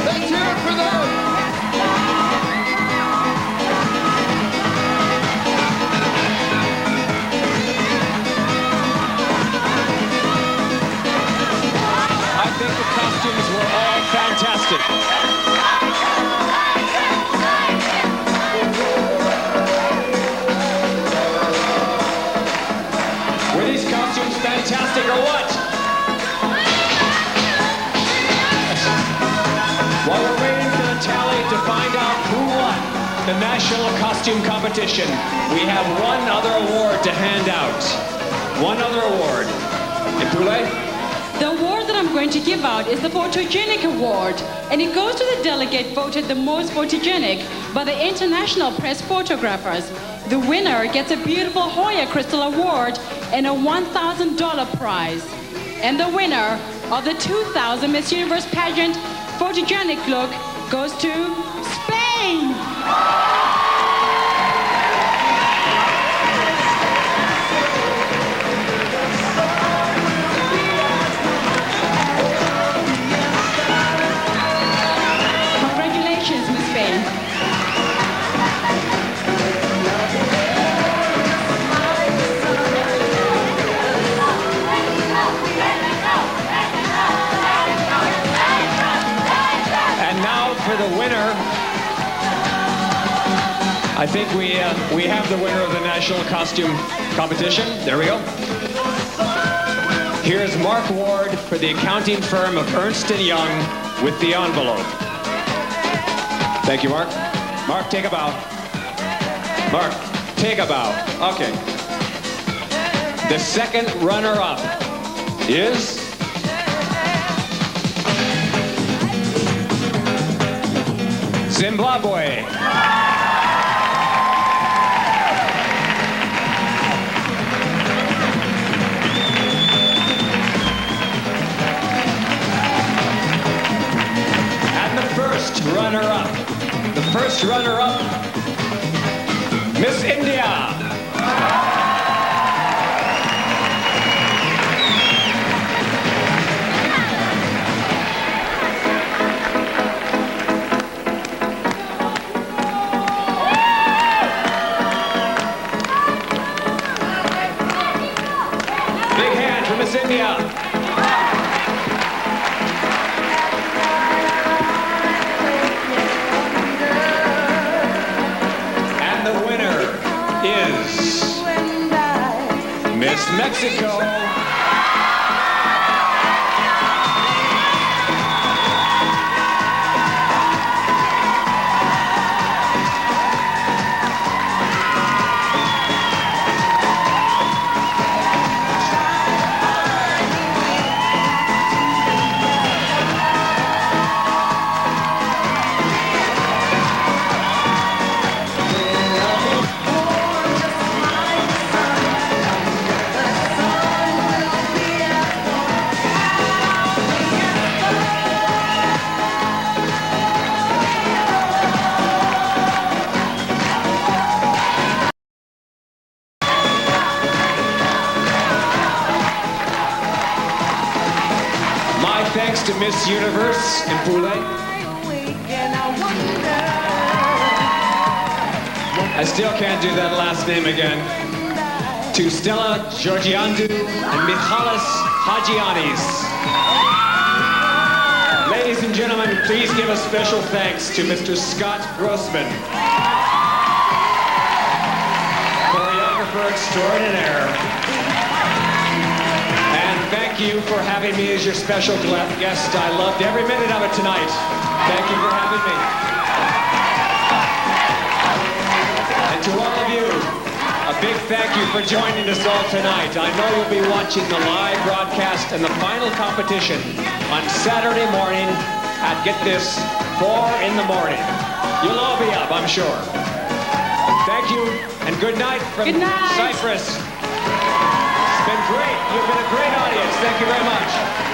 Let's hear it for them. I think the costumes were all fantastic. Were these costumes fantastic or what? While we're waiting for the tally to find out who won the national costume competition, we have one other award to hand out. One other award. Ipule? The award that I'm going to give out is the Photogenic Award, and it goes to the delegate voted the most photogenic by the International Press Photographers. The winner gets a beautiful Hoya Crystal Award and a $1,000 prize. And the winner of the 2000 Miss Universe pageant photogenic look goes to Spain. Congratulations, Miss Spain. For the winner, I think we have the winner of the national costume competition. There we go. Here's Mark Ward for the accounting firm of Ernst & Young with the envelope. Thank you, Mark. Mark, take a bow. Mark, take a bow. Okay. The second runner-up is Zimbabwe. And the first runner-up, Miss India. India. And the winner is Miss Mexico. Thanks to Miss Universe in Pule. I still can't do that last name again. To Stella Georgiandou and Michalis Hagianis. Ladies and gentlemen, please give a special thanks to Mr. Scott Grossman. Choreographer choreographer extraordinaire. And thank you for having me as your special guest. I loved every minute of it tonight. Thank you for having me. And to all of you, a big thank you for joining us all tonight. I know you'll be watching the live broadcast and the final competition on Saturday morning at, get this, 4 in the morning. You'll all be up, I'm sure. Thank you, and good night from Cyprus. It's been great. You've been a great audience. Thank you very much.